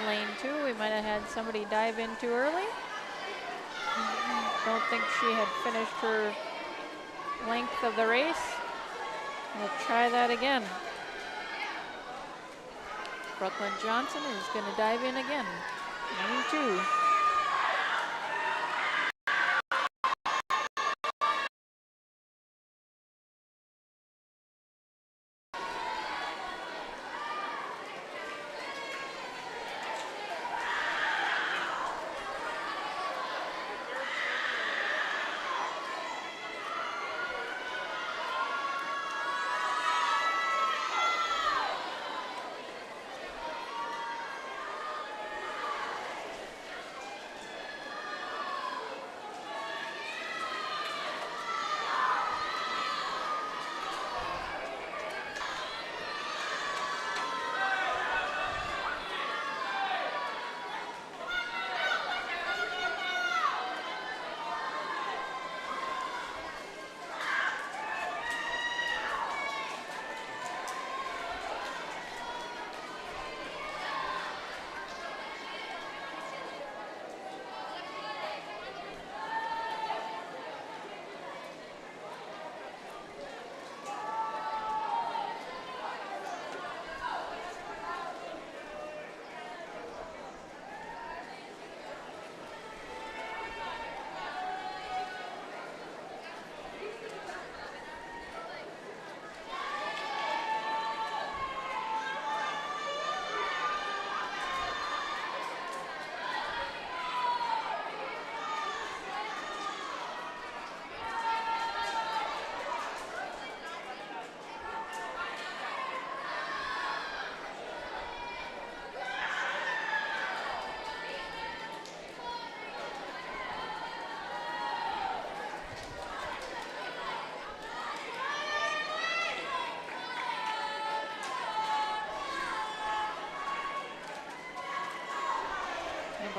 C: Lane 2, we might have had somebody dive in too early. Don't think she had finished her length of the race. We'll try that again. Brooklyn Johnson is going to dive in again. Lane 2.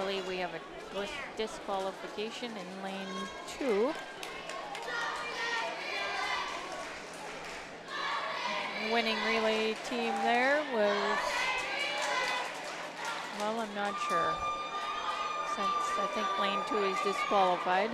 C: believe we have a disqualification in lane 2. Winning relay team there was, well, I'm not sure, since I think lane 2 is disqualified.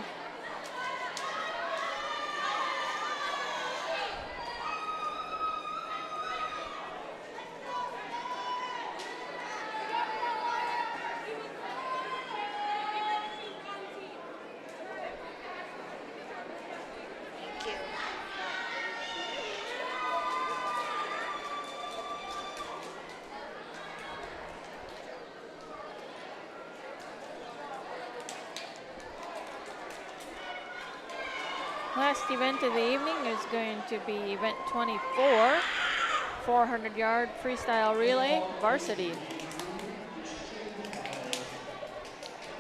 C: Last event of the evening is going to be event 24, 400-yard freestyle relay varsity.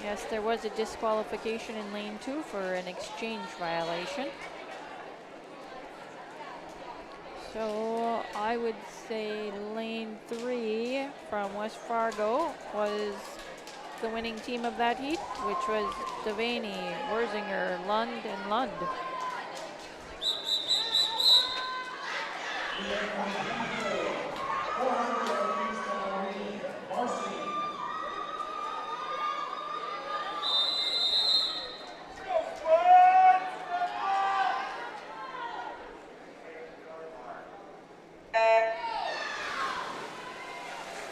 C: Yes, there was a disqualification in lane 2 for an exchange violation. So I would say lane 3 from West Fargo was the winning team of that heat, which was Devaney, Worzinger, Lund, and Lund.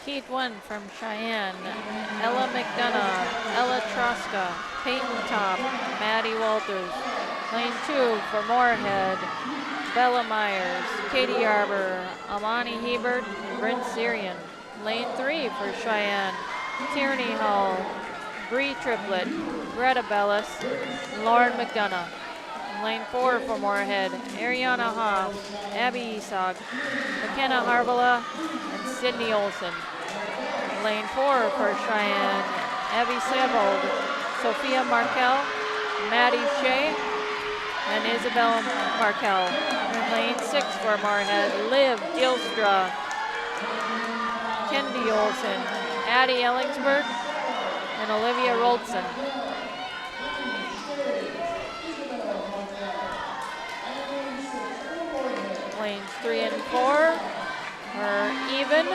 C: Heat 1 from Cheyenne, Ella McDonough, Ella Troska, Peyton Top, Maddie Walters. Lane 2 for Moorhead, Bella Myers, Katie Arbor, Amani Hebert, Brent Syrian. Lane 3 for Cheyenne, Tierney Hall, Bree Triplett, Greta Bellis, Lauren McDonough. Lane 4 for Moorhead, Ariana Hoff, Abby Esog, McKenna Harvela, and Sydney Olson. Lane 4 for Cheyenne, Abby Savold, Sophia Markel, Maddie Shea, and Isabel Markel. And lane 6 for Moorhead, Liv Gilstra, Kendi Olson, Addie Ellingsberg, and Olivia Roldson. Lanes 3 and 4 are even,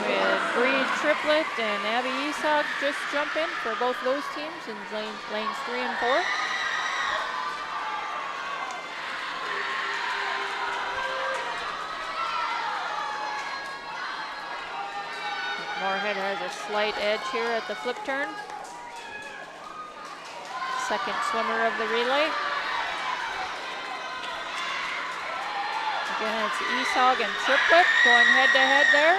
C: with Bree Triplett and Abby Esog just jump in for both those teams in lanes 3 and 4. Moorhead has a slight edge here at the flip turn. Second swimmer of the relay. Again, it's Esog and Triplett going head to head there.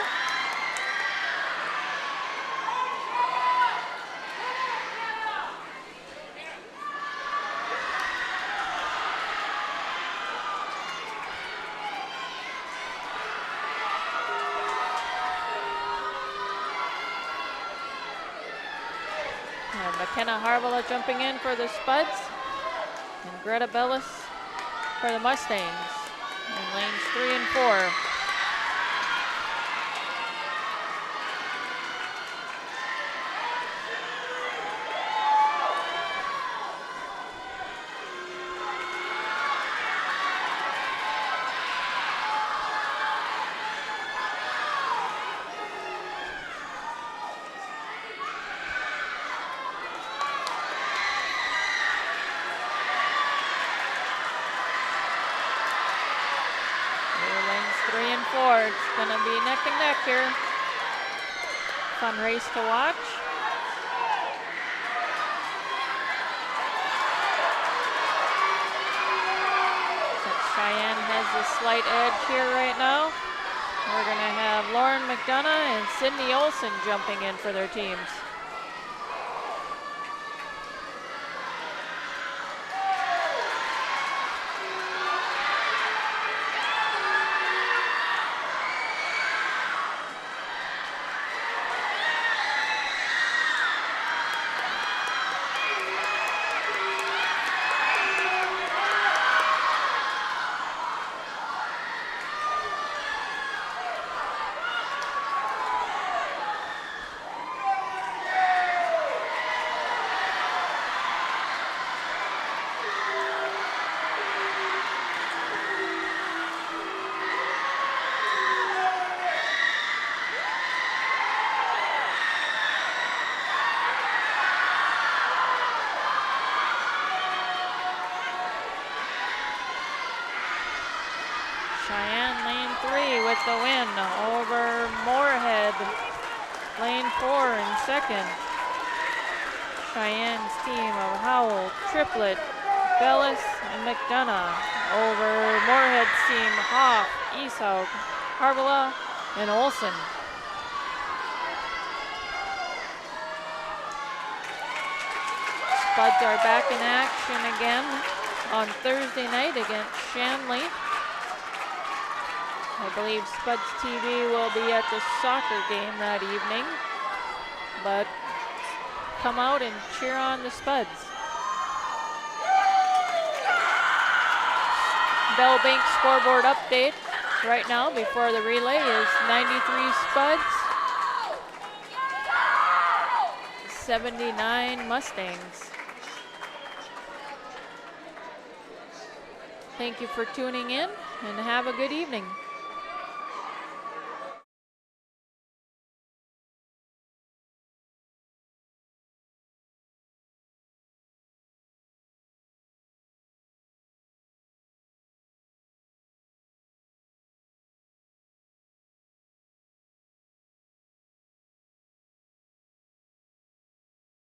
C: And McKenna Harvela jumping in for the Spuds, and Greta Bellis for the Mustangs in lanes 3 and 4. It's going to be neck and neck here. Fun race to watch. Since Cheyenne has a slight edge here right now, we're going to have Lauren McDonough and Sydney Olson jumping in for their teams. Sheyenne lane 3 with the win over Moorhead. Lane 4 in second. Cheyenne's team of Howell, Triplett, Bellis, and McDonough over Moorhead's team Hoff, Esau, Harvela, and Olson. Spuds are back in action again on Thursday night against Shanley. I believe Spuds TV will be at the soccer game that evening, but come out and cheer on the Spuds. Bell Bank scoreboard update right now before the relay is 93 Spuds, 79 Mustangs. Thank you for tuning in and have a good evening.